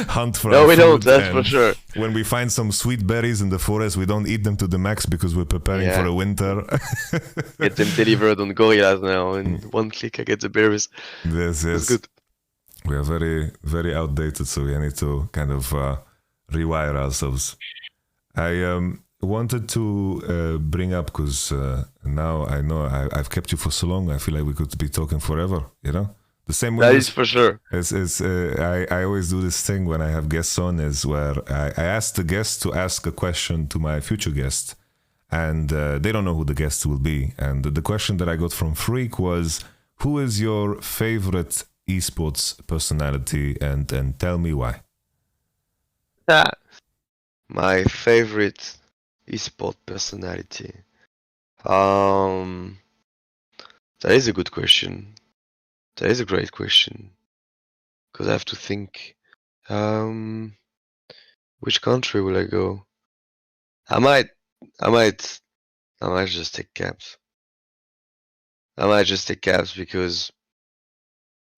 hunt for. No, we don't. That's for sure. When we find some sweet berries in the forest, we don't eat them to the max because we're preparing for a winter. Get them delivered on gorillas now. In one click, I get the berries. Yes. That's good. We are very, very outdated, so we need to kind of rewire ourselves. I wanted to bring up, because now I know I've kept you for so long. I feel like we could be talking forever. You know, the same way. That is for sure. I always do this thing when I have guests on, is where I ask the guest to ask a question to my future guest, and they don't know who the guest will be. And the question that I got from Phreak was, "Who is your favorite esports personality, and tell me why?" My favorite esport personality. That is a good question. That is a great question. Because I have to think. Which country will I go? I might just take Caps. I might just take Caps because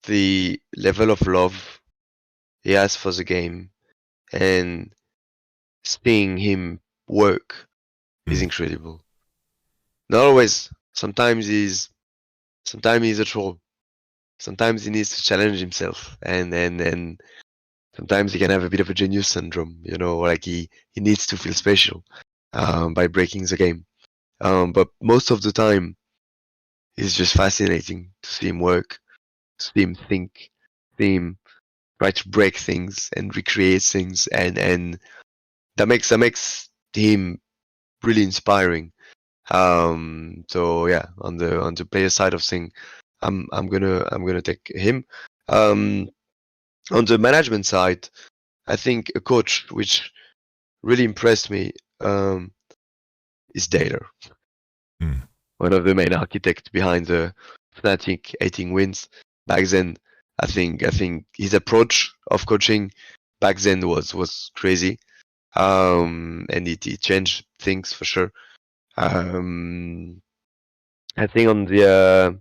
the level of love he has for the game and seeing him work is incredible. Not always. Sometimes he's a troll. Sometimes he needs to challenge himself, and sometimes he can have a bit of a genius syndrome. You know, like he needs to feel special by breaking the game. But most of the time, it's just fascinating to see him work, to see him think, see him try to break things and recreate things, and that makes him really inspiring. So yeah, on the player side of things, I'm gonna take him. On the management side, I think a coach which really impressed me is Daler. One of the main architects behind the Fnatic 18 wins. Back then, I think his approach of coaching back then was crazy. And it changed things for sure. I think on the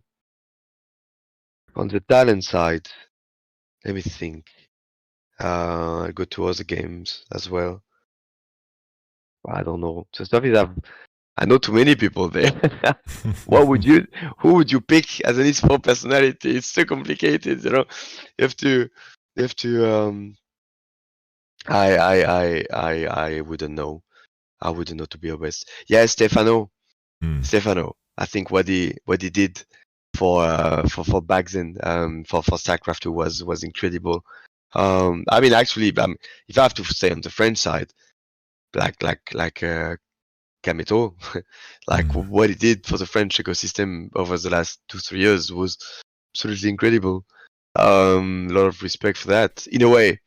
talent side, let me think. I go to other games as well. I don't know. The stuff is I know too many people there. Who would you pick as an esport personality? It's so complicated, you know. You have to I wouldn't know. I wouldn't know, to be honest. Yeah, Stefano. Stefano. I think what he did for back then for StarCraft 2 was incredible. I mean, actually, if I have to say on the French side, like Yamato, what he did for the French ecosystem over the last 2-3 years was absolutely incredible. A lot of respect for that. In a way,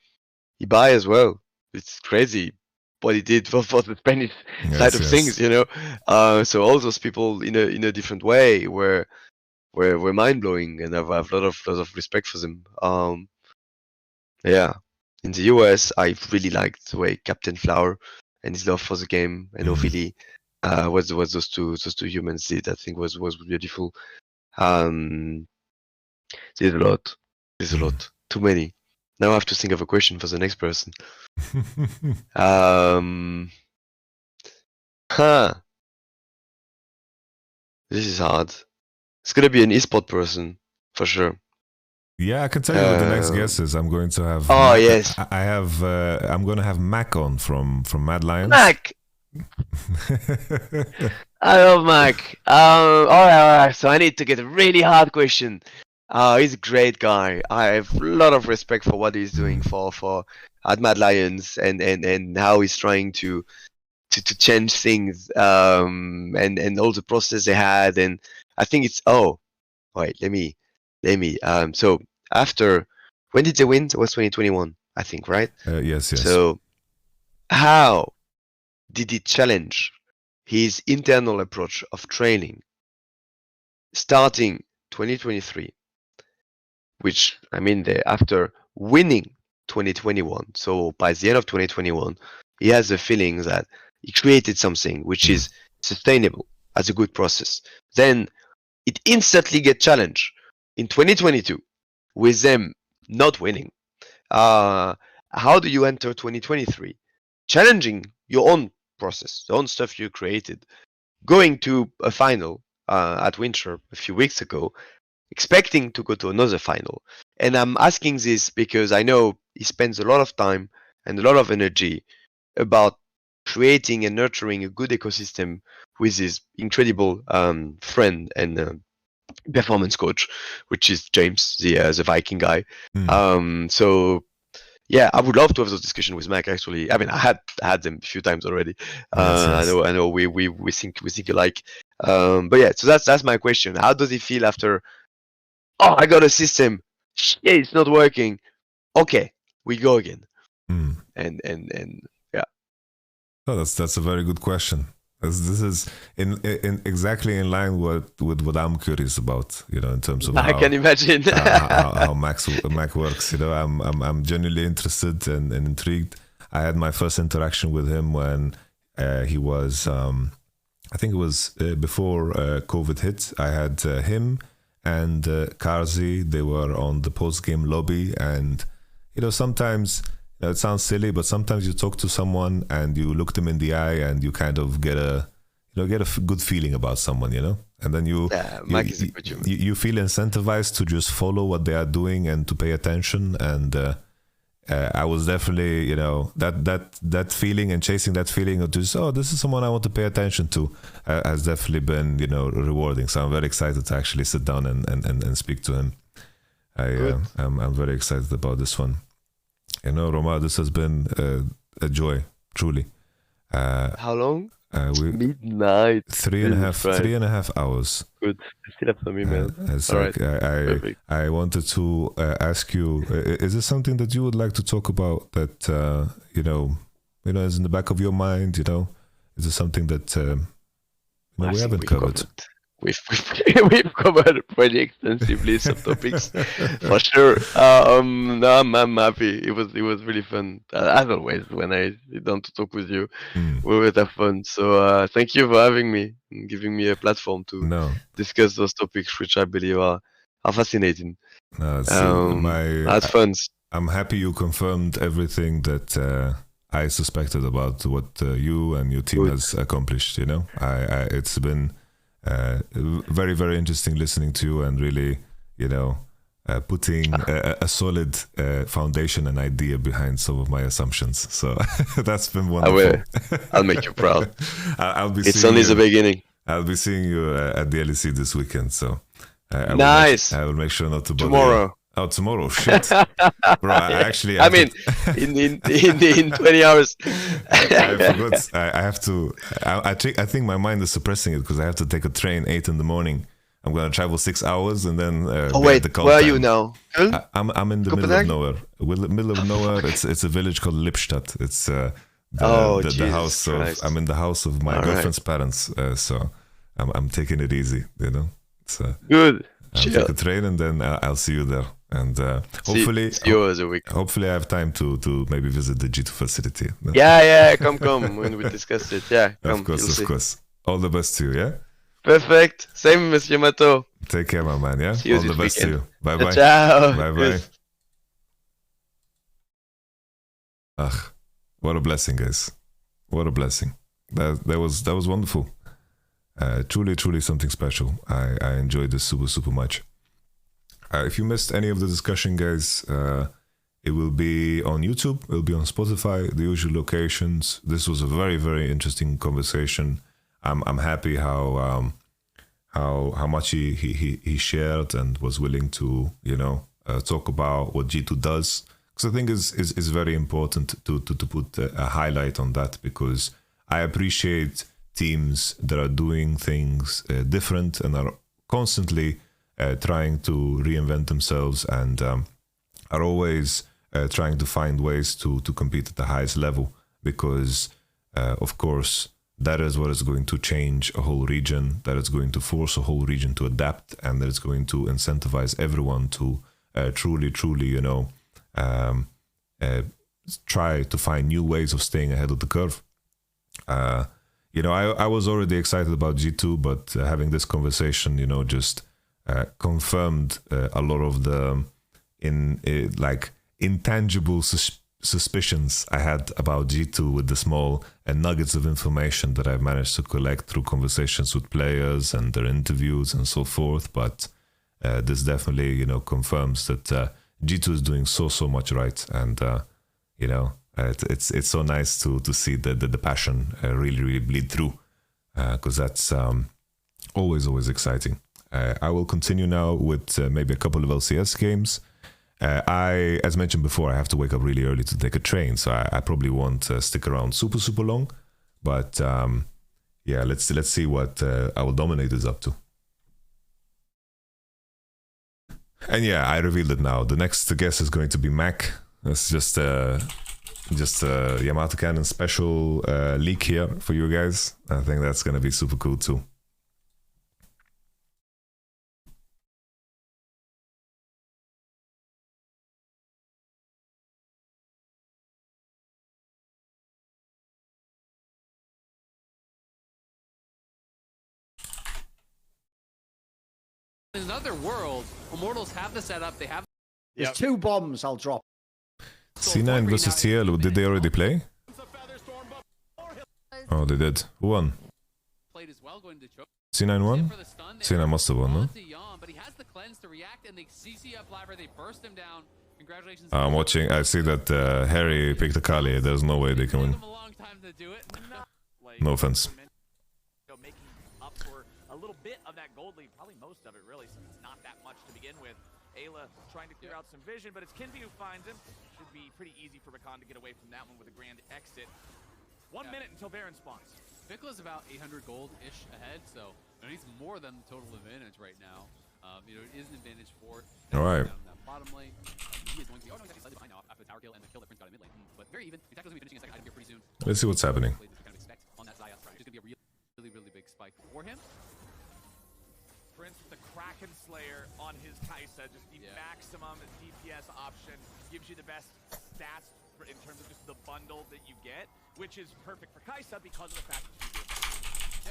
Ibai as well. It's crazy what he did for the Spanish side of things, you know. So all those people in a different way were were mind blowing, and I have a lot of respect for them. Yeah, in the US, I really liked the way Captain Flower and his love for the game and Ophilie, what those two humans did. I think was beautiful. There's a lot. There's a lot. Too many. Now I have to think of a question for the next person. This is hard. It's gonna be an esport person for sure. Yeah, I can tell you what the next guest is. I'm going to have. Oh yes. I have. I'm going to have Mac on from Mad Lions. Mac. I love Mac. All right. So I need to get a really hard question. He's a great guy. I have a lot of respect for what he's doing for at Mad Lions and how he's trying to change things and all the process they had. And I think it's let me so after, when did they win? It was 2021, I think, right? Yes. So how did he challenge his internal approach of training starting 2023, which after winning 2021, so by the end of 2021 he has a feeling that he created something which is sustainable as a good process. Then it instantly get challenged in 2022 with them not winning. How do you enter 2023 challenging your own process, the own stuff you created, going to a final at Winter a few weeks ago, expecting to go to another final? And I'm asking this because I know he spends a lot of time and a lot of energy about creating and nurturing a good ecosystem with his incredible friend and performance coach, which is James, the Viking guy. So yeah, I would love to have those discussions with Mac. Actually, I had them a few times already. Yes. I know we think alike. But yeah, so that's my question. How does he feel after? Oh, I got a system. Shit, it's not working. Okay, we go again. And yeah. Oh, that's a very good question. This is in exactly in line with what I'm curious about, in terms of I can imagine how Mac works. I'm genuinely interested and intrigued. I had my first interaction with him when he was, I think it was before COVID hit. I had him and Karzi. They were on the post-game lobby, and sometimes. It sounds silly, but sometimes you talk to someone and you look them in the eye and you kind of get a good feeling about someone, and then you feel incentivized to just follow what they are doing and to pay attention. And I was definitely, that feeling and chasing that feeling of just, this is someone I want to pay attention to, has definitely been, rewarding. So I'm very excited to actually sit down and speak to him. I'm very excited about this one. Romain, this has been a joy, truly. How long? Midnight. 3.5 hours. Good. I still have some emails. All right. I wanted to ask you, is this something that you would like to talk about that, is in the back of your mind, Is it something that we haven't covered? We've covered pretty extensively some topics for sure. No, I'm happy. It was really fun. As always, when I sit down to talk with you, we always have fun. So thank you for having me and giving me a platform to discuss those topics, which I believe are fascinating. That's fun. I'm happy you confirmed everything that I suspected about what you and your team has accomplished. It's been very, very interesting listening to you and really, putting a solid foundation and idea behind some of my assumptions. So that's been wonderful. I'll make you proud. It's only the beginning. I'll be seeing you at the LEC this weekend. So nice. I will make sure not to bother tomorrow. You. Oh, tomorrow! Shit, bro. In 20 hours. I forgot. I have to. I think my mind is suppressing it because I have to take a train 8 in the morning. I'm gonna travel 6 hours and then. Wait, where are you now? I'm in the middle of nowhere. Middle of nowhere. It's a village called Lipstadt. It's the house of. I'm in the house of my girlfriend's parents. So I'm taking it easy. Good. I'll take a train, and then I'll see you there. And hopefully, see you as a week. Hopefully, I have time to maybe visit the G2 facility. Yeah, come when we discuss it. Yeah, come. Of course. All the best to you. Yeah. Perfect. Same, Monsieur Yamato. Take care, my man. Yeah. See you all the best weekend. to you. Bye bye. Ciao. Bye bye. What a blessing, guys. What a blessing. That was wonderful. Truly something special. I enjoyed this super much. If you missed any of the discussion, guys, it will be on YouTube. It will be on Spotify, the usual locations. This was a very interesting conversation. I'm happy how much he shared and was willing to talk about what G2 does. Because I think is very important to put a highlight on that, because I appreciate teams that are doing things different and are constantly trying to reinvent themselves and are always trying to find ways to compete at the highest level, because of course that is what is going to change a whole region, that is going to force a whole region to adapt, and that is going to incentivize everyone to truly try to find new ways of staying ahead of the curve. I was already excited about G2, but having this conversation, just confirmed a lot of the intangible suspicions I had about G2 with the small nuggets of information that I've managed to collect through conversations with players and their interviews and so forth. But this definitely, confirms that G2 is doing so much right, and it's so nice to see the passion really bleed through, because that's always exciting. I will continue now with maybe a couple of LCS games. As mentioned before, I have to wake up really early to take a train, so I probably won't stick around super long. But yeah, let's see what our Dominate is up to. And yeah, I revealed it now. The next guest is going to be Mac. It's just a YamatoCannon special leak here for you guys. I think that's going to be super cool too. In another world, Immortals have the setup. They have. There's 2 bombs I'll drop. C9 versus TL, did they already play? Oh, they did. Who won? C9 won? C9 must have won, no? I'm watching. I see that Harry picked a Kali. There's no way they can win. No offense. Of that gold lead, probably most of it really, since it's not that much to begin with. Ayla trying to clear out some vision, but it's Kinby who finds him. Should be pretty easy for Rakan to get away from that one with a grand exit. 1 minute until Baron spawns. Vikla's about 800 gold-ish ahead, so he's more than the total advantage right now. It is an advantage for all right. Down that bottom lane. He is going to be, he's actually slightly behind now after the tower kill and the kill that Prince got in mid lane. But very even. In fact, going to be finishing a second item here pretty soon. Let's see what's happening. Kind of expect on that Zaya. It's going to be a really big spike for him. Prince with the Kraken Slayer on his Kai'Sa, just the maximum DPS option, gives you the best stats in terms of just the bundle that you get, which is perfect for Kai'Sa because of the fact that you do.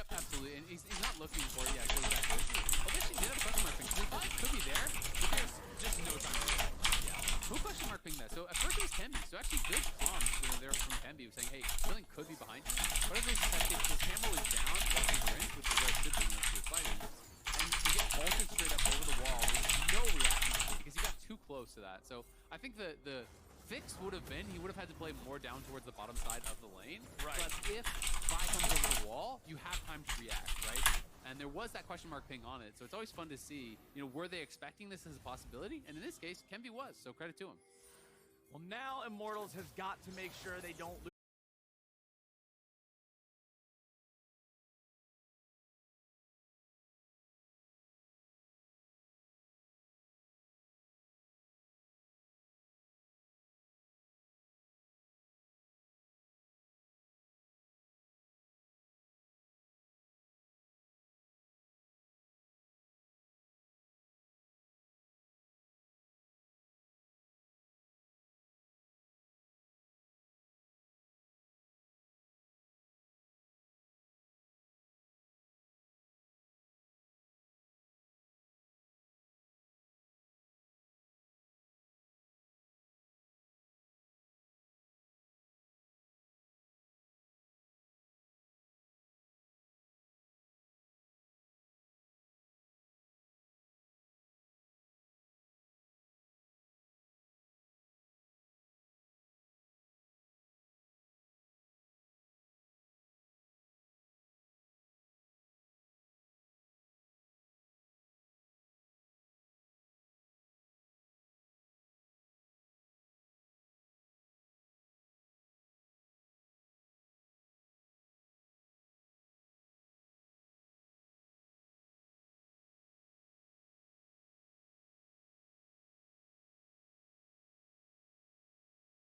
Yep, absolutely, and he's not looking for it. Yeah, it goes back to this. Oh, they actually did have a question mark ping. Could be there, but there's just no time to do that. Yeah. Who question mark ping that? So at first it was Kemby, so actually good comms there from Kemby saying, hey, something could be behind you. But as they said, his camera was down while he ran, which is where it should be once you're fighting. And to get vaulted straight up over the wall, there's no reaction because he got too close to that. So I think the fix would have been, he would have had to play more down towards the bottom side of the lane. Right. But if Vi comes over the wall, you have time to react, right? And there was that question mark ping on it. So it's always fun to see, were they expecting this as a possibility? And in this case, Kemby was, so credit to him. Well, now Immortals has got to make sure they don't lose.